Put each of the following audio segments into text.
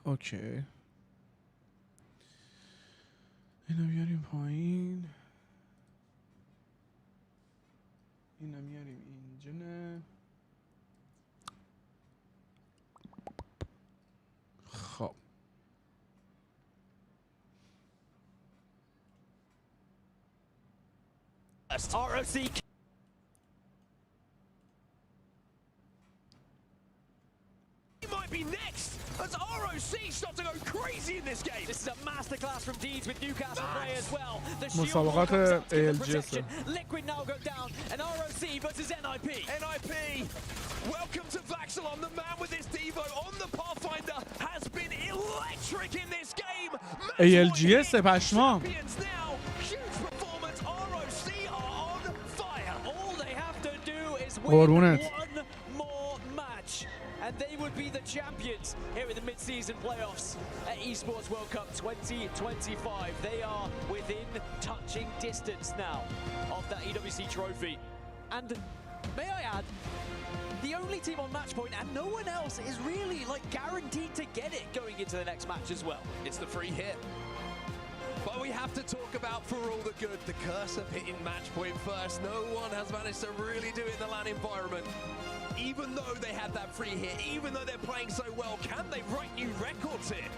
اوکی اینو بیاریم پایین، اینو میاریم اینجا. نه خب ROC might be next as ROC start to go crazy in this game. This is a masterclass from Deeds with Newcastle play as well. The مسابقات ALGS. Liquid now go down and ROC versus NIP. NIP, welcome to Vaxelon. The man with this Devo on the Pathfinder has been electric in this game. ALGS پشمام. Huge performance. ROC are on fire. All they have to do is win قربونت. one more match. And they would be the champions here in the mid-season playoffs at Esports World Cup 2025. They are within touching distance now of that EWC trophy. And may I add, the only team on match point and no one else is really like guaranteed to get it going into the next match as well. It's the free hit. But we have to talk about, for all the good, the curse of hitting match point first. No one has managed to really do it in the LAN environment. Even though they had that free hit, even though they're playing so well, can they write new records here?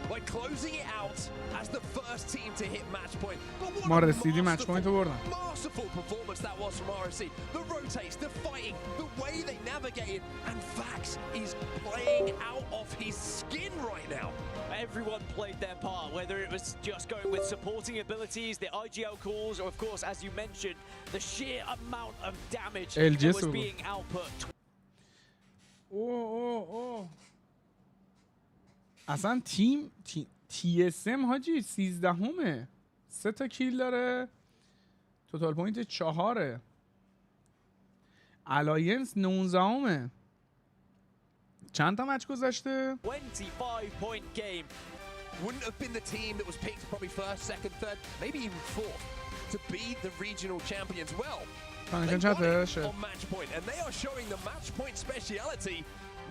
By closing it out as the first team to hit match point. But what a masterful performance that was from ROC. The rotates, the fighting, the way they navigated, and Vax is playing out of his skin right now. Everyone played their part, whether it was just going with supporting abilities, the IGL calls, or of course, as you mentioned, the sheer amount of damage that was being output. اصلا تیم TSM حاجی 13 3 تا کیل داره، توتال پوینت 4. الاینس 19 چند تا مچ گذاشته؟ 25-point game. Wouldn't have been the team that was picked probably first, second, third, maybe even fourth to be the regional champions. Well, they won it on match point, and they are showing the match point speciality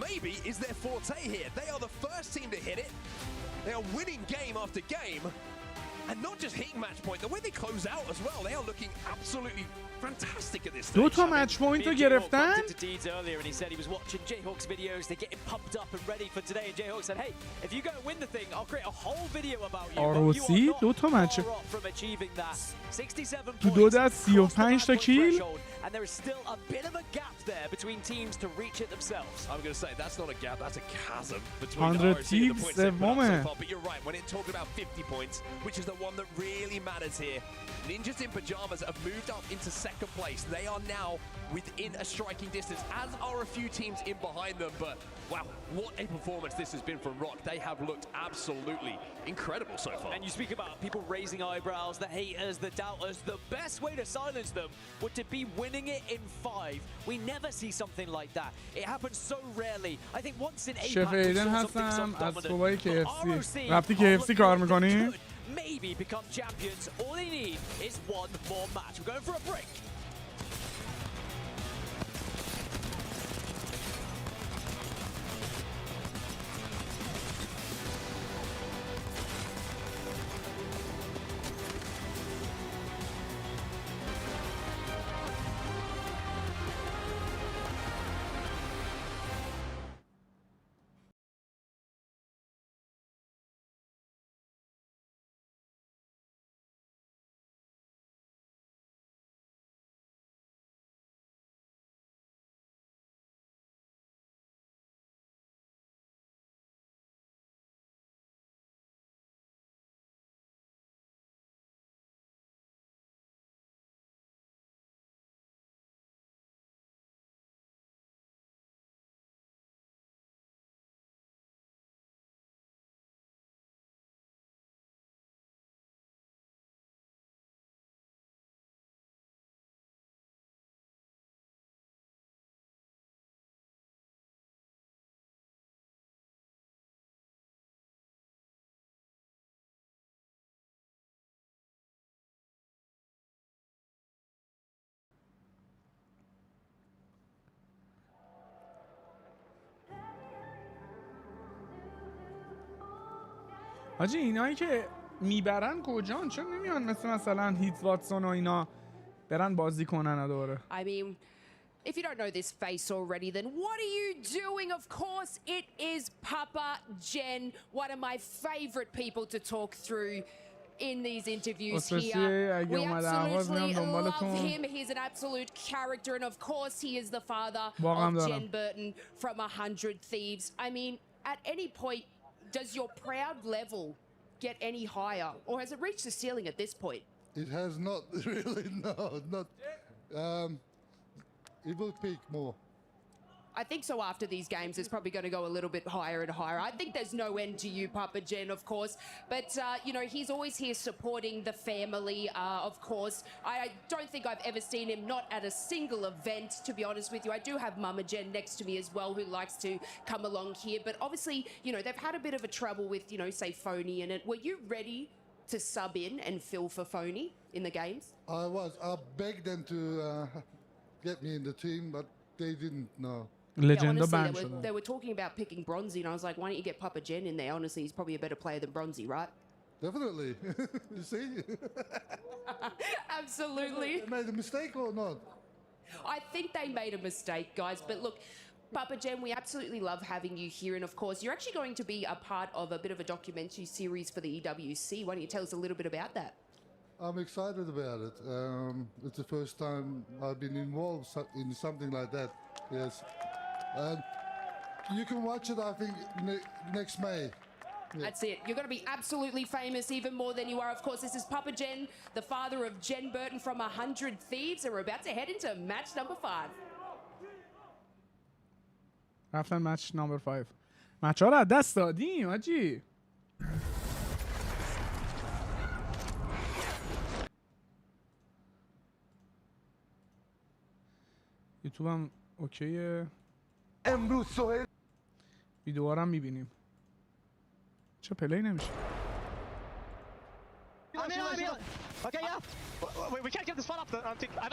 maybe is their forte here. They are the first team to hit it. They are winning game after game. And not just hitting match point, the way they close out as well, they are looking absolutely fantastic at this stage. 2 تا مچ پوینت رو گرفتن. Deeds earlier and he said he was watching Jayhawk's videos. They're getting pumped up and ready for today. And Jayhawk said, "Hey, if you go and win the thing, I'll create a whole video about you." ROC 2 تا مچ. From achieving that 67 تو 2 دست 35 تا کیل. And there is still a bit of a gap there between teams to reach it themselves. I'm going to say that's not a gap, that's a chasm between the ROC and the points they've put up so far. But you're right, when it talks about 50 points, which is the one that really matters here, Ninjas in Pajamas have moved up into second place. They are now within a striking distance, as are a few teams in behind them. But wow, what a performance this has been from Rock. They have looked absolutely incredible so far. And you speak about people raising eyebrows, the haters, the doubters. The best way to silence them would to be winning it in 5. We never see something like that. It happens so rarely. I think once in 8 شف ایدن هستم از صوبای KFC. رفتی KFC کار میکنی؟ Maybe become champions. All they need is one more match. We're going for a break. حاجی اینایی که میبرن کجان؟ چون نمیان مثلا هیت واتسون و اینا برن بازی کنن دوباره. I mean, if you don't know this face already, then what are you doing? Of course, it is Papa Gen, one of my favorite people to talk through in these interviews here. We absolutely love him. He's an absolute character, and of course, he is the father of Jen Burton from 100 Thieves. I mean, at any point, does your proud level get any higher, or has it reached the ceiling at this point? It has not really, no, not. It will peak more. I think so. After these games, it's probably going to go a little bit higher and higher. I think there's no end to you, Papa Gen, of course. But, you know, he's always here supporting the family, of course. I don't think I've ever seen him not at a single event, to be honest with you. I do have Mama Gen next to me as well, who likes to come along here. But obviously, you know, they've had a bit of a trouble with, you know, say, Phony in it. Were you ready to sub in and fill for Phony in the games? I was. I begged them to get me in the team, but they didn't know. Legenda honestly, they were talking about picking Bronzy, and I was like, why don't you get Papa Gen in there? Honestly, he's probably a better player than Bronzy, right? Definitely. You see? Absolutely. They made a mistake or not? I think they made a mistake, guys. But look, Papa Gen, we absolutely love having you here. And of course, you're actually going to be a part of a bit of a documentary series for the EWC. Why don't you tell us a little bit about that? I'm excited about it. It's the first time I've been involved in something like that. Yes. And you can watch it, I think, next May. Yeah. That's it. You're going to be absolutely famous, even more than you are. Of course, this is Papa Gen, the father of Jen Burton from 100 Thieves, and we're about to head into match number 5. رفتن match number 5. match ها رو از دست دادیم حاجی. یوتیوب هم اوکیه. امروز سهیل ویدیوها رو میبینیم. چه پلی نمیشه؟ Okay, yeah. We can't get this spot up.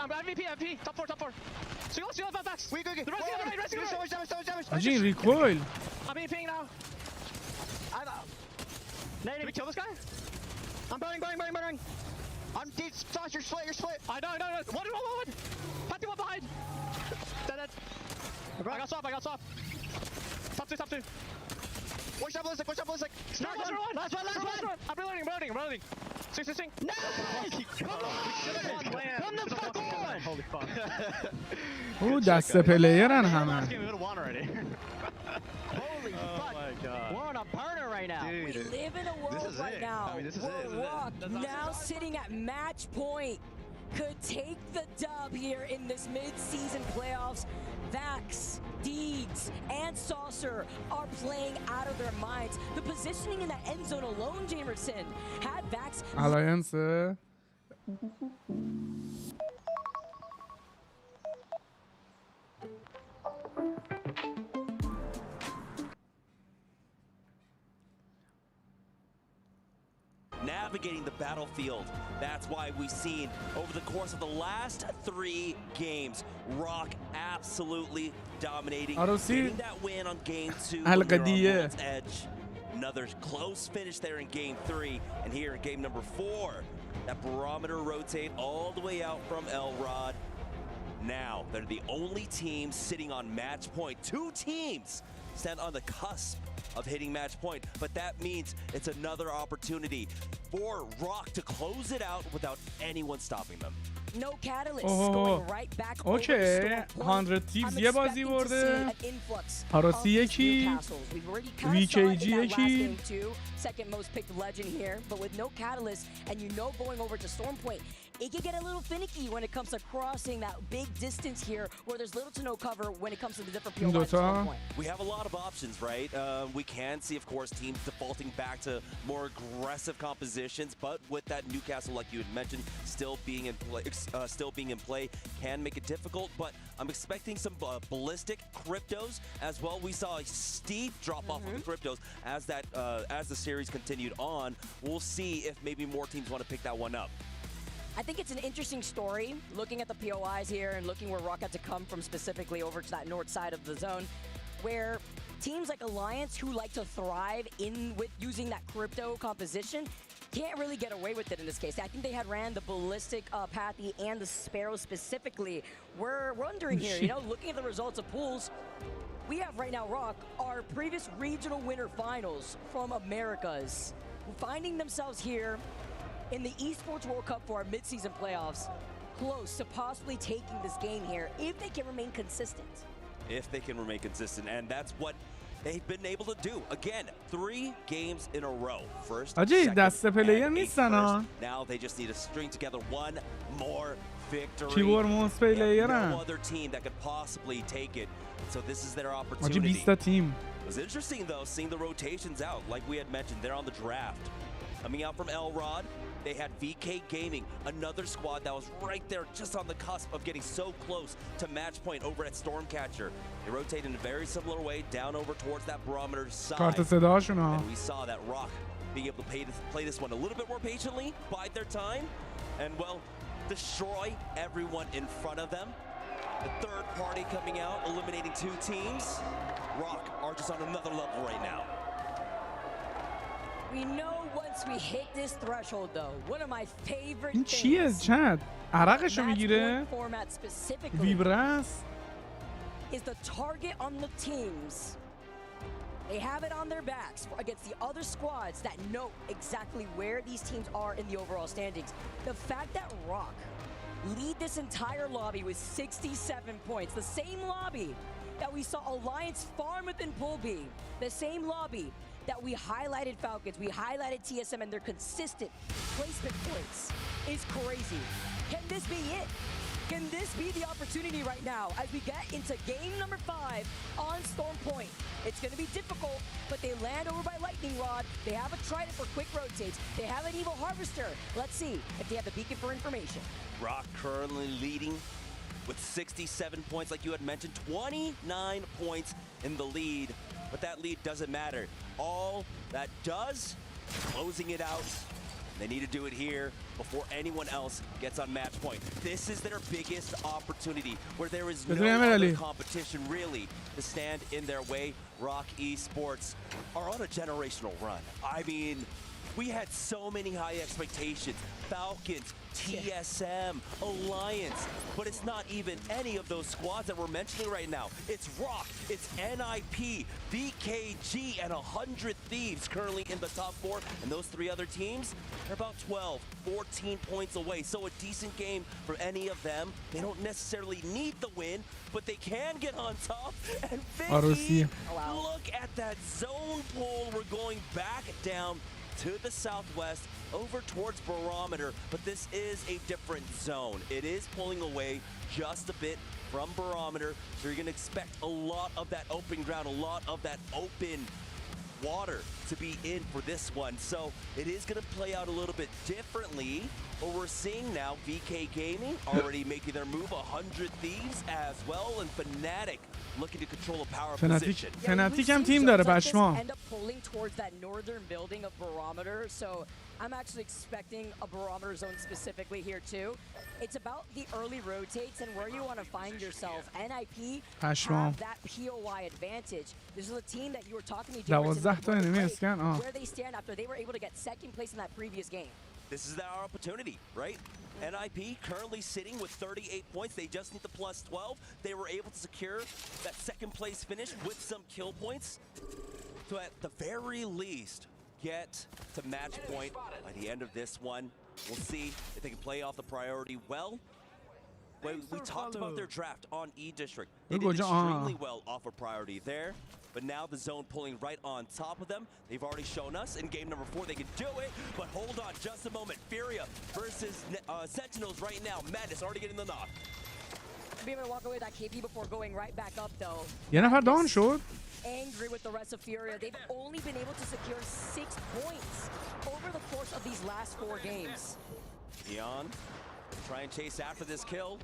I'm MVP, top 4. So you have backs. We go. The rest of the right. حاجی این ریکویل. I'm APing now. Did we kill this guy? I'm burning. I'm deep. You're split. I know. One. Patty one behind. Dead. I got stop. Top 2. Watch that ballistic. Last one. I'm reloading. Swing. No! Come the fuck on! Holy fuck. او دست پلیرن همه. Holy fuck. My God. We're on a burner right now. We live in a world right now where Rock, now sitting at match point, could take the dub here in this mid-season playoffs. Vax, Deeds, and Saucer are playing out of their minds. The positioning in the end zone alone, Jamerson, had Vax... Alliance. Navigating the battlefield. That's why we've seen over the course of the last 3 games, Rock absolutely dominating, getting that win on game 2 on the edge. Another close finish there in game 3, and here in game number 4, that barometer rotate all the way out from Elrod. Now they're the only team sitting on match point. 2 teams stand on the cusp of hitting match point, but that means it's another opportunity for Rock to close it out without anyone stopping them. No catalyst going right back over اوکی 100 Thieves یه بازی برده. هاراسی یکی. VKG یکی. Second most picked legend here, but with no catalyst and going over to Storm Point, it can get a little finicky when it comes to crossing that big distance here where there's little to no cover when it comes to the different POIs at Storm Point. We have a lot of options, right? We can see, of course, teams defaulting back to more aggressive compositions, but with that Newcastle, like you had mentioned, still being in play can make it difficult, but I'm expecting some ballistic cryptos as well. We saw a steep drop off of the cryptos as the series continued on. We'll see if maybe more teams want to pick that one up. I think it's an interesting story, looking at the POIs here and looking where Rock had to come from specifically over to that north side of the zone, where teams like Alliance who like to thrive with using that crypto composition can't really get away with it in this case. I think they had ran the Ballistic, Pathy, and the Sparrow specifically. We're wondering here, you know, looking at the results of pools, we have right now Rock, our previous regional winner finals from Americas, finding themselves here in the Esports World Cup for our mid-season playoffs, close to possibly taking this game here if they can remain consistent. If they can remain consistent, and that's what they've been able to do. Again, 3 games in a row. First, second, دست پلیر and نیستن first. ها. Now they just need to string together one more victory. کیبورد مونس پلیرن. No other team that could possibly take it. So this is their آجی opportunity. 20 تا تیم. It was interesting though, seeing the rotations out. Like we had mentioned, they're on the draft. Coming out from Elrod, they had VK Gaming, another squad that was right there just on the cusp of getting so close to match point over at Stormcatcher. They rotate in a very similar way down over towards that barometer side. کارت صداشون ها. And we saw that Rock being able to play this one a little bit more patiently, bide their time, and well, destroy everyone in front of them. The third party coming out, eliminating 2 teams. Rock are just on another level right now. We know once we hit this threshold though, one of my favorite این چیه چند؟ عرقشو میگیره؟ format specifically ویبرس؟ is the target on the teams. They have it on their backs against the other squads that know exactly where these teams are in the overall standings. The fact that Rock lead this entire lobby with 67 points, the same lobby that we saw Alliance farm within Pool B, the same lobby that we highlighted Falcons, we highlighted TSM and their consistent placement points is crazy. Can this be it? Can this be the opportunity right now as we get into game number 5 on Storm Point? It's going to be difficult, but they land over by Lightning Rod. They have a Trident for quick rotates. They have an Evil Harvester. Let's see if they have the beacon for information. Rock currently leading with 67 points, like you had mentioned, 29 points in the lead. But that lead doesn't matter. All that does, closing it out. They need to do it here before anyone else gets on match point. This is their biggest opportunity where there is no other competition really to stand in their way. Rock Esports are on a generational run. I mean, we had so many high expectations. Falcons, TSM, Alliance, but it's not even any of those squads that we're mentioning right now. It's Rock, it's NIP, VKG, and 100 Thieves currently in the top 4, and those 3 other teams, they're about 12, 14 points away, so a decent game for any of them. They don't necessarily need the win, but they can get on top, and 50, look at that zone pull. We're going back down to the southwest over towards Barometer, but this is a different zone. It is pulling away just a bit from Barometer, so you're going to expect a lot of that open ground, a lot of that open water to be in for this one. So it is going to play out a little bit differently, but we're seeing now VK Gaming already making their move, 100 Thieves as well, and Fnatic looking to control a power position. فناتیک هم تیم داره پشما. End up pulling towards that northern building of Barometer, so I'm actually expecting a Barometer zone specifically here too. It's about the early rotates and where you want to find yourself. NIP have that POI advantage. This is a team that you were talking to where they stand after they were able to get second place in that previous game. This is our opportunity, right? NIP currently sitting with 38 points. They just need the plus 12. They were able to secure that second place finish with some kill points. So at the very least, get to match point by the end of this one. We'll see if they can play off the priority well. We talked about their draft on E-District. They did extremely well off a priority there. But now the zone pulling right on top of them. They've already shown us in game number 4 they can do it. But hold on just a moment. Furia versus Sentinels right now. Madness already getting the knock. Be able to walk away with that KP before going right back up though. یه نفر دان شد. Angry with the rest of Furia. They've only been able to secure 6 points over the course of these last 4 games. Dion, try and chase after this kill.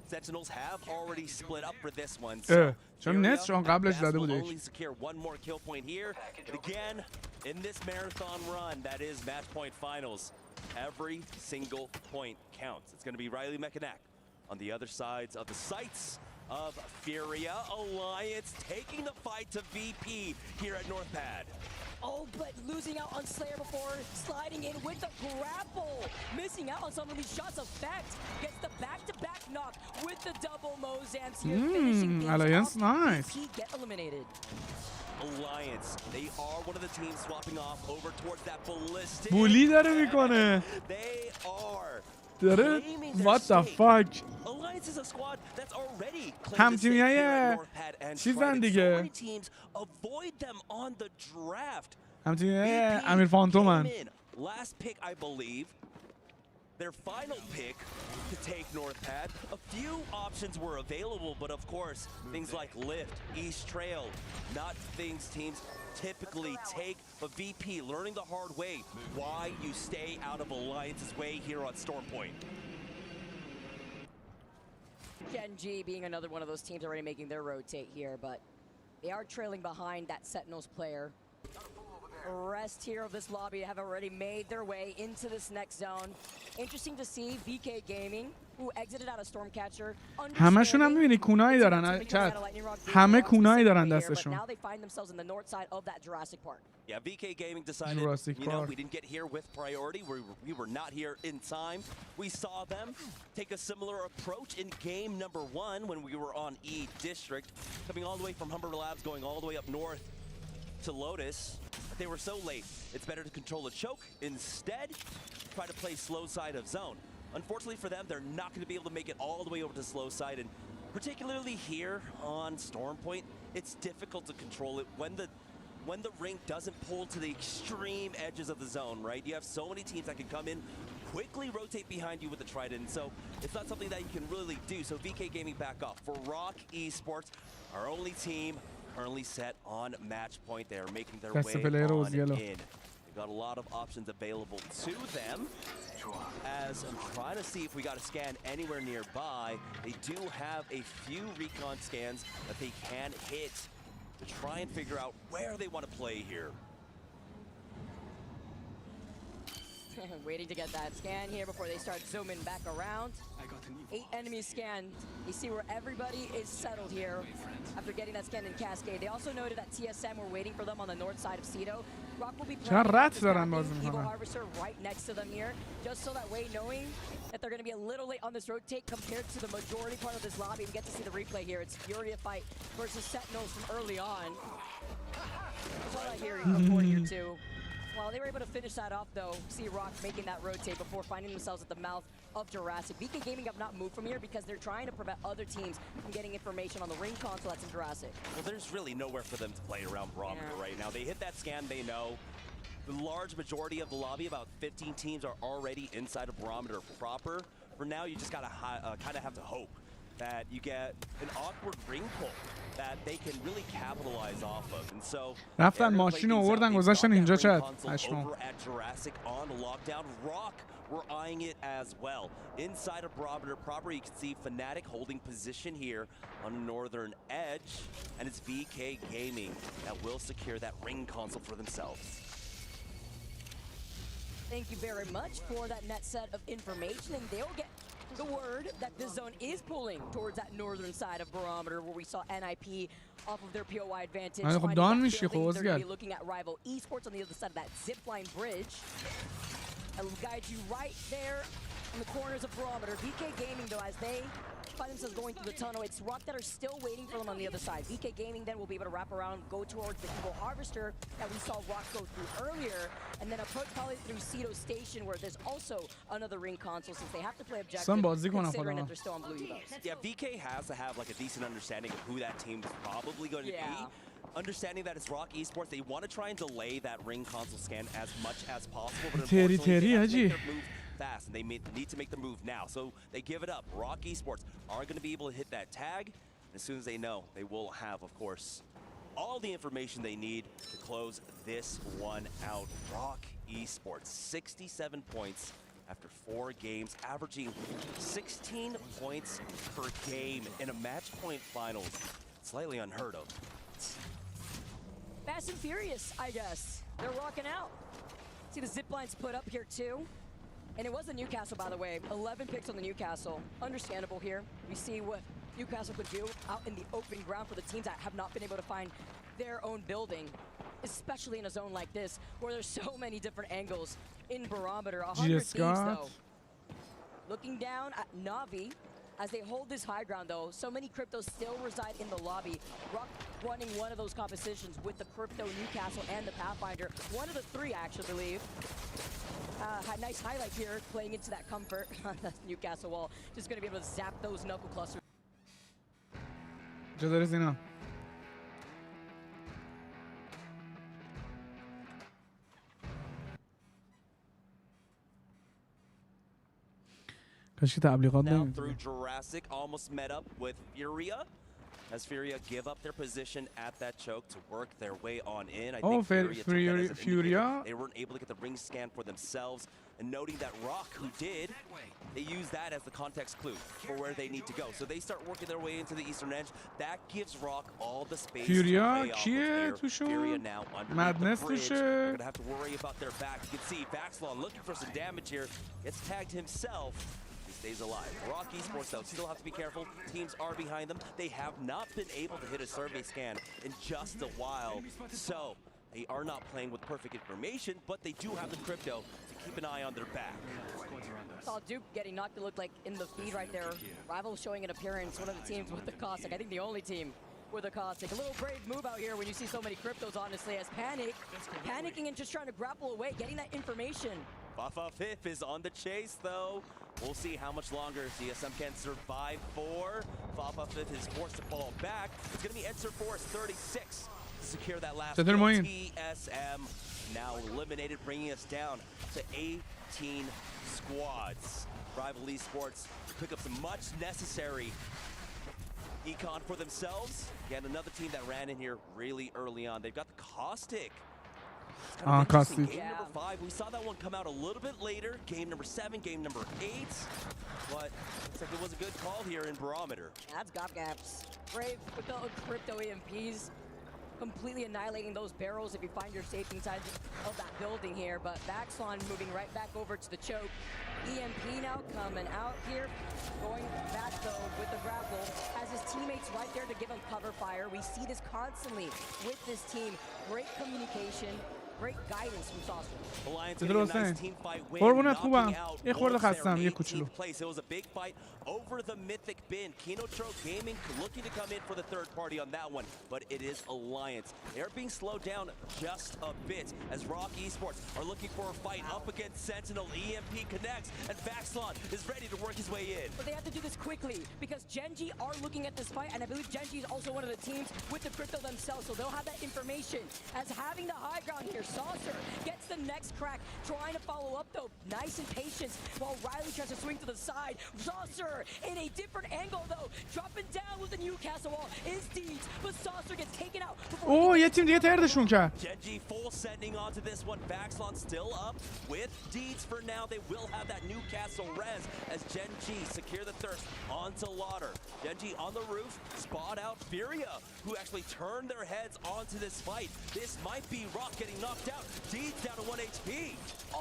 Sentinels have already split up for this one. So چون نصفشون قبلش زده will بودش. only secure one more kill point here. But again, in this marathon run, that is match point finals. Every single point counts. It's going to be Riley Mekanak on the other sides of the sites. of Furia. Alliance taking the fight to VP here at North Pad. Oh, but losing out on Slayer before sliding in with the grapple. Missing out on some of these shots. Effect gets the back-to-back knock with the double Mozams here. Finishing things Alliance, off. nice. VP get eliminated. Alliance, they are one of the teams swapping off over towards that ballistic. بولی داره میکنه. They are. داره what the fuck. Alliance is a squad that's already هم تیمیای چیزن دیگه. هم تیمیای امیر فانتومن. Last pick, I believe. Their final pick to take North Pad. A few options were available, but of course, things like Lift, East Trail, not things teams typically take. But VP learning the hard way why you stay out of Alliance's way here on Storm Point. Genji being another one of those teams already making their rotate here, but they are trailing behind that Sentinels player. Rest here of this lobby have already made their way into this next zone. Interesting to see VK Gaming, who exited out of Stormcatcher. همشون هم می‌بینی کونایی دارن چت. همه کونایی دارن دستشون. Now they find themselves in the north side of that Jurassic Park. Yeah, VK Gaming decided, you know, we didn't get here with priority. We were not here in time. We saw them take a similar approach in game number 1 when we were on E District, coming all the way from Humber Labs, going all the way up north to Lotus. They were so late. It's better to control a choke. Instead, try to play slow side of zone. Unfortunately for them, they're not going to be able to make it all the way over to slow side, and particularly here on Storm Point, it's difficult to control it when the ring doesn't pull to the extreme edges of the zone, right? You have so many teams that can come in, quickly rotate behind you with the Trident, so it's not something that you can really do. So VK Gaming back off. For Rock Esports, our only team currently set on match point. They are making their way on in. They've got a lot of options available to them. As I'm trying to see if we got a scan anywhere nearby, they do have a few recon scans that they can hit to try and figure out where they want to play here. Waiting to get that scan here before they start zooming back around. 8 enemies scanned. You see where everybody is settled here after getting that scan in Cascade. They also noted that TSM were waiting for them on the north side of Cedo. Rock will be playing Evil Harvester right next to them here, just so that way knowing that they're going to be a little late on this rotate compared to the majority part of this lobby. We get to see the replay here. It's Furia fight versus Sentinels from early on. That's all I hear reporting here too. Well, they were able to finish that off, though. See Rock making that rotate before finding themselves at the mouth of Jurassic. VK Gaming have not moved from here because they're trying to prevent other teams from getting information on the ring console that's in Jurassic. Well, there's really nowhere for them to play around Barometer right now. They hit that scan, they know. The large majority of the lobby, about 15 teams, are already inside of Barometer proper. For now, you just gotta kind of have to hope that you get an awkward ring pull that they can really capitalize off of. And so رفتن ماشین رو آوردن گذاشتن اینجا چت. Over at Jurassic on lockdown. Rock, we're eyeing it as well. Inside of Barometer proper, you can see Fnatic holding position here on the northern edge, and it's VK Gaming that will secure that ring console for themselves. Thank you very much for that net set of information, and they'll get the word that this zone is pulling towards that northern side of Barometer, where we saw NIP off of their POI advantage. They're going to be looking at rival Esports on the other side of that zipline bridge. I'll guide you right there in the corners of Barometer. VK Gaming, though, as they find themselves going through the tunnel, it's Rock that are still waiting for them on the other side. VK Gaming then will be able to wrap around, go towards the Evil Harvester that we saw Rock go through earlier, and then approach probably through Cedo Station, where there's also another ring console, since they have to play objective, considering that they're still on blue evos. Yeah, VK has to have like a decent understanding of who that team is probably going to be. Understanding that it's Rock Esports, they want to try and delay that ring console scan as much as possible, but unfortunately they have to make their move fast, and they need to make the move now. So they give it up. Rock Esports are going to be able to hit that tag. As soon as they know, they will have, of course, all the information they need to close this one out. Rock Esports, 67 points after 4 games, averaging 16 points per game in a match point finals. Slightly unheard of. Fast and Furious, I guess. They're rocking out. See the zip lines put up here too. And it was the Newcastle, by the way. 11 picks on the Newcastle. Understandable here. We see what Newcastle could do out in the open ground for the teams that have not been able to find their own building, especially in a zone like this where there's so many different angles in Barometer. 100 Thieves though. Looking down at Navi as they hold this high ground though. So many cryptos still reside in the lobby. Rock running one of those compositions with the crypto, Newcastle, and the Pathfinder. One of the three, I actually believe. Nice highlight here, playing into that comfort on the Newcastle wall. Just going to be able to zap those knuckle clusters. چطوری سینا؟ کاش که تبلیغات Now through Jurassic almost met up with Furia. As Furia give up their position at that choke to work their way on in. I think Furia they weren't able to get the ring scan for themselves. And noting that Rock, who did, they use that as the context clue for where they need to go. So they start working their way into the eastern edge. That gives Rock all the space to play off of here. Furia now underneath the bridge. They're going to have to worry about their back. You can see Vaxlon looking for some damage here. Gets tagged himself. He stays alive. Rock Esports, though, still have to be careful. Teams are behind them. They have not been able to hit a survey scan in just a while. So they are not playing with perfect information, but they do have the crypto to keep an eye on their back. Saw Duke getting knocked to look like in the feed right there. Rival showing an appearance, one of the teams with the Caustic. I think the only team with a Caustic. A little brave move out here when you see so many cryptos, honestly, as panicking and just trying to grapple away, getting that information. Fafa Fifth is on the chase, though. We'll see how much longer CSM can survive for. Fafa Fifth is forced to fall back. It's going to be Enter Force 36 to secure that last kill. TSM now eliminated, bringing us down to 18 squads. Rival Esports pick up some much necessary econ for themselves. Again, another team that ran in here really early on. They've got the Caustic. Caustic. Game number 5, we saw that one come out a little bit later. Game number 7, game number 8. But looks like it was a good call here in Barometer. That's Gop Gaps. Brave with the crypto EMPs. Completely annihilating those barrels if you find your safe inside of that building here. But Vaxlon moving right back over to the choke. EMP now coming out here. Going back though with the grapple. Has his teammates right there to give him cover fire. We see this constantly with this team. Great communication. Great guidance from Saucer. Alliance getting a nice team fight win, قربونت knocking خوبم out یه خورده خستم یه 18th کوچولو place. It was a big fight over the mythic bin. Kinotro Gaming looking to come in for the third party on that one, but it is Alliance. They're being slowed down just a bit as Rock Esports are looking for a fight up against Sentinel. EMP connects and Vaxlon is ready to work his way in. But they have to do this quickly because Genji are looking at this fight, and I believe Genji is also one of the teams with the crypto themselves, so they'll have that information. As having the high ground here, Saucer gets the next crack, trying to follow up though. Nice and patience while Riley tries to swing to the side. Saucer in a different angle though, dropping down with the Newcastle wall is Deeds, but Saucer gets taken out. اوه یه تیم دیگه تردشون کرد. Genji full sending onto this one. Vaxlon still up with Deeds for now. They will have that Newcastle res as Genji secure the thirst onto Lauder. Genji on the roof, spot out Furia, who actually turned their heads onto this fight. This might be Rock getting knocked out. Deeds down to 1 HP.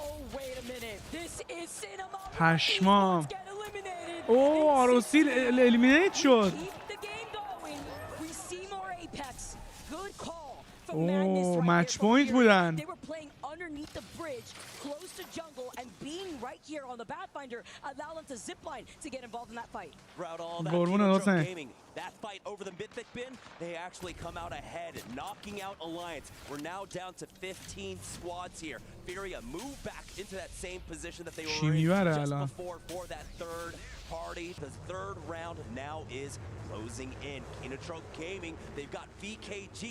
Oh, wait a minute. This is Cinema. پشمام. اوه آروسیل الیمینیت شد. Keep the game going. We see more Apex. Good call from اوه مچ پوینت بودن. They were playing underneath the bridge, close to jungle, and being right here on the Pathfinder allowed them to zipline to get involved in that fight. Throughout all that Kinotro gaming, that fight over the mythic bin, they actually come out ahead, knocking out Alliance. We're now down to 15 squads here. Furia move back into that same position that they were in just before for that third party. The third round now is closing in. Kinotro Gaming, they've got VKG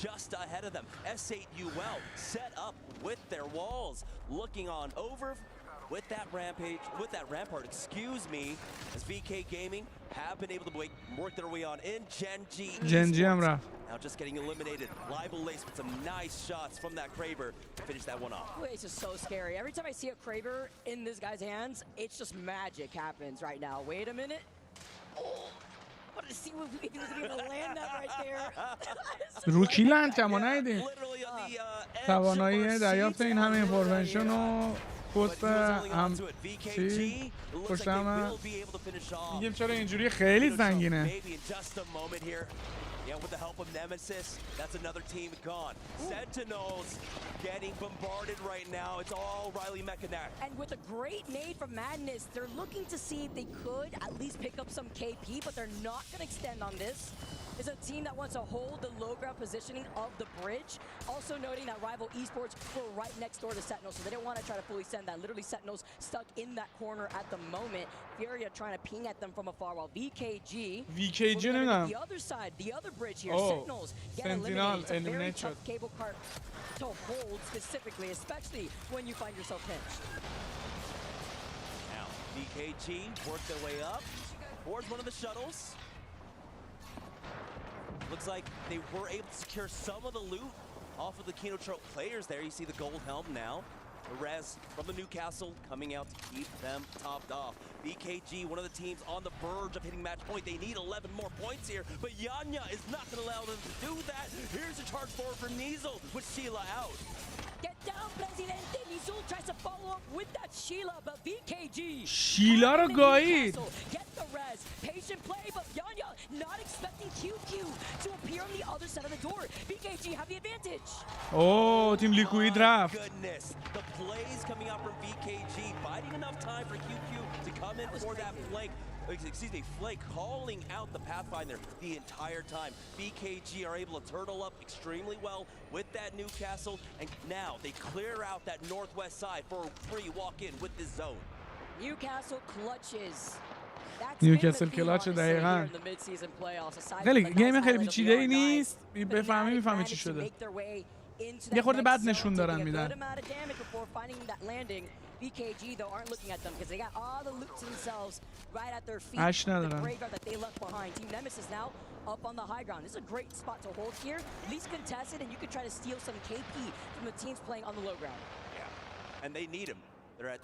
just ahead of them. S8UL set up with their walls, looking on over with that rampart, excuse me, as VK Gaming have been able to work their way on in. Genji now just getting eliminated. Libel Lace with some nice shots from that Kraber to finish that one off. This is so scary. Every time I see a Kraber in this guy's hands, it's just magic happens right now. Wait a minute. Oh. To see if he was able to land that right there. رو کی لند ما ندیدیم. توانایی دریافت این همه اینفورمیشن رو پست هم چی؟ پشت هم میگیم چرا اینجوری خیلی زنگینه. Yeah, with the help of Nemesis, that's another team gone. Sentinels getting bombarded right now. It's all Riley Mechanac. And with a great nade from Madness, they're looking to see if they could at least pick up some KP, but they're not going to extend on this. Is a team that wants to hold the low ground positioning of the bridge. Also noting that Rival Esports were right next door to Sentinels, so they didn't want to try to fully send that. Literally Sentinels stuck in that corner at the moment. Furia trying to ping at them from afar, while VKG the other side, the other bridge here. Sentinels get eliminated. It's a very tough cable cart to hold specifically, especially when you find yourself pinched. Now VKG work their way up towards one of the shuttles. Looks like they were able to secure some of the loot off of the Kino Trope players there. You see the gold helm now. The res from the Newcastle coming out to keep them topped off. BKG, one of the teams on the verge of hitting match point. They need 11 more points here, but Yanya is not going to allow them to do that. Here's a charge forward for Nizel with Sheila out. Get down, Presidente. Nizel tries to follow up with that Sheila, but VKG. Sheila رو گایید. Get the res. Patient play, but Yanya not expecting QQ to appear on the other side of the door. VKG have the advantage. Oh, تیم لیکوید رفت. Goodness. The plays coming out from VKG, biding enough time for QQ to come in for that flank. Excuse me, flank calling out the Pathfinder the entire time. BKG are able to turtle up extremely well with that Newcastle, and now they clear out that northwest side for a free walk-in with this zone. Newcastle clutches. نیوکاسل کلاچ دقیقاً. خیلی گیم خیلی پیچیده‌ای نیست. بفهمی میفهمی چی شده. یه خورده بد نشون دارن میدن. BKG though aren't looking at them because they got all the loot to themselves right at their feet. The graveyard that they left behind. Team Nemesis now up on the high ground. This is a great spot to hold here. At least contest it, and you can try to steal some KP from the teams playing on the low ground. Yeah, and they need him. They're at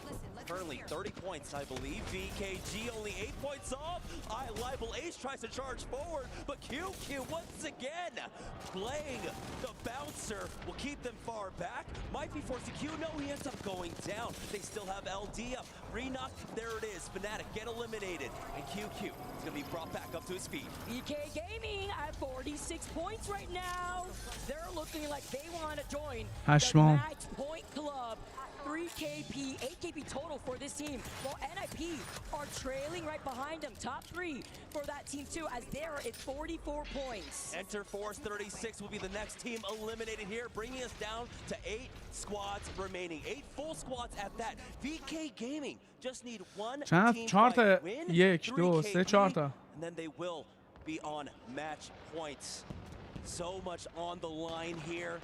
currently 30 points, I believe. VKG only 8 points off. Libel Ace tries to charge forward, but QQ once again playing the bouncer will keep them far back. Might be forced to Q. No, he ends up going down. They still have LD up. Renock, there it is. Fnatic get eliminated, and QQ is going to be brought back up to his feet. BK Gaming at 46 points right now. They're looking like they want to join the Match Point Club. 3 KP, 8 KP total for this team, while NIP are trailing right behind them. Top 3 for that team too, as they're at 44 points. Enter Force 36 will be the next team eliminated here, bringing us down to 8 squads remaining. 8 full squads at that. VK Gaming just need one team fight win, 3 KP, and then they will be on match points. So much on the line here.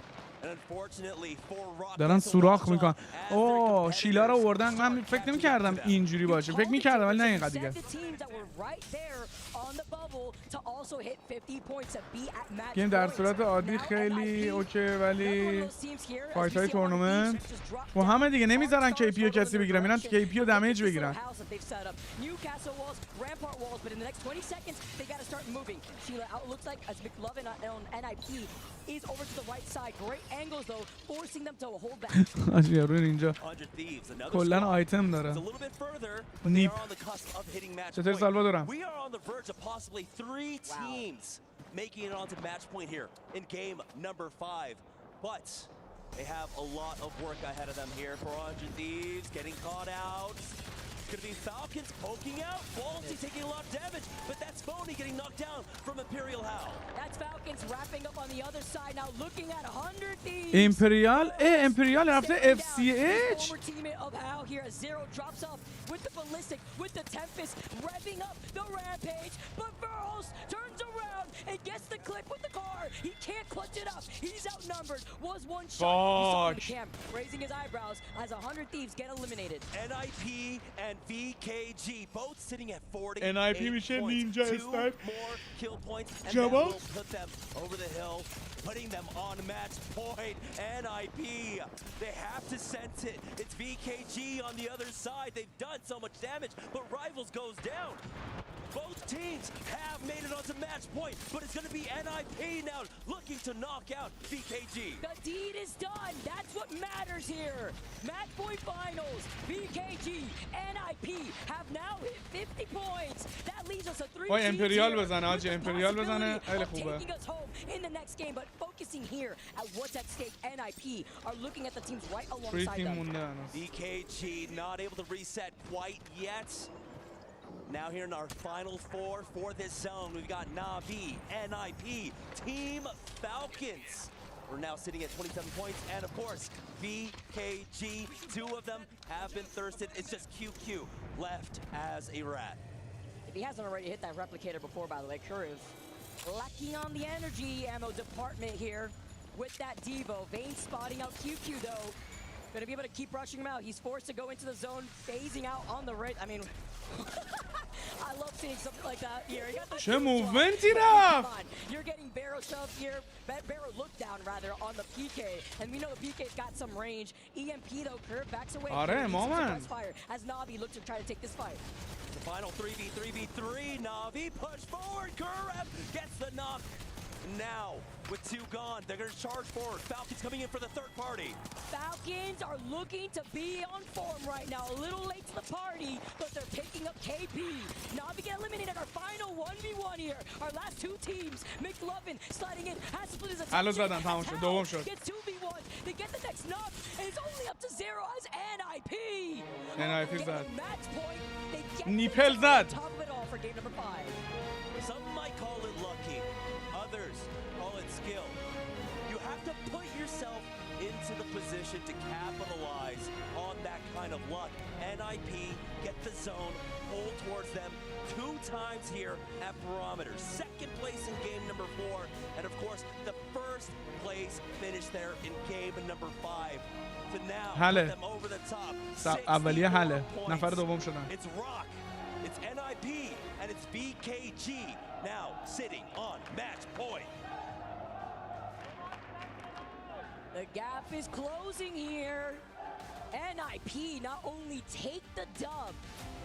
دارن سوراخ میکنن. اوه شیلا رو آوردن. من فکر نمی‌کردم اینجوری باشه. فکر می‌کردم ولی نه اینقدر دیگه. گیم در صورت عادی خیلی اوکی، ولی فایت های تورنمنت و همه دیگه نمیذارن KP رو کسی بگیرن، میرن KP رو دمیج بگیرن. Is over to the right side. Great angles though, forcing them to hold back. آجی روی اینجا کلن آیتم داره. نیپ. چطور سالوادورم؟ We are on the verge of possibly 3 teams making it onto match point here in game number 5. But they have a lot of work ahead of them here. 400 Thieves getting caught out. It's going to be Falcons poking out. Ballsy taking a lot of damage, but that's Phony getting knocked down from Imperial Howl. That's Falcons wrapping up on the other side now, looking at 100 Thieves. Imperial رفته FCH. Former teammate of Howl here as Zero drops off with the Ballistic, with the Tempest, revving up the Rampage, but Burrows turns around and gets the clip with the car. He can't clutch it up. He's outnumbered. Was one shot. He saw the camp, raising his eyebrows as 100 Thieves get eliminated. NIP and VKG both sitting at 40. NIP میشه نینجا استایپ. More kill points and that will put them over the hill, putting them on match point. NIP, they have to sense it. It's VKG on the other side. They've done so much damage, but Rivals goes down. Both teams have made it onto match point, but it's going to be NIP now looking to knock out BKG. The deed is done. That's what matters here. Match point finals. BKG, NIP have now hit 50 points. That leaves us a 3 وای امپریال بزنه حاجی امپریال بزنه خیلی خوبه. taking us home in the next game, but focusing here at what's at stake. NIP are looking at the teams right alongside them. BKG not able to reset quite yet. Now here in our final four for this zone, we've got Na'Vi, NIP, Team Falcons. We're now sitting at 27 points, and of course, BKG. Two of them have been thirsted. It's just QQ left as a rat. If he hasn't already hit that replicator before, by the way, Kuriv lacking on the energy ammo department here with that Devo. Vayne spotting out QQ though. Gonna be able to keep rushing him out. He's forced to go into the zone, phasing out on the right. I mean, I love seeing something like that here. چه موومنتی رفت! You're getting barrel shoved here. Barrel look down rather on the PK, and we know the PK's got some range. EMP though, Curve backs away. آره مامان. As Na'Vi looks to try to take this fight. The final 3v3v3. Na'Vi push forward. Kurev gets the knock. Now, with two gone, they're going to charge forward. Falcons coming in for the third party. Falcons are looking to be on form right now. A little late to the party, but they're picking up KP. Na'Vi get eliminated. Our final 1v1 here. Our last two teams. McLovin sliding in. Has to split his attack. الو زدن تمام شد دوم شد. Gets 2v1. They get the next knock, and it's only up to 0 as NIP. NIP زد. Match point. They get نیپل زد. top of it all for game number 5. Some might call it lucky. Others call it skill. You have to put yourself into the position to capitalize on that kind of luck. NIP get the zone, pull towards them 2 times here at Barometer. Second place in game number 4, and of course the first place finish there in game number 5. To now put them over the top. اولیه حله. نفر دوم شدن. It's Rock, it's NIP, and it's BKG now sitting on match point. The gap is closing here. NIP not only take the dub,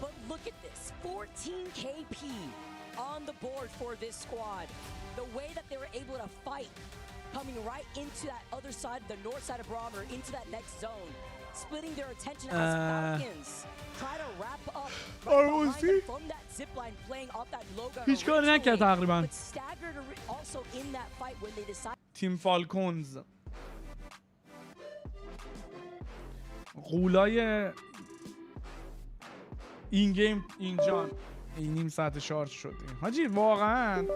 but look at this, 14 KP on the board for this squad. The way that they were able to fight, coming right into that other side, the north side of Barometer, into that next zone, splitting their attention as Falcons try to wrap up right behind them from that zip line, playing off that logo. هیچ کاری نکرد تقریبا. But staggered also in that fight when they decided. تیم فالکونز غولای این گیم اینجا این نیم ساعت شارژ شدیم حاجی. واقعا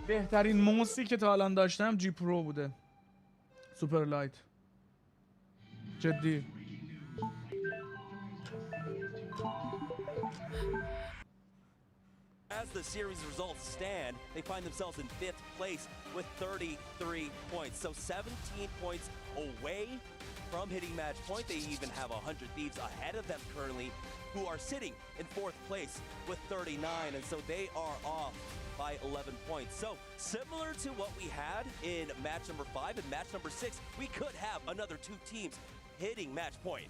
بهترین موسی که تا الان داشتم جی پرو بوده. سوپر لایت جدی. As the series results stand, they find themselves in 5th place with 33 points. So 17 points away from hitting match point. They even have 100 Thieves ahead of them currently, who are sitting in 4th place with 39, and so they are off by 11 points. So similar to what we had in match number 5 and match number 6, we could have another 2 teams hitting match point.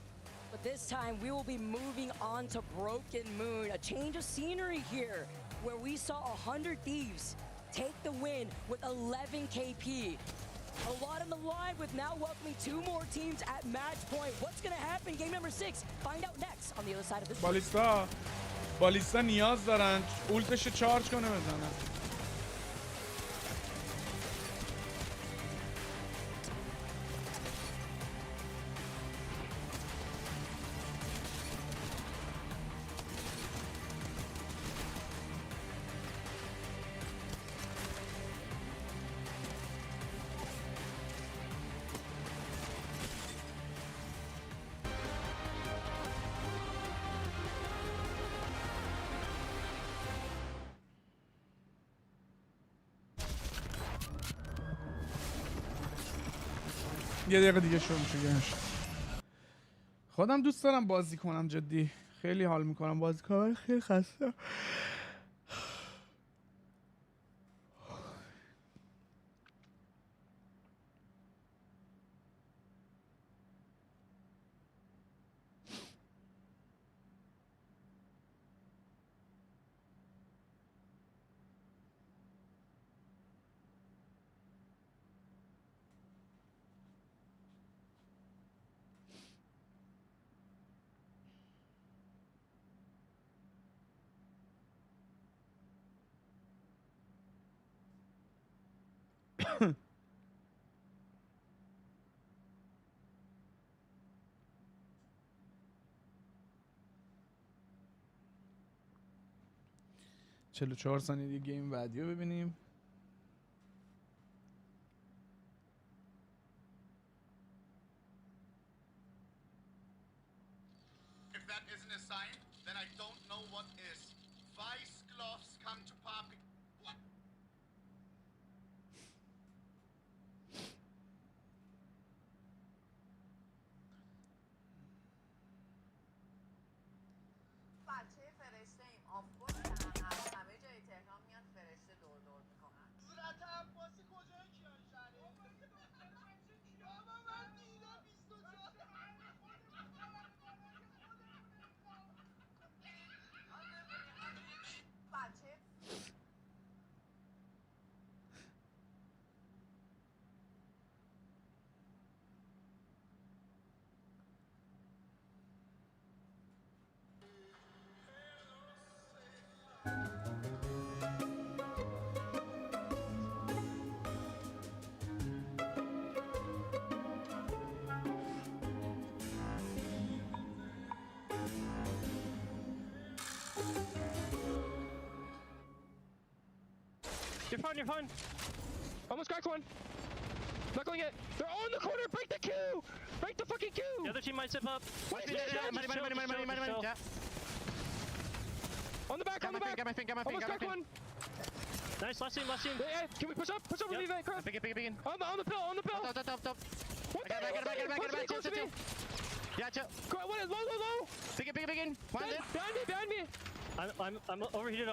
But this time we will be moving on to Broken Moon, a change of scenery here, where we saw 100 Thieves take the win with 11 KP. A lot on the line with now welcoming 2 more teams at match point. What's going to happen game number 6? Find out next on the other side of this. بالیستا نیاز دارن اولتش چارج کنه بزنه. یه دقیقه دیگه شروع میشه گیمش. خودم دوست دارم بازی کنم جدی. خیلی حال میکنم بازی کنم. خیلی خسته. 44 ثانیه دیگه گیم بعدی رو ببینیم. If that isn't a sign, then I don't know what is. Vice gloves come to Papi. What? بچه فرشته ایم آفبودن از همه جای تهران میان فرشته دور دور میکنن. صورت عباسی کجای کیان شهره؟ بابا من دیدم 24 بچه You're fine, you're fine. Almost cracked one. Not going yet. They're on the corner. Break the queue. Break the fucking queue. The other team might zip up. Money. Yeah. On the back, on the back. Almost cracked one. Nice, last team, last team. Hey, can we push up? Push up with me, Van Crump. Pick it. On the pill, on the pill. Top. What the hell? Get it back. Chill. Yeah, chill. What is low? Pick it. Behind me. I'm overheated.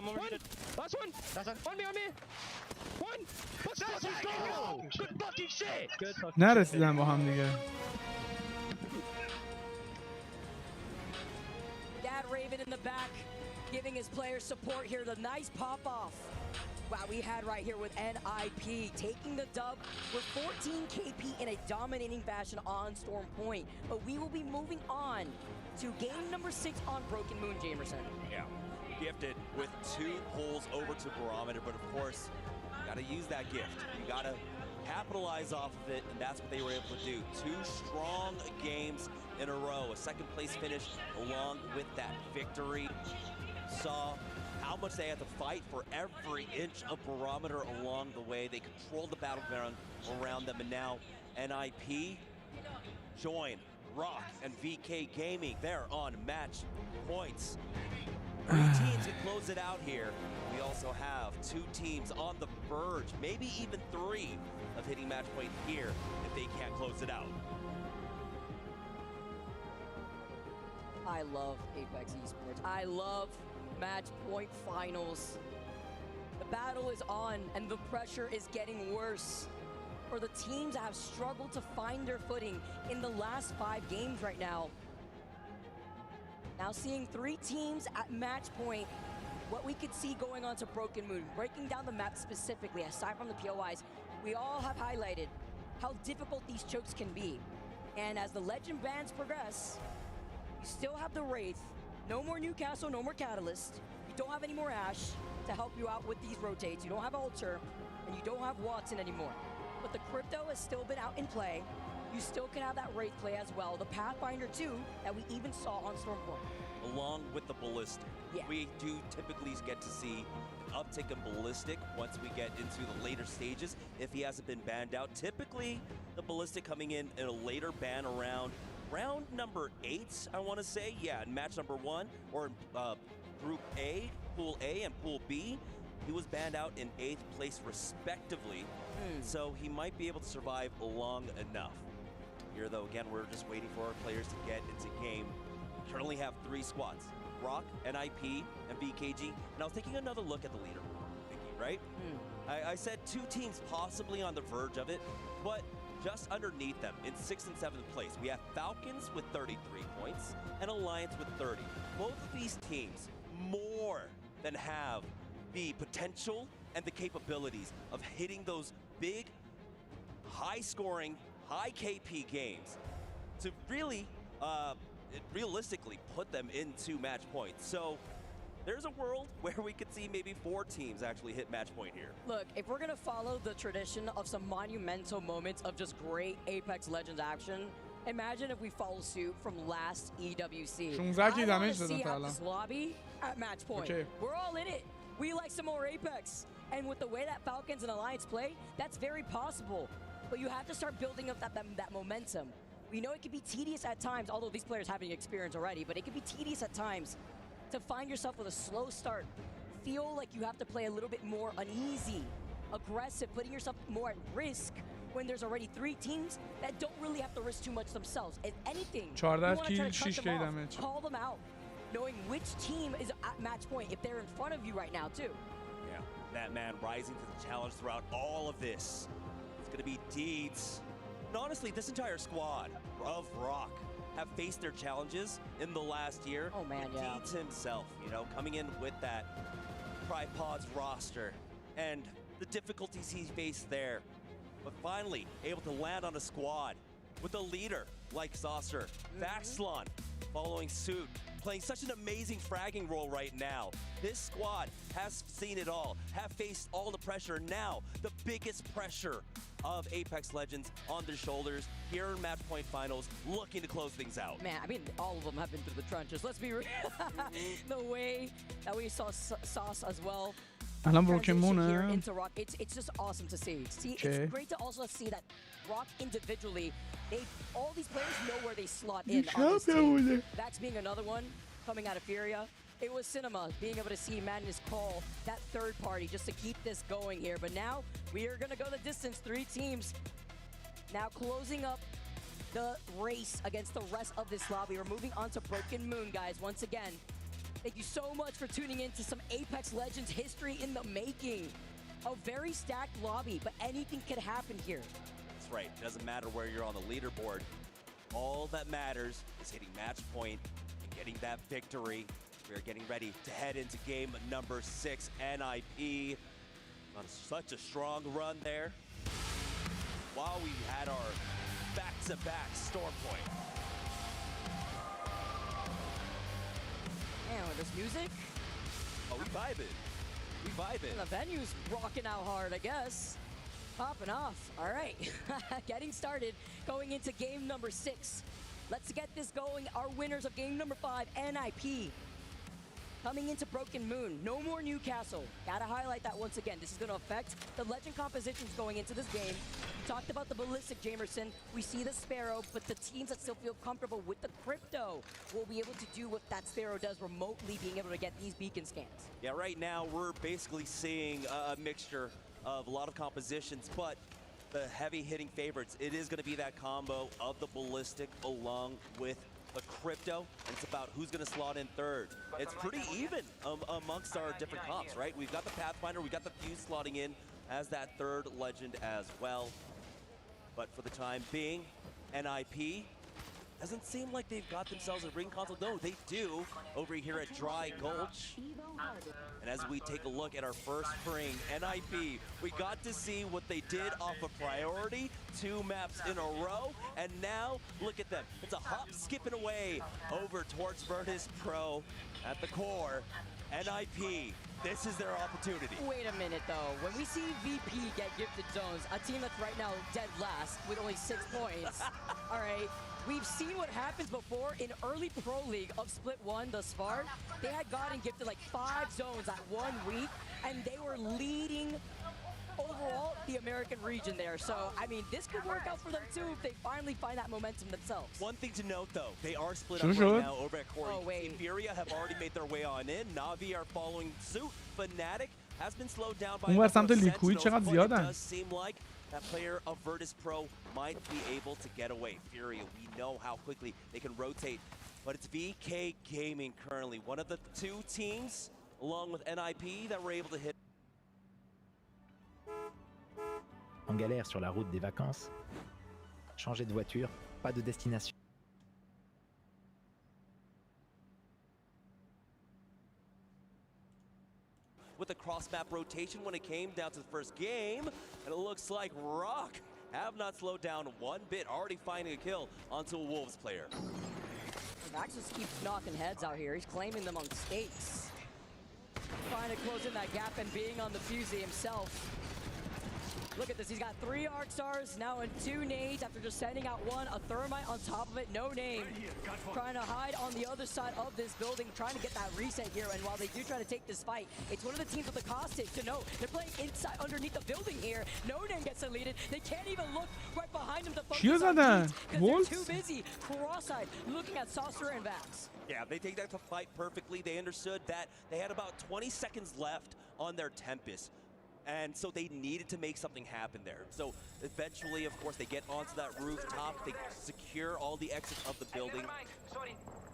Last one. On me. One. Let's fucking go. Good fucking shit. Good fucking نرسیدن با هم دیگه. Dad Raven in the back, giving his players support here. The nice pop off. Wow, we had right here with NIP taking the dub with 14 KP in a dominating fashion on Storm Point. But we will be moving on to game number 6 on Broken Moon, Jamerson. Yeah, gifted with 2 pulls over to Barometer, but of course, you gotta use that gift. You gotta capitalize off of it, and that's what they were able to do. 2 strong games in a row, a second place finish along with that victory. Saw how much they had to fight for every inch of Barometer along the way. They controlled the battleground around them, and now NIP join Rock and VK Gaming. They're on match points. 3 teams can close it out here. We also have 2 teams on the verge, maybe even 3, of hitting match point here if they can't close it out. I love Apex Esports. I love match point finals. The battle is on and the pressure is getting worse for the teams that have struggled to find their footing in the last 5 games right now. Now seeing 3 teams at match point, what we could see going on to Broken Moon, breaking down the map specifically, aside from the POIs, we all have highlighted how difficult these chokes can be. And as the legend bans progress, you still have the Wraith, no more Newcastle, no more Catalyst, you don't have any more Ash to help you out with these rotates, you don't have Alter, and you don't have Watson anymore. But the Crypto has still been out in play. You still can have that Wraith play as well. The Pathfinder 2 that we even saw on Stormpoint. Along with the Ballistic. Yeah. We do typically get to see an uptick in Ballistic once we get into the later stages if he hasn't been banned out. Typically, the Ballistic coming in a later ban around round number 8, I want to say. Yeah, in match number 1 or Group A, Pool A and Pool B. He was banned out in 8th place respectively. So he might be able to survive long enough. Here though, again, we're just waiting for our players to get into game. We currently have 3 squads, Rock, NIP, and VKG. And I was taking another look at the leader, right? I said 2 teams possibly on the verge of it, but just underneath them in 6th and 7th place, we have Falcons with 33 points and Alliance with 30. Both of these teams more than have the potential and the capabilities of hitting those big, high-scoring, high KP games to really, realistically put them into match points. So there's a world where we could see maybe 4 teams actually hit match point here. Look, if we're going to follow the tradition of some monumental moments of just great Apex Legends action, imagine if we follow suit from last EWC. I want to see out this lobby at match point. Okay. We're all in it. We like some more Apex. And with the way that Falcons and Alliance play, that's very possible. But you have to start building up that momentum. We know it can be tedious at times, although these players have experience already, but it can be tedious at times to find yourself with a slow start. Feel like you have to play a little bit more uneasy, aggressive, putting yourself more at risk when there's already 3 teams that don't really have to risk too much themselves. If anything, you want to try to cut them off, call them out, knowing which team is at match point if they're in front of you right now too. Yeah, that man rising to the challenge throughout all of this. It's going to be Deeds. And honestly, this entire squad of Rock have faced their challenges in the last year. Oh man, yeah. Deeds himself, you know, coming in with that Tripods roster and the difficulties he faced there. But finally, able to land on a squad with a leader like Saucer. Vaxlon following suit, playing such an amazing fragging role right now. This squad has seen it all, have faced all the pressure. Now, the biggest pressure of Apex Legends on their shoulders here in Match Point Finals, looking to close things out. Man, I mean, all of them have been through the trenches. Let's be real. The way that we saw Sauce as well. Here into Rock, it's just awesome to see. It's great to also see that Rock individually, all these players know where they slot in on this team. Vax being another one coming out of Furia. It was Cinema being able to see Madness call that third party just to keep this going here. But now we are going to go the distance. 3 teams now closing up the race against the rest of this lobby. We're moving on to Broken Moon, guys. Once again, thank you so much for tuning in to some Apex Legends history in the making. A very stacked lobby, but anything could happen here. That's right. It doesn't matter where you're on the leaderboard. All that matters is hitting match point and getting that victory. We are getting ready to head into game number 6. NIP on such a strong run there. While we had our back-to-back storm point. Man, with this music. Oh, we vibing. We vibing. The venue's rocking out hard, I guess. Popping off. All right. Getting started. Going into game number 6. Let's get this going. Our winners of game number 5, NIP. Coming into Broken Moon, no more Newcastle. Gotta highlight that once again. This is gonna affect the legend compositions going into this game. We talked about the Ballistic Jamerson. We see the Sparrow, but the teams that still feel comfortable with the Crypto will be able to do what that Sparrow does remotely, being able to get these beacon scans. Yeah, right now we're basically seeing a mixture of a lot of compositions, but the heavy hitting favorites, it is gonna be that combo of the Ballistic along with the Crypto. It's about who's going to slot in third. It's pretty even amongst our different comps, right? We've got the Pathfinder, we've got the Fuse slotting in as that third legend as well. But for the time being, NIP doesn't seem like they've got themselves a ring console. No, they do over here at Dry Gulch. And as we take a look at our first ring, NIP, we got to see what they did off of Priority, 2 maps in a row, and now look at them. It's a hop skipping away over towards Virtus Pro at the core. NIP, this is their opportunity. Wait a minute though, when we see VP get gifted zones, a team that's right now dead last with only 6 points, all right, we've seen what happens before in early Pro League of Split 1 thus far. They had gotten gifted like 5 zones that 1 week, and they were leading overall the American region there. So, I mean, this could work out for them too if they finally find that momentum themselves. One thing to note though, they are split up right now over at Corey. Furia have already made their way on in. Navi are following suit. Fnatic has been slowed down by اون سمت لیکوید چقدر زیادن. It does seem like that player of Virtus Pro might be able to get away. Furia, we know how quickly they can rotate, but it's VK Gaming currently, one of the 2 teams, along with NIP, that were able to hit. En galère sur la route des vacances, changer de voiture, pas de destination. With the cross-map rotation when it came down to the first game, and it looks like Rock have not slowed down one bit, already finding a kill onto a Wolves player. Vax just keeps knocking heads out here. He's claiming them on stakes. Trying to close in that gap and being on the Fusey himself. Look at this, he's got 3 arc stars, now in 2 nades after just sending out 1, a thermite on top of it, no name. Trying to hide on the other side of this building, trying to get that reset here, and while they do try to take this fight, it's one of the teams with the caustic to know they're playing inside underneath the building here. No name gets deleted, they can't even look right behind them to focus on because they're too busy cross-eyed looking at Saucer and Vax. Yeah, they take that to fight perfectly. They understood that they had about 20 seconds left on their Tempest. And so they needed to make something happen there. So eventually, of course, they get onto that rooftop. They secure all the exits of the building.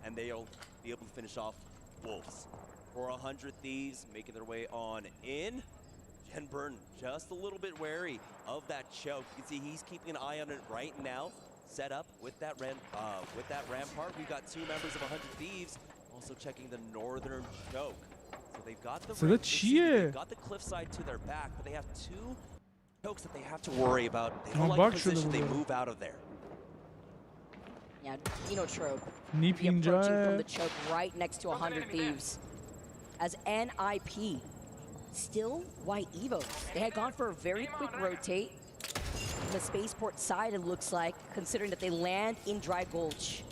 And they'll be able to finish off Wolves. For 100 Thieves making their way on in. Genburn just a little bit wary of that choke. You can see he's keeping an eye on it right now. Set up with that rampart. We've got 2 members of 100 Thieves also checking the northern choke. So they've got the they've got the cliffside to their back, but they have 2 chokes that they have to worry about. They don't like the position they move out of there. Yeah, Trope. Be approaching from the choke right next to 100 Thieves. As NIP, still white Evos. They had gone for a very quick rotate. On the spaceport side, it looks like, considering that they land in Dry Gulch.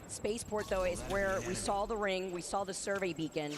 Spaceport, though, is where we saw the ring, we saw the survey beacon.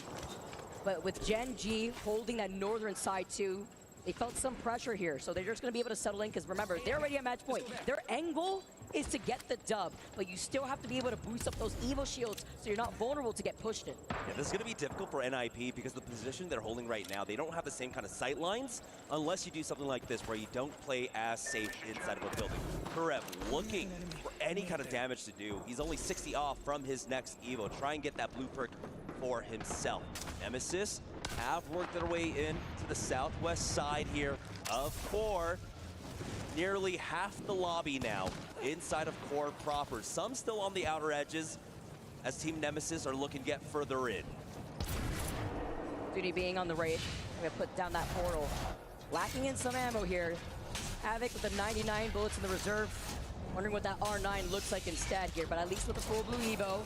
But with Gen G holding that northern side too, they felt some pressure here. So they're just going to be able to settle in because remember, they're already at match point. Their end goal is to get the dub, but you still have to be able to boost up those Evo shields so you're not vulnerable to get pushed in. Yeah, this is going to be difficult for NIP because the position they're holding right now, they don't have the same kind of sight lines unless you do something like this where you don't play as safe inside of a building. Karev looking for any kind of damage to do. He's only 60 off from his next Evo. Try and get that blue perk for himself. Nemesis have worked their way in to the southwest side here of Core. Nearly half the lobby now inside of Core proper. Some still on the outer edges as Team Nemesis are looking to get further in. Duty being on the raid, I'm gonna put down that portal. Lacking in some ammo here. Havoc with the 99 bullets in the reserve. Wondering what that R9 looks like instead here, but at least with the full blue Evo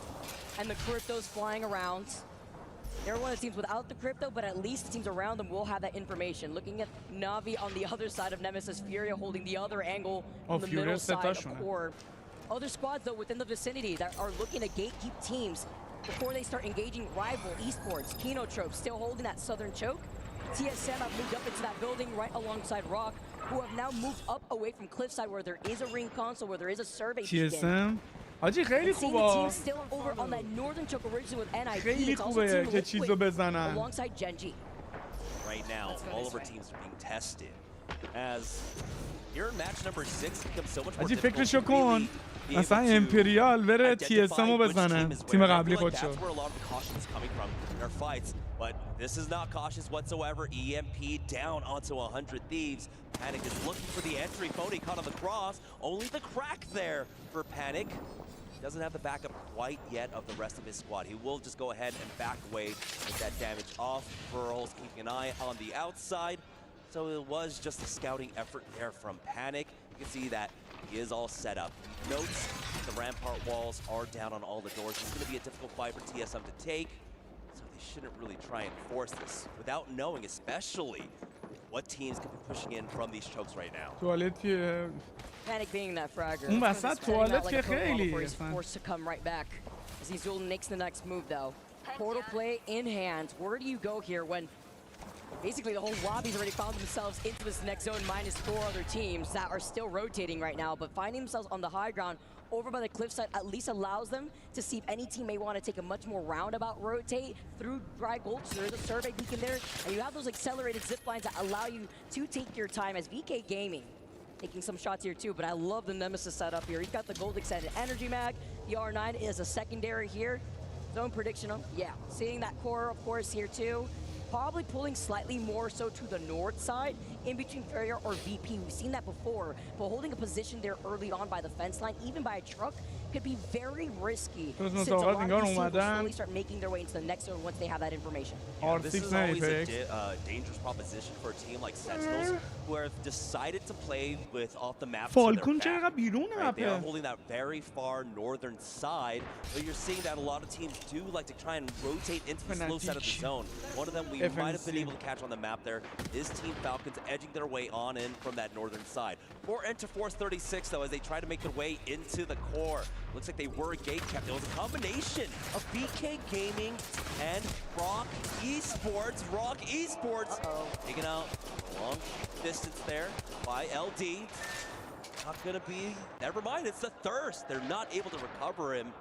and the cryptos flying around. They're one of the teams without the crypto, but at least the teams around them will have that information. Looking at Navi on the other side of Nemesis, Furia holding the other angle on the middle side of Core. Other squads, though, within the vicinity that are looking to gatekeep teams before they start engaging rival esports. Kenotrope still holding that southern choke. TSM have moved up into that building right alongside Rock, who have now moved up away from Cliffside where there is a ring console, where there is a survey beacon. حاجی خیلی خوبه. خیلی خوبه که چیزو بزنن. Right now, all of our teams are being tested as here in match number 6 becomes so much more difficult. فکرشو کن. مثلا امپریال بره تی اس ام رو بزنه. تیم قبلی خودشو. That's where a lot of the caution is coming from in our fights, but this is not cautious whatsoever. EMP down onto 100 Thieves. Panic is looking for the entry. Phony caught on the cross. Only the crack there for Panic. Doesn't have the backup quite yet of the rest of his squad. He will just go ahead and back away with that damage off. Burls keeping an eye on the outside. So it was just a scouting effort there from Panic. You can see that he is all set up. He notes the rampart walls are down on all the doors. It's going to be a difficult fight for TSM to take. So they shouldn't really try and force this without knowing, especially what teams could be pushing in from these chokes right now. Panic being that fragger. اون وسط توالت که خیلی forced to come right back. Zizul makes the next move though. Portal play in hand. Where do you go here when basically the whole lobby's already found themselves into this next zone minus 4 other teams that are still rotating right now, but finding themselves on the high ground over by the cliffside at least allows them to see if any team may want to take a much more roundabout rotate through Dry Gulch. There's a survey beacon there, and you have those accelerated zip lines that allow you to take your time as VK Gaming. Taking some shots here too, but I love the Nemesis setup here. He's got the gold extended energy mag. The R9 is a secondary here. Zone prediction, yeah. Seeing that core, of course, here too. Probably pulling slightly more so to the north side, in between Ferrier or VP. We've seen that before, but holding a position there early on by the fence line, even by a truck, could be very risky. Since a lot of these teams will slowly start making their way into the next zone once they have that information. Yeah, this is always a dangerous proposition for a team like Sentinels, who have decided to play with off the map. Right? They are holding that very far northern side, but you're seeing that a lot of teams do like to try and rotate into the slow side of the zone. One of them we might have been able to catch on the map there is Team Falcon's edging their way on in from that northern side. Or enter Force 36 though as they try to make their way into the core. Looks like they were gate kept. It was a combination of BK Gaming and Rock Esports. Rock Esports taking out a long distance there by LD. Not gonna be, never mind, it's the Thirst. They're not able to recover him.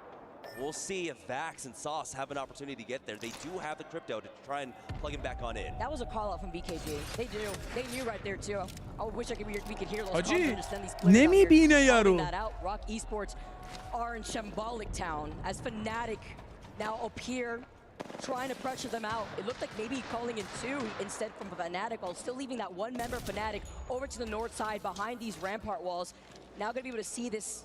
We'll see if Vax and Sauce have an opportunity to get there. They do have the crypto to try and plug him back on in. That was a call out from BKG. They do. They knew right there too. I wish we could hear those calls Haji, to understand these players نمیبینه out یارو. there. That out. Rock Esports are in Shambolic Town as Fnatic now appear trying to pressure them out. It looked like maybe calling in two instead from Fnatic, while still leaving that one member Fnatic over to the north side behind these rampart walls. Now gonna be able to see this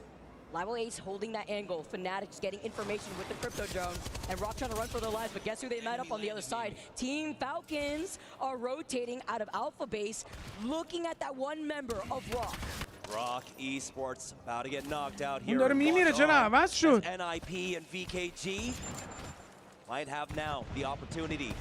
Level Ace holding that angle. Fnatic's getting information with the crypto drone. And Rock trying to run for their lives, but guess who they met up on the other side? Team Falcons are rotating out of Alpha Base, looking at that one member of Rock. Rock Esports about to get knocked out here. داره میمیره چرا عوض شد؟ NIP and VKG might have now the opportunity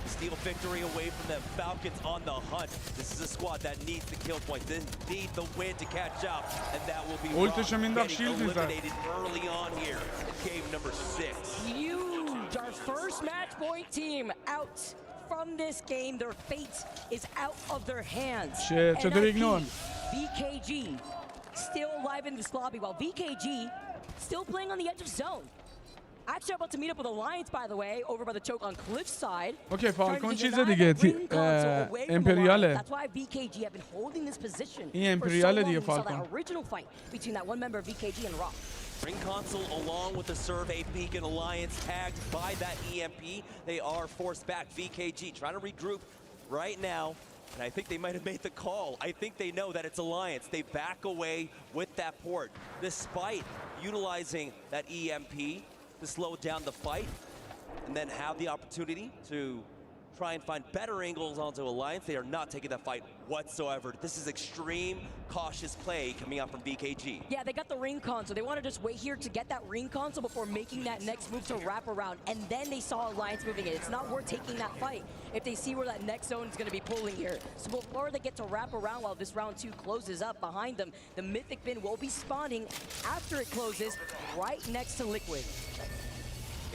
to steal victory away from them. Falcons on the hunt. This is a squad that needs the kill point. They need the win to catch up, and that will be Rock getting eliminated early on here in game number 6. Huge! Our first match point team out from this game. Their fate is out of their hands. VKG still alive in this lobby, while VKG still playing on the edge of zone. Actually about to meet up with Alliance, by the way, over by the choke on Cliffside. Okay, فالکون چیز دیگه امپریاله. That's why VKG have been holding this position. این امپریاله دیگه فالکون. That original fight between that one member of VKG and Rock. Ring console along with the survey beacon Alliance tagged by that EMP. They are forced back. VKG trying to regroup right now. And I think they might have made the call. I think they know that it's Alliance. They back away with that port, despite utilizing that EMP to slow down the fight and then have the opportunity to try and find better angles onto Alliance. They are not taking that fight whatsoever. This is extreme cautious play coming out from VKG. Yeah, they got the ring console. They want to just wait here to get that ring console before making that next move to wrap around. And then they saw Alliance moving in. It's not worth taking that fight if they see where that next zone is going to be pulling here. So before they get to wrap around while this round 2 closes up behind them, the Mythic Bin will be spawning after it closes right next to Liquid.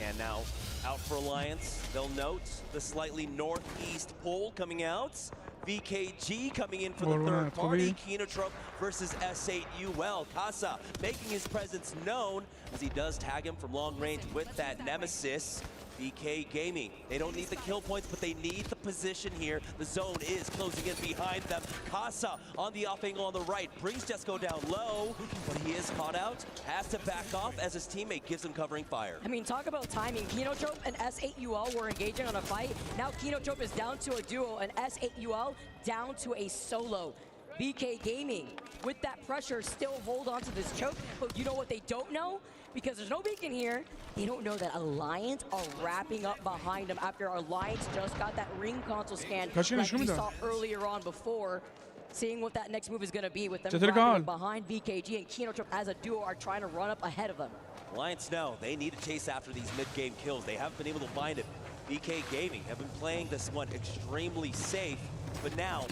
And now out for Alliance. They'll note the slightly northeast pull coming out. VKG coming in for the third party. Kinotrope versus S8UL. Casa making his presence known as he does tag him from long range with that Nemesis. BK Gaming, they don't need the kill points, but they need the position here. The zone is closing in behind them. Casa on the off angle on the right, brings Jesco down low, but he is caught out, has to back off as his teammate gives him covering fire. I mean, talk about timing. Kinotrope and S8UL were engaging on a fight. Now Kinotrope is down to a duo and S8UL down to a solo. BK Gaming, with that pressure, still hold on to this choke, but you know what they don't know? Because there's no beacon here, they don't know that Alliance are wrapping up behind them after Alliance just got that ring console scan like we saw earlier on before. Seeing what that next move is going to be with them wrapping up behind VKG and Kinotrope as a duo are trying to run up ahead of them. Alliance know they need to chase after these mid-game kills. They haven't been able to find it. BK Gaming have been playing this one extremely safe, but now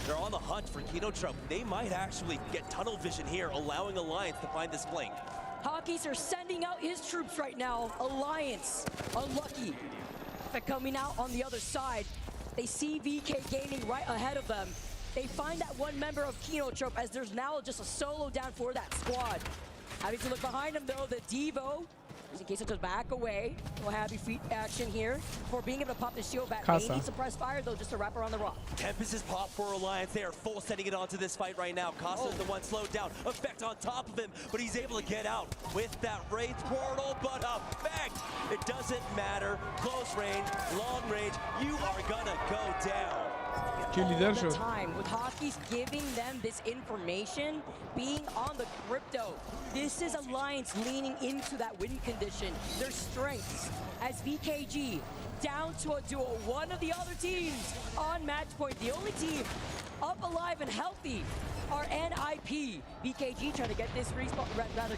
they're on the hunt for Kinotrope. They might actually get tunnel vision here, allowing Alliance to find this flank. Hockeys are sending out his troops right now. Alliance, unlucky. But coming out on the other side, they see VK Gaming right ahead of them. They find that one member of Kinotrope as there's now just a solo down for that squad. Having to look behind him though, the Devo, in case it goes back away. No happy feet action here for being able to pop the shield back. They need suppress fire though just to wrap around the rock. Tempest is popped for Alliance. They are full sending it onto this fight right now. Costa is the one slowed down. Effect on top of him, but he's able to get out with that Wraith portal. But Effect, it doesn't matter. Close range, long range, you are gonna go down. All the time with Hockeys giving them this information, being on the crypto. This is Alliance leaning into that win condition, their strengths as VKG down to a duo, one of the other teams on match point, the only team up alive and healthy are NIP. BKG trying to get this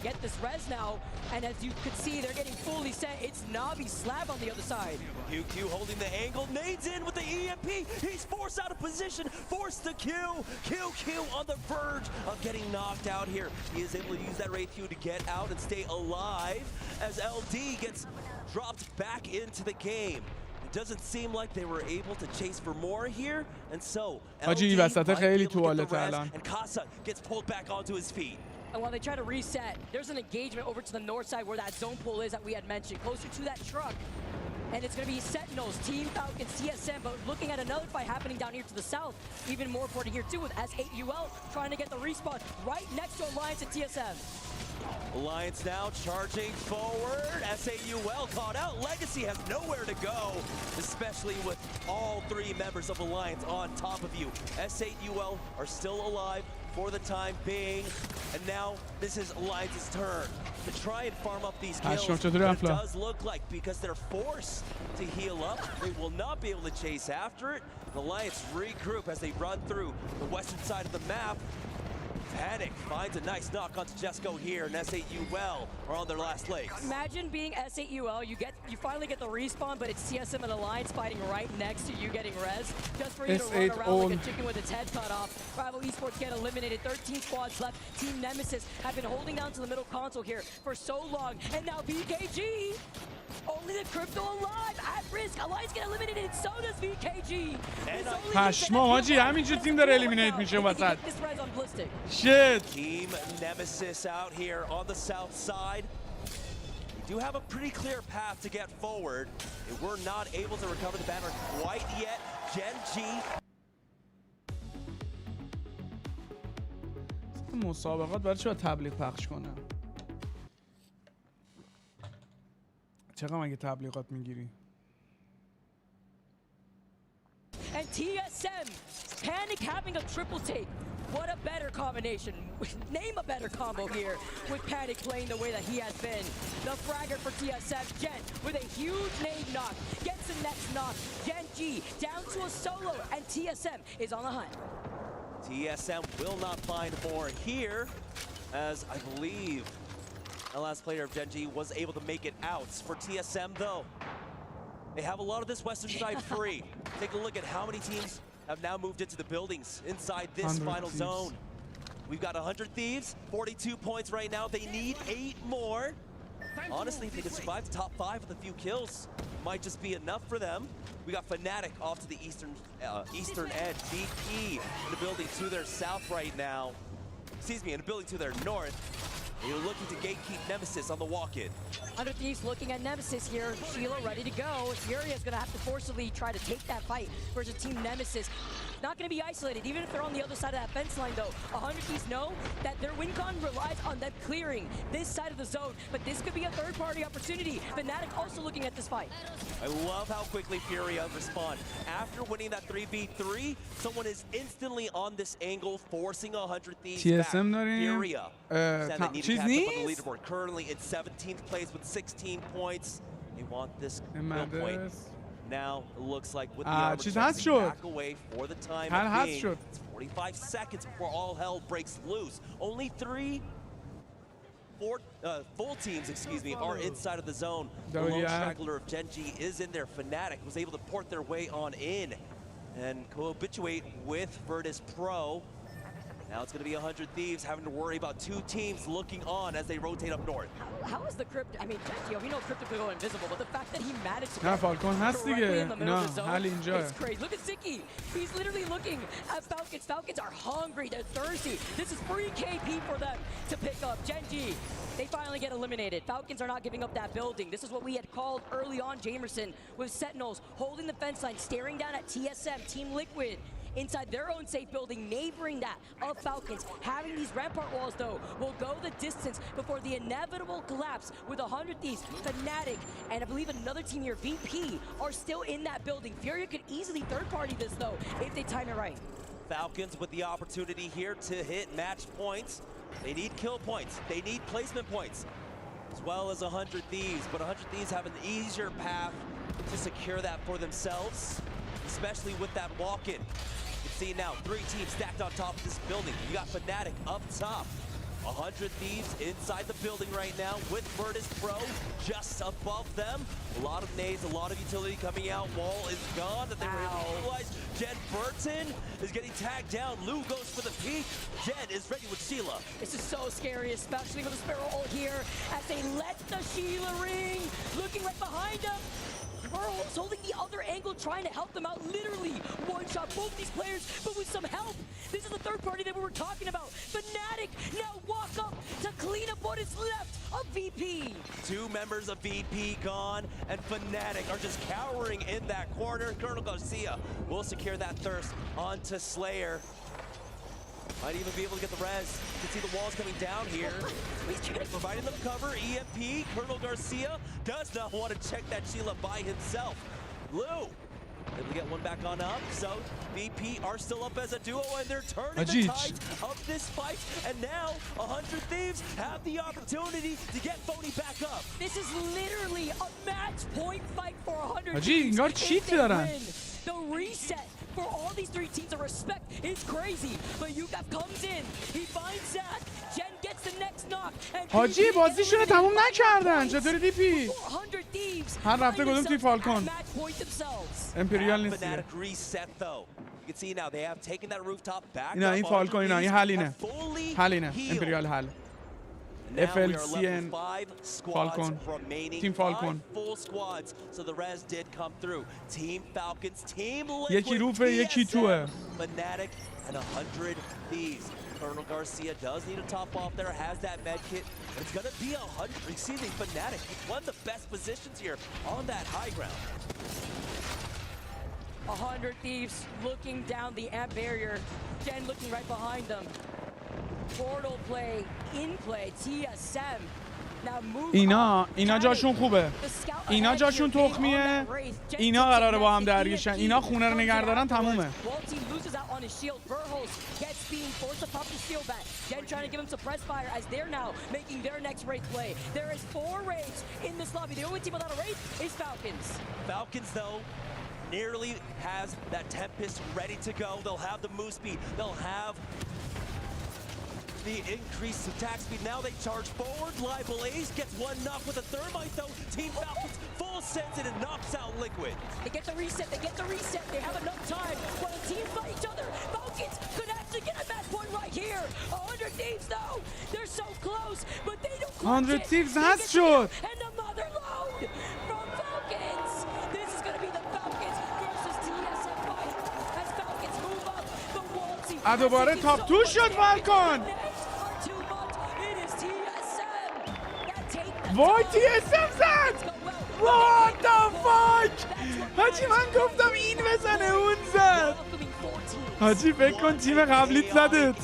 get this res now, and as you can see, they're getting fully set. It's Navi Slab on the other side. QQ holding the angle, nades in with the EMP. He's forced out of position, forced to kill. QQ on the verge of getting knocked out here. He is able to use that Wraith Q to get out and stay alive as LD gets dropped back into the game. It doesn't seem like they were able to chase for more here, and so حاجی وسط خیلی توالت الان. and Casa gets pulled back onto his feet. And while they try to reset, there's an engagement over to the north side where that zone pull is that we had mentioned, closer to that truck. And it's going to be Sentinels, Team Falcons, TSM, but looking at another fight happening down here to the south. Even more important here too with S8UL trying to get the respawn right next to Alliance and TSM. Alliance now charging forward. SAUL caught out. Legacy has nowhere to go, especially with all three members of Alliance on top of you. S8UL are still alive for the time being, and now this is Alliance's turn to try and farm up these kills. But it does look like because they're forced to heal up, they will not be able to chase after it. Alliance regroup as they run through the western side of the map. Panic finds a nice knock onto Jesco here, and S8UL are on their last legs. Imagine being S8UL, you finally get the respawn, but it's TSM and Alliance fighting right next to you getting res, just for you to run around like a chicken with its head cut off. Rival Esports get eliminated, 13 squads left. Team Nemesis have been holding down to the middle console here for so long, and now BKG, only the Crypto alive, at risk. Alliance get eliminated, and so does BKG. پشما حاجی همینجور تیم داره الیمینیت میشه وسط. Shit. Team Nemesis out here on the south side. We do have a pretty clear path to get forward. They were not able to recover the banner quite yet. Gen G. مسابقات برای چی باید تبلیغ پخش کنه؟ چقدر مگه تبلیغات میگیری؟ And TSM, Panic having a triple take. What a better combination. Name a better combo here with Panic playing the way that he has been. The fragger for TSM, Gen with a huge nade knock. Gets the next knock. Gen G down to a solo, and TSM is on the hunt. TSM will not find more here, as I believe the last player of Gen G was able to make it out. For TSM though, they have a lot of this western side free. Take a look at how many teams have now moved into the buildings inside this final zone. We've got 100 Thieves, 42 points right now. They need 8 more. Honestly, if they can survive the top 5 with a few kills, might just be enough for them. We got Fnatic off to the eastern edge. BP in the building to their south right now. Excuse me, in the building to their north. They're looking to gatekeep Nemesis on the walk-in. 100 Thieves looking at Nemesis here. Sheila ready to go. Furia is going to have to forcibly try to take that fight versus Team Nemesis. Not going to be isolated, even if they're on the other side of that fence line, though. 100 Thieves know that their win con relies on them clearing this side of the zone, but this could be a third-party opportunity. Fnatic also looking at this fight. I love how quickly Furia respond. After winning that 3v3, someone is instantly on this angle, forcing 100 Thieves back. Furia said they need to catch up on the leaderboard. Currently in 17th place with 16 points. They want this kill point. Now it looks like with the armor back away for the time being. It's 45 seconds before all hell breaks loose. Only full teams, excuse me, are inside of the zone. The lone straggler of Gen G is in there. Fnatic was able to port their way on in and co-habituate with Virtus Pro. Now it's going to be 100 Thieves having to worry about 2 teams looking on as they rotate up north. How is the Crypto? I mean, we know Crypto could go invisible, but the fact that he managed to get directly in the middle of the zone is crazy. Look at Ziki. He's literally looking at Falcons. Falcons are hungry. They're thirsty. This is free KP for them to pick up. Gen G, they finally get eliminated. Falcons are not giving up that building. This is what we had called early on Jamerson with Sentinels holding the fence line, staring down at TSM, Team Liquid. Inside their own safe building, neighboring that of Falcons. Having these rampart walls, though, will go the distance before the inevitable collapse with 100 Thieves, Fnatic, and I believe another team here, VP, are still in that building. Furia could easily third-party this, though, if they time it right. Falcons with the opportunity here to hit match points. They need kill points. They need placement points, as well as 100 Thieves. But 100 Thieves have an easier path to secure that for themselves, especially with that walk-in. see now 3 teams stacked on top of this building. You got Fnatic up top. 100 Thieves inside the building right now with Virtus Pro just above them. A lot of nades, a lot of utility coming out. Wall is gone that they were able to utilize. Jen Burton is getting tagged down. Lou goes for the peek. Jen is ready with Sheila. This is so scary, especially with the Sparrow ult here as they let the Sheila ring. Looking right behind them. Pearl's holding the other angle, trying to help them out. Literally one-shot both these players, but with some help. This is the third party that we were talking about. Fnatic now walk up to clean up what is left of VP. 2 members of VP gone, and Fnatic are just cowering in that corner. Colonel Garcia will secure that thirst onto Slayer. Might even be able to get the res. You can see the walls coming down here. Providing them cover. EMP. Colonel Garcia does not want to check that Sheila by himself. Lou able to get one back on up. So VP are still up as a duo, and they're turning the tide of this fight. And now 100 Thieves have the opportunity to get Phony back up. This is literally a match point fight for 100 Thieves. The reset for all these 3 teams of respect is crazy. But Yukaf comes in, he finds Zach, Jen gets the next knock, and حاجی بازیشون تموم نکردن. چطوری دیپی؟ هر رفته کدوم توی فالکون. امپریال نیست. اینا این فالکون اینا این حلینه. حلینه. امپریال حل. FLCN Falcon Team Falcon یکی روفه یکی توه. Fnatic and 100 Thieves. Colonel Garcia does need a top off there, has that med kit, but it's gonna be 100. Receiving Fnatic, one of the best positions here on that high ground. 100 Thieves looking down the amp barrier. Jen looking right behind them. Portal play, in play, TSM. اینا جاشون خوبه. اینا جاشون تخمیه. اینا قراره با هم درگیرشن. اینا خونه رو نگه دارن تمومه. Falcons though nearly has that Tempest ready to go. They'll have the move speed. They'll have the increased attack speed. Now they charge forward. Libel Ace gets one knock with a thermite though. Team Falcons full sends it and knocks out Liquid. They get the reset, they have enough time. While the teams fight each other, Falcons could actually get a match point right here. 100 Thieves though, they're so close, but they don't clutch 100 it. Thieves has shot. And another load from Falcons. This is gonna be the Falcons versus TSM fight. As Falcons move up, the wall team. دوباره تاپ 2 شد فالکون. وای TSM زد. What the fuck. حاجی من گفتم این بزنه اون زد. حاجی فکر کن تیم قبلیت زدت.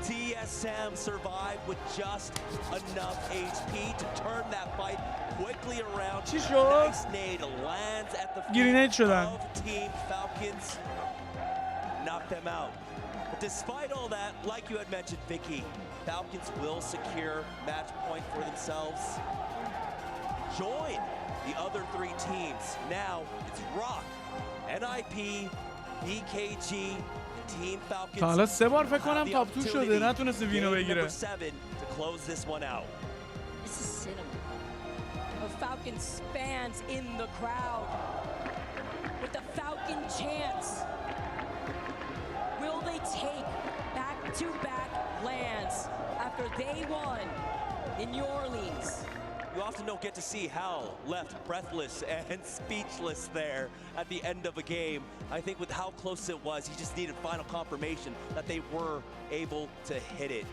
TSM survived with just enough HP to turn that fight quickly around. چی شد؟ Nice nade lands at the گرینیت شدن. of Team Falcons. Knock them out. But despite all that, like you had mentioned, Vicky, Falcons will secure match point for themselves. Join the other 3 teams. Now it's Rock, NIP, BKG, Team Falcons. تا حالا 3 بار فکر کنم تاپ 2 شده نتونسته وینو بگیره. to close this one out. This is cinema. The Falcons fans in the crowd with the Falcon chants. Will they take back-to-back lands after they won in New Orleans? You often don't get to see Hal left breathless and speechless there at the end of a game. I think with how close it was, he just needed final confirmation that they were able to hit it.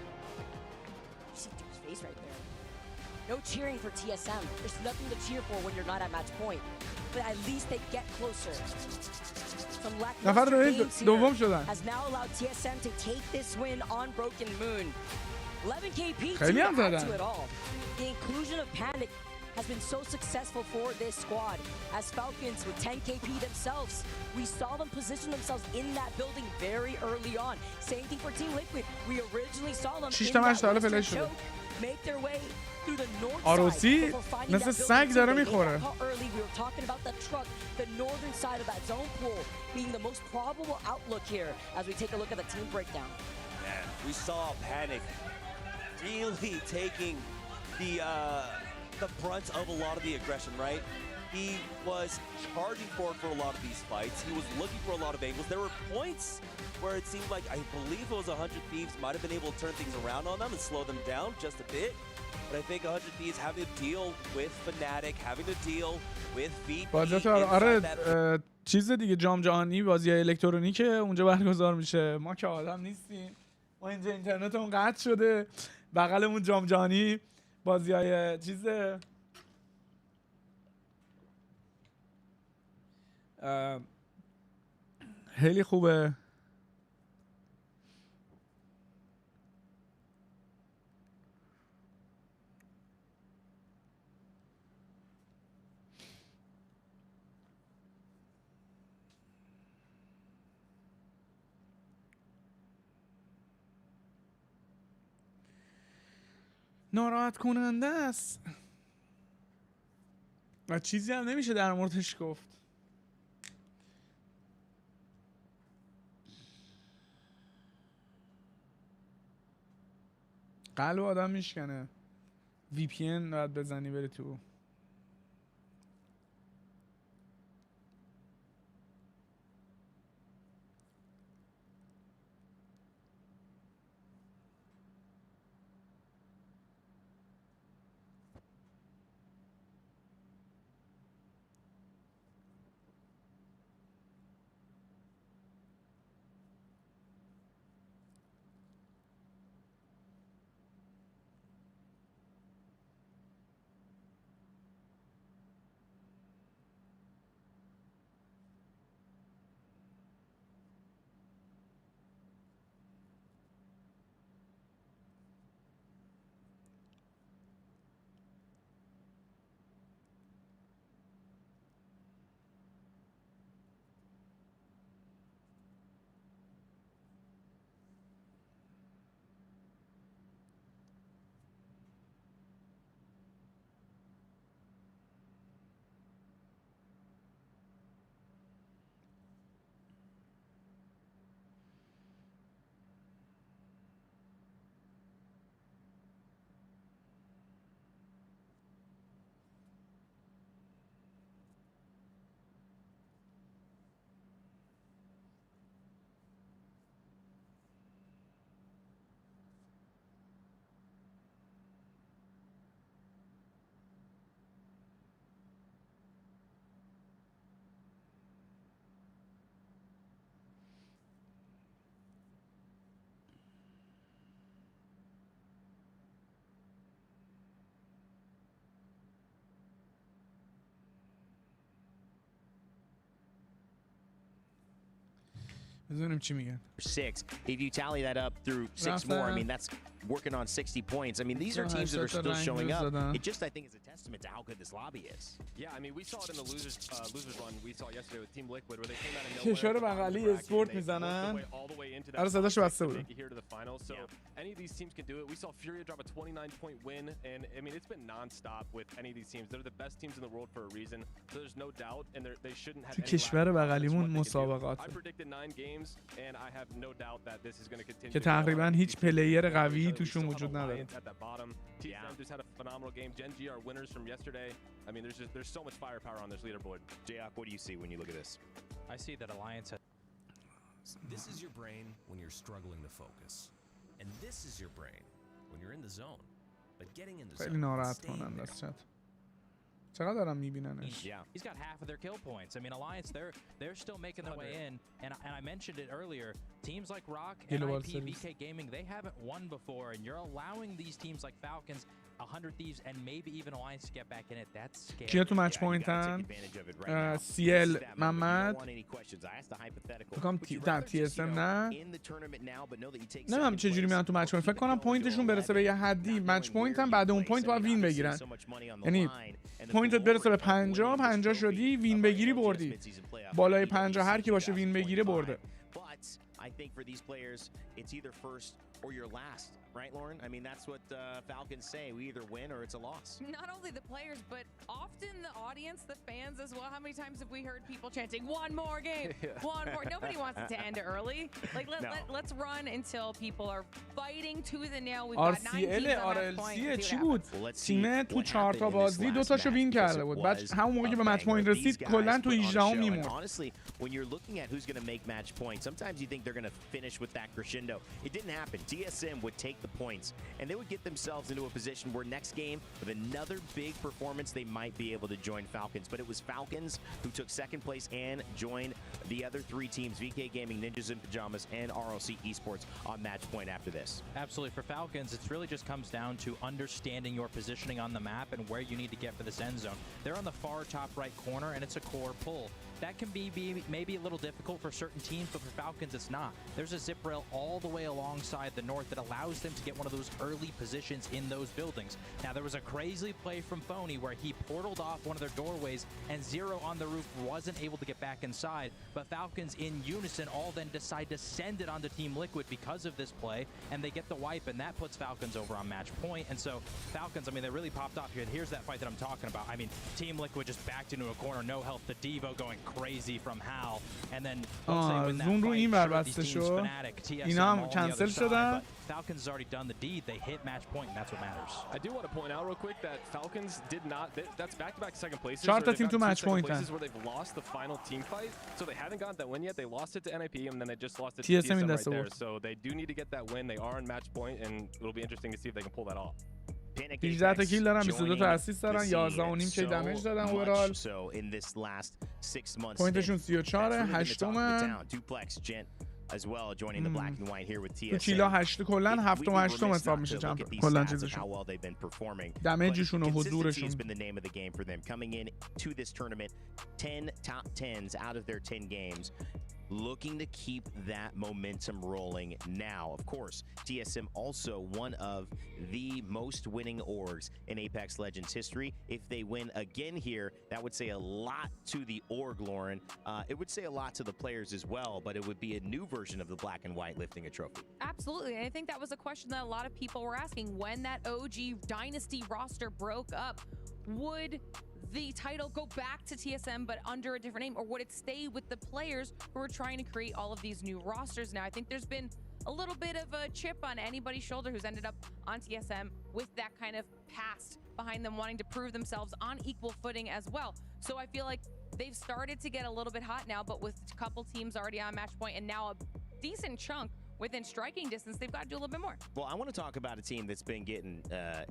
You see Duke's face right there. No cheering for TSM. There's nothing to cheer for when you're not at match point. But at least they get closer. Some lackluster games here has now allowed TSM to take this win on Broken Moon. 11 KP to add to it all. The inclusion of Panic has been so successful for this squad. As Falcons with 10 KP themselves, we saw them position themselves in that building very early on. Same thing for Team Liquid. We originally saw them in that choke, make their way آروسی مثل سگ داره میخوره. We saw Panic really taking the brunt of a lot of the aggression, right? He was charging for a lot of these fights. He was looking for a lot of angles. There were points where it seemed like, I believe it was 100 Thieves might have been able to turn things around on them and slow them down just a bit. But I think 100 Thieves having to deal with Fnatic, having to deal with VP. آره چیز دیگه جام جهانی بازی الکترونیکه اونجا برگزار میشه. ما که آدم نیستیم. ما اینجا اینترنتمون قطع شده. بغلمون جام جهانی بازیای چیزه. خیلی خوبه. ناراحت کننده است و چیزی هم نمیشه در موردش گفت. قلب آدم میشکنه. VPN باید بزنی بری تو. بزنیم چی میگن. 6. If you tally that up through 6 more, I mean that's working on 60 points. I mean these are teams that are still showing up. It just I think is a testament to how good this lobby is. Yeah, I mean we saw it in the losers run we saw yesterday with Team Liquid where they came out of nowhere. کشور بغلی اسپورت میزنن. آره صداش بسته بود. So any of these teams can do it. We saw Furia drop a 29-point win and I mean it's been non-stop with any of these teams. They're the best teams in the world for a reason. So there's no doubt and they shouldn't have any کشور بغلیمون مسابقات. I predicted 9 games and I have no doubt that this is going to continue. که تقریبا هیچ پلیر قوی توشون وجود نداره. Just had a phenomenal game. Gen G are winners from yesterday. I mean, there's so much firepower on this leaderboard. Jayak, what do you see when you look at this? I see that Alliance has. This is your brain when you're struggling to focus, and this is your brain when you're in the zone. But getting in the zone. خیلی ناراحت کننده است. چقدر دارم میبیننش. He's got half of their kill points. I mean, Alliance, they're still making their way in, and I mentioned it earlier. Teams like Rock, NIP, VK Gaming, they haven't won before, and you're allowing these teams like Falcons, 100 Thieves, and maybe even Alliance to get back in it. That's scary. کیا تو مچ پوینتن؟ CL محمد. بکنم TSM نه. نمیدونم چجوری میان تو مچ پوینت. فکر کنم پوینتشون برسه به یه حدی. مچ پوینت هم بعد اون پوینت باید وین بگیرن. یعنی پوینتت برسه به 50 شدی وین بگیری بردی. بالای 50 هر کی باشه وین بگیره برده. I think for these players, it's either first or you're last. Right, Lauren? I mean, that's what Falcons say. We either win or it's a loss. Not only the players, but often the audience, the fans as well. How many times have we heard people chanting, one more game, one more? Nobody wants it to end early. Like, let's run until people are fighting tooth and nail. We've got 9 teams on that point. چی بود؟ تیم تو 4 تا بازی 2 تاشو وین کرده بود. بعد همون موقع که به مچ پوینت رسید کلا تو 18 میمون. Honestly, when you're looking at who's going to make match points, sometimes you think they're going to finish with that crescendo. It didn't happen. TSM would take the points and they would get themselves into a position where next game with another big performance they might be able to join Falcons, but it was Falcons who took second place and joined the other 3 teams, VK Gaming, Ninjas in Pajamas, and RLC Esports on match point after this. Absolutely. For Falcons, it really just comes down to understanding your positioning on the map and where you need to get for this end zone. They're on the far top right corner and it's a core pull. That can be maybe a little difficult for certain teams, but for Falcons, it's not. There's a zip rail all the way alongside the north that allows them to get one of those early positions in those buildings. Now, there was a crazy play from Phony where he portaled off one of their doorways and Zero on the roof wasn't able to get back inside, but Falcons in unison all then decide to send it onto Team Liquid because of this play, and they get the wipe, and that puts Falcons over on match point. And so Falcons, I mean, they really popped off here. Here's that fight that I'm talking about. I mean, Team Liquid just backed into a corner, no health to Devo going crazy from Hal, and then زون رو این ور بسته شد. اینا هم کنسل شدن. Falcons has already done the deed. They hit match point, and that's what matters. I do want to point out real quick that Falcons did not. That's back-to-back second places. 4 تا تیم تو match point where they've lost the final team fight, so they haven't gotten that win yet. They lost it to NIP, and then they just lost it to TSM right there. So they do need to get that win. They are on match point, and it'll be interesting to see if they can pull that off. 18 تا کیل دارن، 22 تا اسیست دارن، 11 و نیم کی دمیج دادن اوورال. پوینتشون 34 هشتمه. as well, joining the black and white here with TSM. تو کیلا 8 کلا 7 و 8 حساب میشه کلا چیزشون. دمیجشون و حضورشون. Been the name of the game for them coming in to this tournament 10 top 10s out of their 10 games. Looking to keep that momentum rolling now. Of course, TSM also one of the most winning orgs in Apex Legends history. If they win again here, that would say a lot to the org, Lauren. It would say a lot to the players as well, but it would be a new version of the black and white lifting a trophy. Absolutely, and I think that was a question that a lot of people were asking. When that OG Dynasty roster broke up, would the title go back to TSM but under a different name, or would it stay with the players who are trying to create all of these new rosters now? I think there's been a little bit of a chip on anybody's shoulder who's ended up on TSM with that kind of past behind them, wanting to prove themselves on equal footing as well. So I feel like they've started to get a little bit hot now, but with a couple teams already on match point and now a decent chunk within striking distance, they've got to do a little bit more. Well, I want to talk about a team that's been getting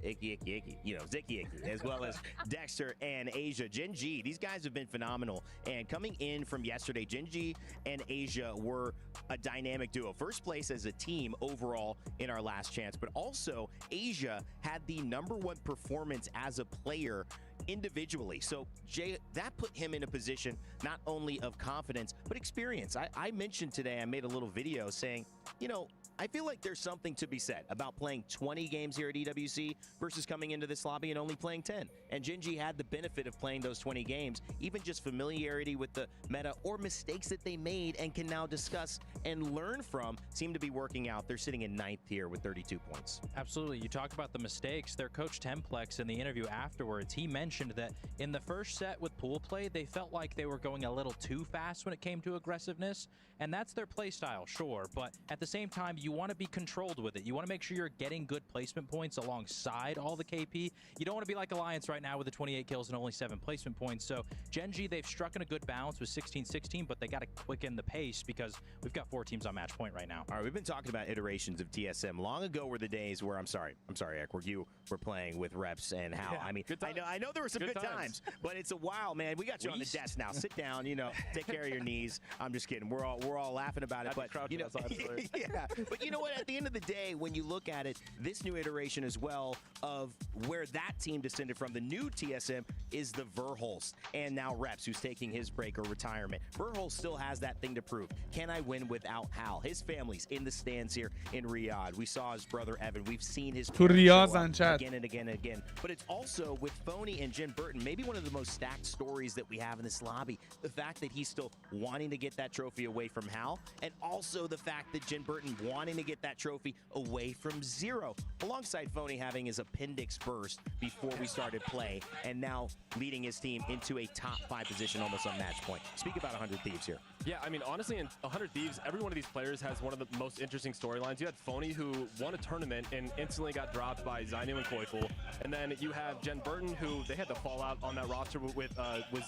icky, you know, zicky, as well as Dexter and Asia. Gen G, these guys have been phenomenal. And coming in from yesterday, Gen G and Asia were a dynamic duo. First place as a team overall in our last chance, but also Asia had the #1 performance as a player individually. So Jay, that put him in a position not only of confidence, but experience. I mentioned today, I made a little video saying, you know, I feel like there's something to be said about playing 20 games here at EWC versus coming into this lobby and only playing 10. And Genji had the benefit of playing those 20 games, even just familiarity with the meta or mistakes that they made and can now discuss and learn from seem to be working out. They're sitting in 9th here with 32 points. Absolutely. You talk about the mistakes. Their coach Templex in the interview afterwards, he mentioned that in the first set with pool play, they felt like they were going a little too fast when it came to aggressiveness. And that's their play style, sure. But at the same time, you want to be controlled with it. You want to make sure you're getting good placement points alongside all the KP. You don't want to be like Alliance right now with the 28 kills and only 7 placement points. So Gen G, they've struck in a good balance with 16-16, but they got to quicken the pace because we've got 4 teams on match point right now. All right, we've been talking about iterations of TSM. Long ago were the days where, I'm sorry, Ekwerg, you were playing with Reps and Hal. Yeah, I mean, I know there were some good times, but it's a while, man. We got you on the desk now. Sit down, you know, take care of your knees. I'm just kidding. We're all laughing about it, but you know, yeah. But you know what? At the end of the day, when you look at it, this new iteration as well of where that team descended from, the new TSM is the Verholst, and now Reps, who's taking his break or retirement. Verholst still has that thing to prove. Can I win without Hal? His family's in the stands here in Riyadh. We saw his brother Evan. We've seen his again and again and again. But it's also with Phony and Jen Burton, maybe one of the most stacked stories that we have in this lobby. The fact that he's still wanting to get that trophy away from Hal, and also the fact that Jen Burton wanted wanting to get that trophy away from Zero. Alongside Phony having his appendix burst before we started play, and now leading his team into a top 5 position almost on match point. Speak about 100 Thieves here. Yeah, I mean, honestly, in 100 Thieves, every one of these players has one of the most interesting storylines. You had Phony, who won a tournament and instantly got dropped by Zainu and Koiful. And then you have Jen Burton, who they had the fallout on that roster with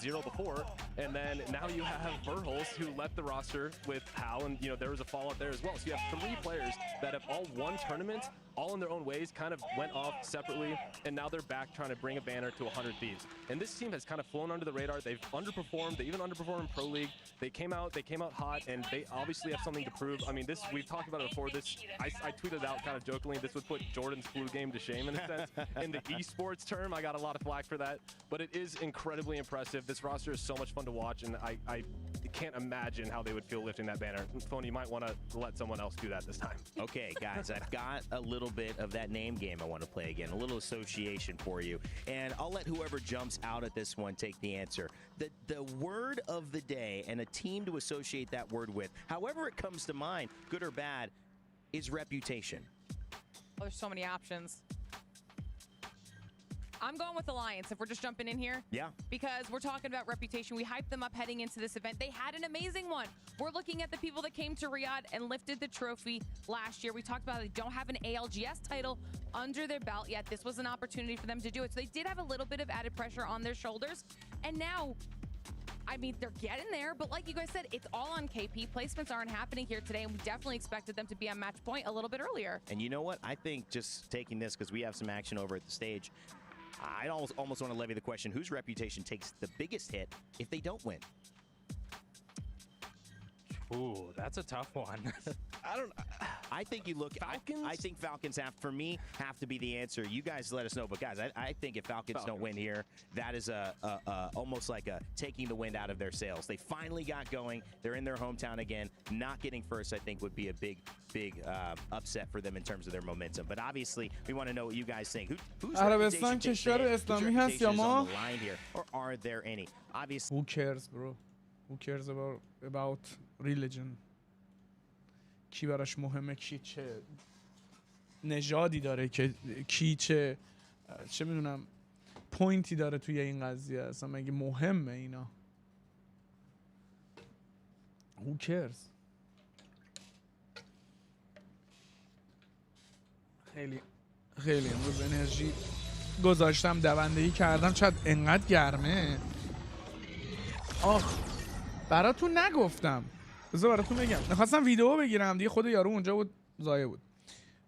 Zero before. And then now you have Verhulst, who left the roster with Hal, and, you know, there was a fallout there as well. So you have 3 players that have all won tournaments, all in their own ways, kind of went off separately, and now they're back trying to bring a banner to 100 Thieves. And this team has kind of flown under the radar. They've underperformed. They even underperformed in Pro League. They came out hot, and they obviously have something to prove. I mean, this, we've talked about it before. This, I tweeted out kind of jokingly, this would put Jordan's flu game to shame in a sense. In the esports term, I got a lot of flack for that, but it is incredibly impressive. This roster is so much fun to watch, and I can't imagine how they would feel lifting that banner. Phony, you might want to let someone else do that this time. Okay, guys, I've got a little bit of that name game I want to play again, a little association for you, and I'll let whoever jumps out at this one take the answer. The word of the day and a team to associate that word with, however it comes to mind, good or bad, is reputation. Oh, there's so many options. I'm going with Alliance if we're just jumping in here. Yeah. Because we're talking about reputation. We hyped them up heading into this event. They had an amazing one. We're looking at the people that came to Riyadh and lifted the trophy last year. We talked about they don't have an ALGS title under their belt yet. This was an opportunity for them to do it. So they did have a little bit of added pressure on their shoulders. And now, I mean, they're getting there, but like you guys said, it's all on KP. Placements aren't happening here today, and we definitely expected them to be on match point a little bit earlier. And you know what? I think just taking this, because we have some action over at the stage, I almost want to levy the question, whose reputation takes the biggest hit if they don't win? Ooh, that's a tough one. I think you look. Falcons? I think Falcons have to be the answer. You guys let us know, but guys, I think if Falcons don't win here, that is almost like a taking the wind out of their sails. They finally got going. They're in their hometown again. Not getting first, I think, would be a big upset for them in terms of their momentum. But obviously, we want to know what you guys think. Whose reputation is on the line here, or are there any? Obviously, who cares, bro? Who cares about religion? کی براش مهمه، کی چه نژادی داره، که کی چه میدونم پوینتی داره توی این قضیه، اصلا مگه مهمه اینا؟ Who cares؟ خیلی امروز انرژی گذاشتم، دوندگی کردم، شاید انقدر گرمه. براتون نگفتم، بذار براتون بگم. می‌خواستم ویدیو بگیرم دیگه، خود یارو اونجا بود، ضایع بود.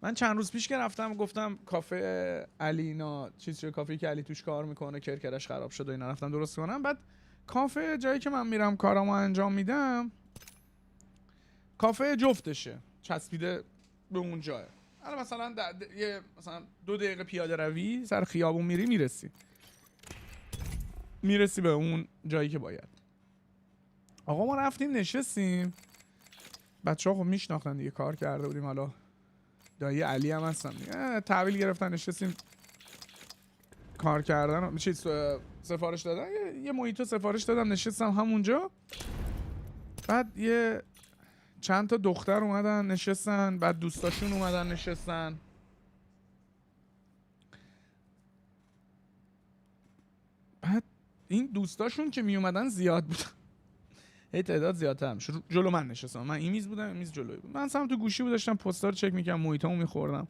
من چند روز پیش که رفتم گفتم کافه علینا کافه‌ای که علی توش کار میکنه کرکرش خراب شد و اینا، رفتم درست کنم. بعد کافه جایی که من میرم کارامو انجام میدم، کافه جفتشه، چسبیده به اون جای. حالا مثلا مثلا 2 دقیقه پیاده روی سر خیابون میرسی به اون جایی که باید. آقا ما رفتیم نشستیم، بچه‌ها خب میشناختن دیگه، کار کرده بودیم، حالا دایی علی هم هستن دیگه، تحویل گرفتن نشستیم کار کردن، سفارش دادن، یه مویتو سفارش دادم، نشستم همونجا. بعد یه چند تا دختر اومدن نشستن، بعد دوستاشون اومدن نشستن. بعد این دوستاشون که می اومدن زیاد بودن، هی تعداد زیادتر هم شد. جلو من نشستم، من این میز بودم، این میز جلوی بود. من سمت گوشی بود، داشتم پستار چک میکردم، محیطامو میخوردم.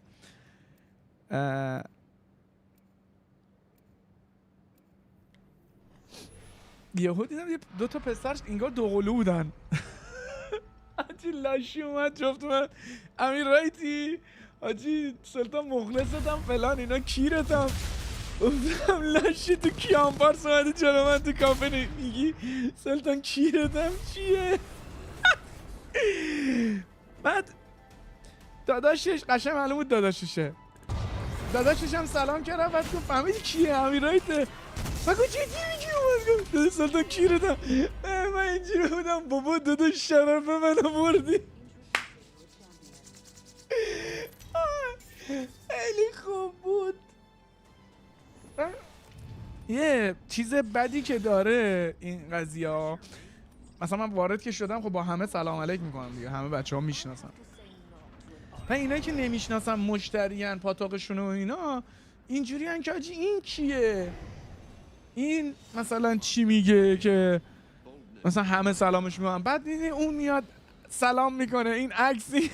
یهو دیدم 2 تا پسرش انگار دوقلو بودن. حاجی لاشی اومد جفت من، امیر رایتی حاجی سلطان مخلصتم فلان اینا، کیرتم. گفتم لاشی تو کیانپارس اومده جلو من تو کافه میگی سلطان کیرتم چیه؟ بعد داداشش قشنگ معلوم بود داداششه، داداشش هم سلام کرد، بعد گفت فهمیدی کیه؟ امیرایته. من گفت جدی میگی؟ اومد گفت سلطان کیرتم. من اینجوری بودم بابا داداش شرف من آوردی. خیلی خوب بود. یه چیز بدی که داره این قضیه ها، مثلا من وارد که شدم خب با همه سلام علیک میکنم دیگه، همه بچه ها میشناسن. و اینایی که نمیشناسن مشتریان پاتوقشون و اینا اینجوری ان که آجی این کیه؟ این مثلا چی میگه که مثلا همه سلامش میکنن، بعد دیدی اون میاد سلام میکنه این عکسی.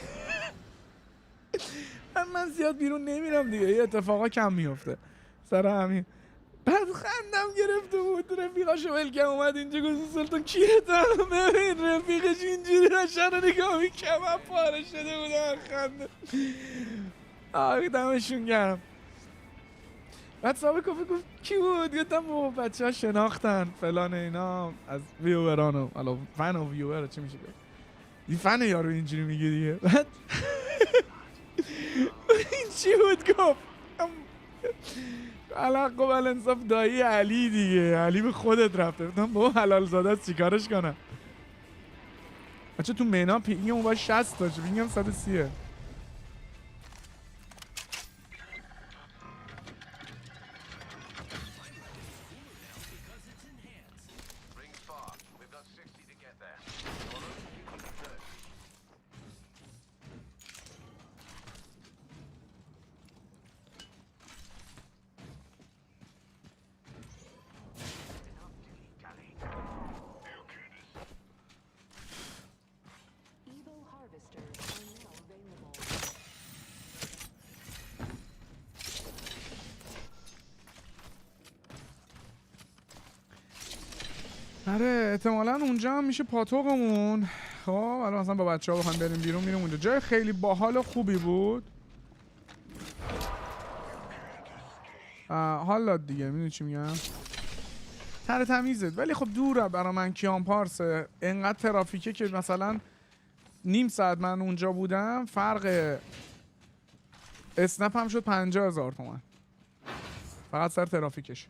من زیاد بیرون نمیرم دیگه، یه اتفاقا کم میفته سر همین. بعد خندم گرفته بود، رفیقاشو ولکم اومد اینجا گفت سلطان کیه تا؟ ببین رفیقش اینجوری داشتن رو نگاه میکنم، من پاره شده بودم خنده. آقای دمشون گرم. بعد صاحب کافه گفت کی بود؟ گفتم بابا بچه ها شناختن فلان اینا از ویورانو، حالا فن و ویور چی میشه گفت؟ این فن یارو اینجوری میگه دیگه. بعد این چی بود گفت؟ الان قبل انصاف دایی علی دیگه، علی به خودت رفته. گفتم بابا حلال زاده است چیکارش کنم؟ بچه تو مینا پینگ اون باید 60 داشت، پینگم 130. آره احتمالاً اونجا هم میشه پاتوقمون. خب الان مثلا با بچه‌ها بخوام بریم بیرون میریم اونجا. جای خیلی باحال و خوبی بود. حالا دیگه میدونی چی میگم؟ تر تمیزه ولی خب دوره برای من کیان پارسه. انقدر ترافیکه که مثلا نیم ساعت من اونجا بودم فرق اسنپ هم شد 50,000 تومان فقط سر ترافیکش.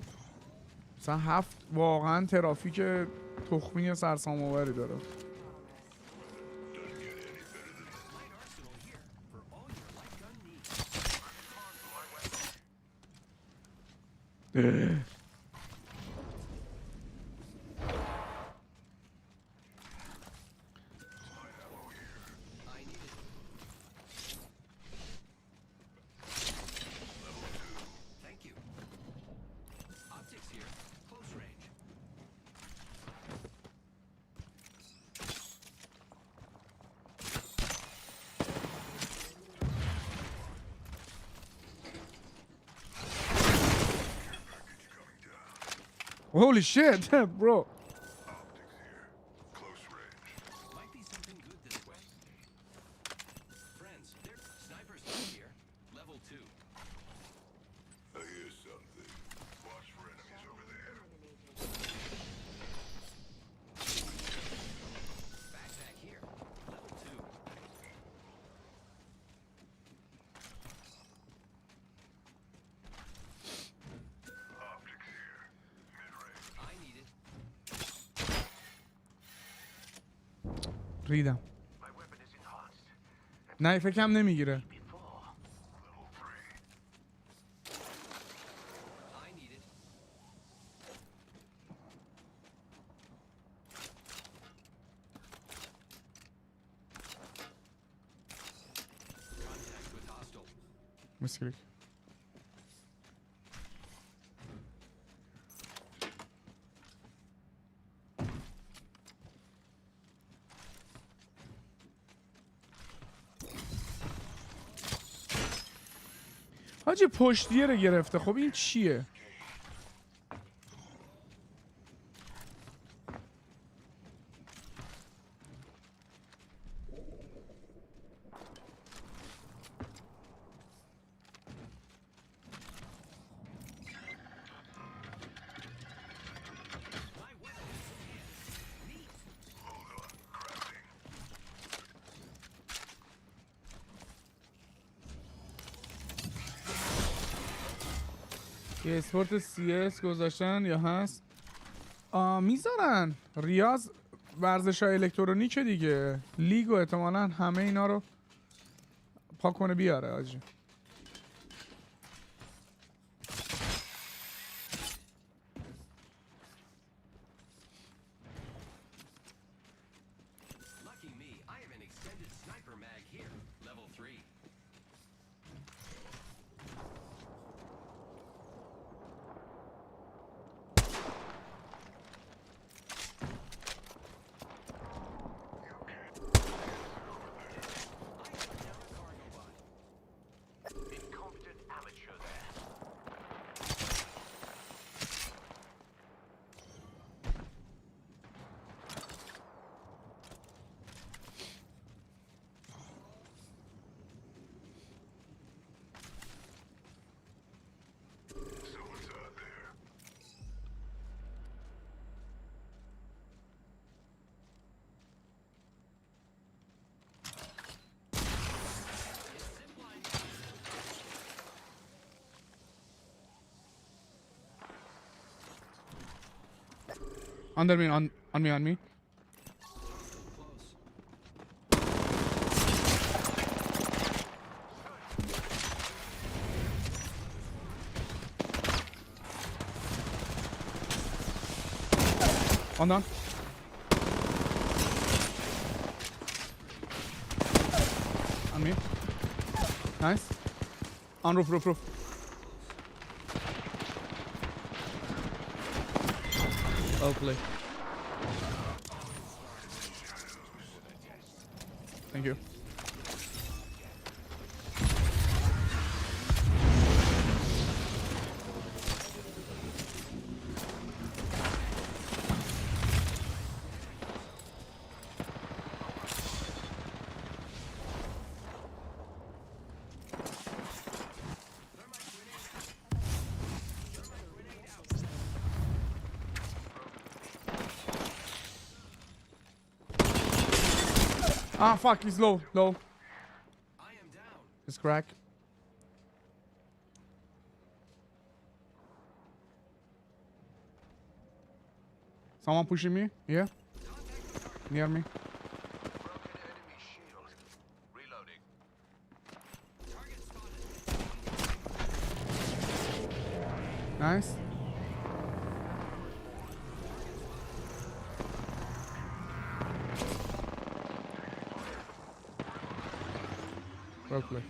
مثلا 7 واقعا ترافیک تخمی سرسام آوری داره. Holy shit, bro. ریدم. نه فکرم نمیگیره. مسکریک. حاجی پشتیه رو گرفته. خب این چیه؟ یه اسپورت CS گذاشتن یا هست؟ میذارن ریاض ورزش های الکترونیکه دیگه. لیگ و احتمالاً همه اینا رو پاک کنه بیاره آجی. Under me, on me. On down. On me. Nice. On roof. Well played. Thank you. Ah, fuck, he's low. He's crack. Someone pushing me? Yeah? Near me. Nice. Well played.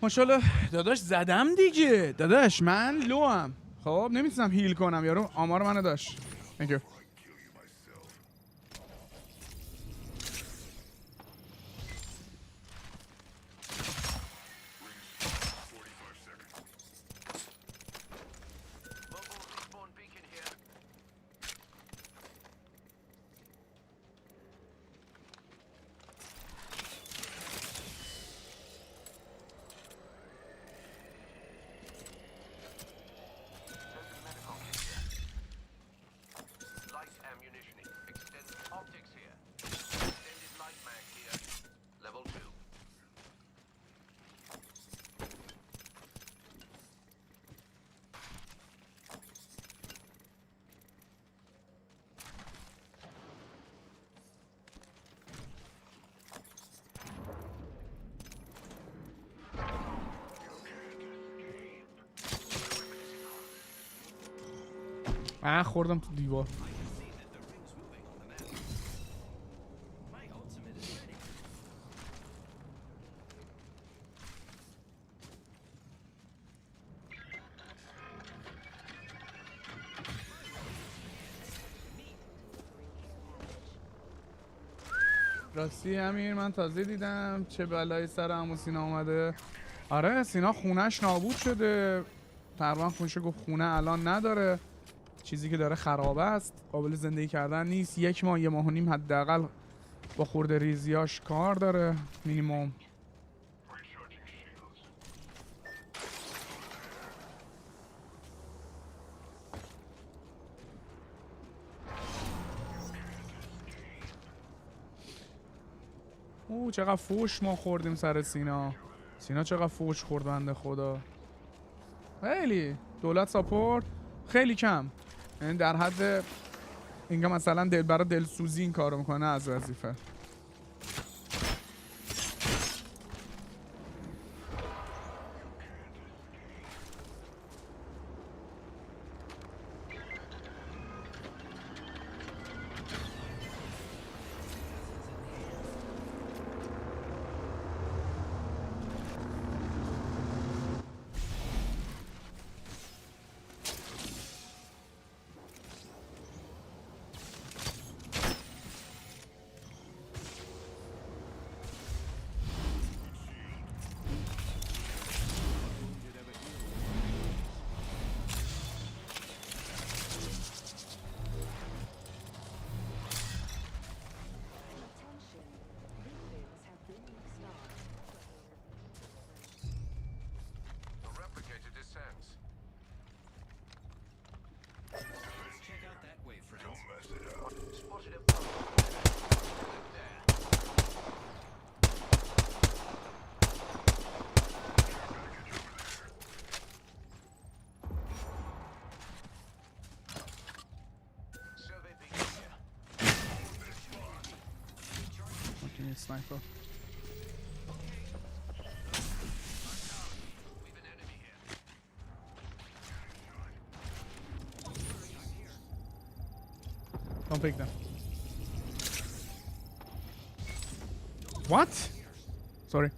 ماشاءالله داداش زدم دیگه. داداش من لوام. خب نمیتونم هیل کنم یارو آمار منو داشت. Thank you. خوردم تو دیوار. راستی امیر من تازه دیدم چه بلایی سر عمو سینا اومده. آره سینا خونش نابود شده. تقریبا خونش گفت خونه الان نداره. چیزی که داره خرابه است، قابل زندگی کردن نیست. 1 ماه 1.5 ماه حداقل با خورده ریزیاش کار داره مینیمم. چقدر فوش ما خوردیم سر سینا. سینا چقدر فوش خورد بنده خدا. خیلی دولت ساپورت خیلی کم، یعنی در حد اینکه مثلا برای دلسوزی این کارو میکنه از وظیفه. اسنایپر. Don't pick them. What? Sorry.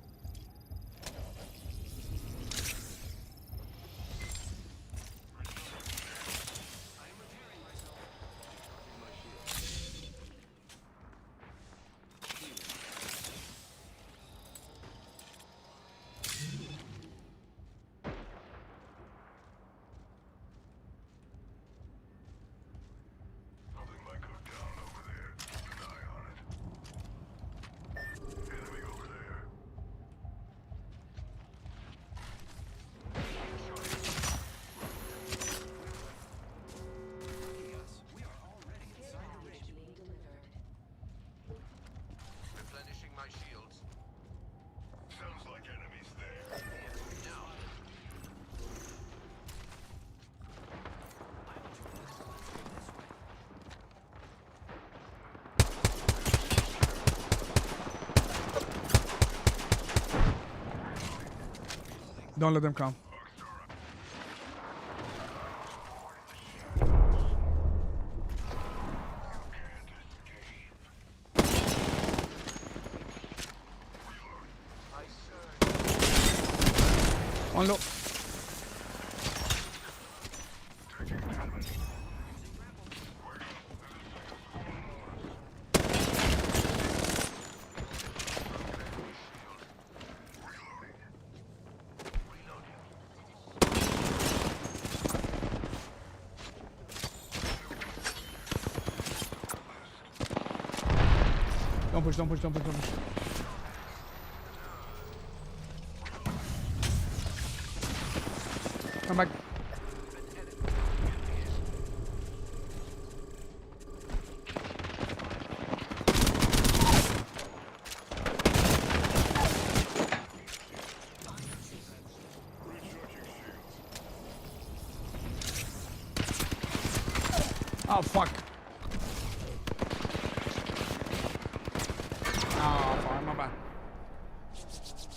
Don't let them come. One low. Don't push, don't push, don't push, don't push. Come back. Oh, fuck.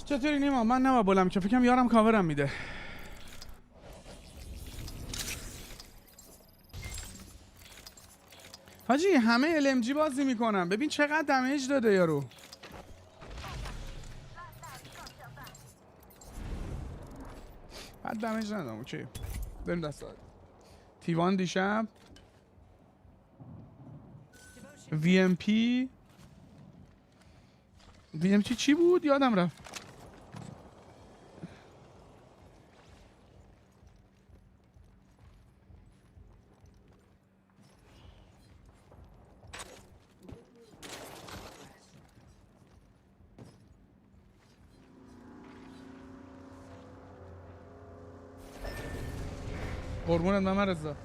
چطوری نیما؟ من نما بولم که فکرم یارم کاورم میده. حاجی همه LMG بازی میکنم. ببین چقدر دمیج داده یارو. بعد دمیج ندادم. اوکی بریم دست داد. تیوان دیشب VMP چی بود؟ یادم رفت. قربونت محمد رضا.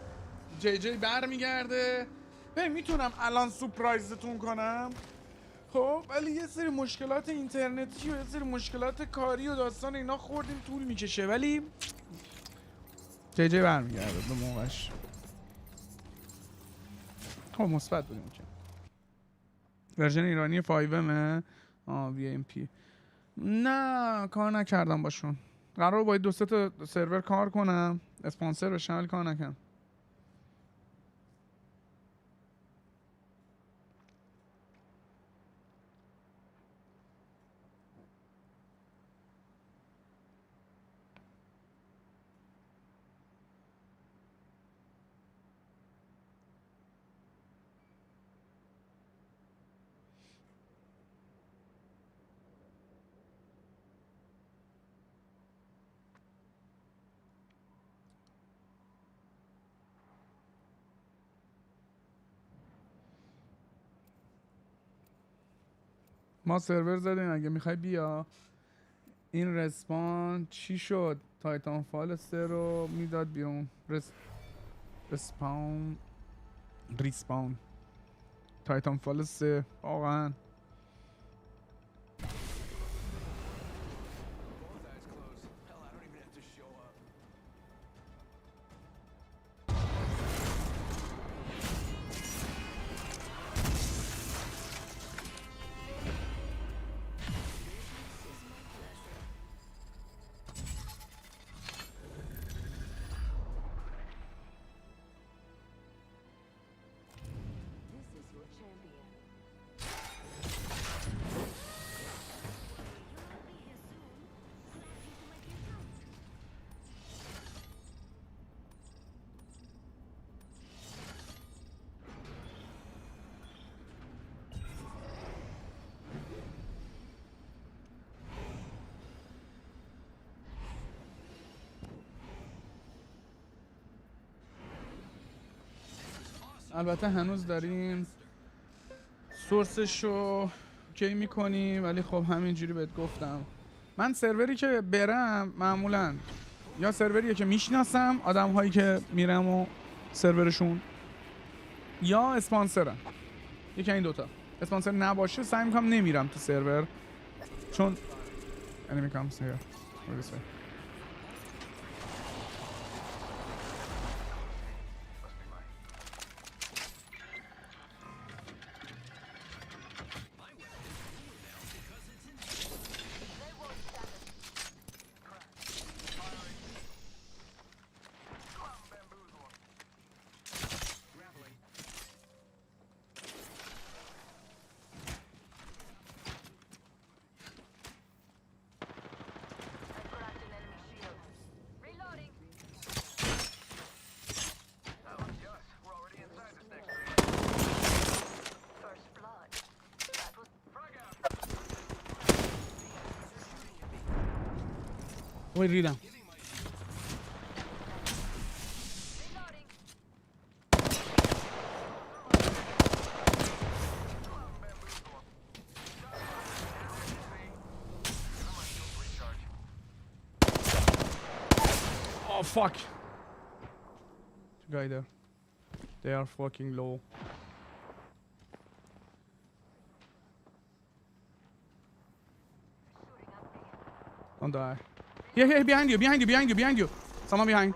جی برمیگرده. ببین میتونم الان سورپرایزتون کنم. خب ولی یه سری مشکلات اینترنتی و یه سری مشکلات کاری و داستان اینا خوردیم طول میکشه ولی جی برمیگرده به موقعش. خب مثبت بودیم که ورژن ایرانی 5M VMP نه کار نکردم باشون. قرار باید 2-3 تا سرور کار کنم اسپانسر بشم ولی کار نکردم. ما سرور زدیم اگه میخوای بیا. این رسپان چی شد؟ تایتان فال 3 رو میداد بیرون. ریسپاون تایتان فال 3 واقعا البته هنوز داریم سورسشو کی میکنیم، ولی خب همینجوری بهت گفتم من سروری که برم معمولا یا سروریه که میشناسم آدم هایی که میرم و سرورشون، یا اسپانسرم. یکی این دوتا. اسپانسر نباشه سعی میکنم نمیرم تو سرور، چون enemy comes here. What is it? Voy ریدم. Oh fuck. Guy there. They are fucking low. Don't die. Here, behind you. Someone behind.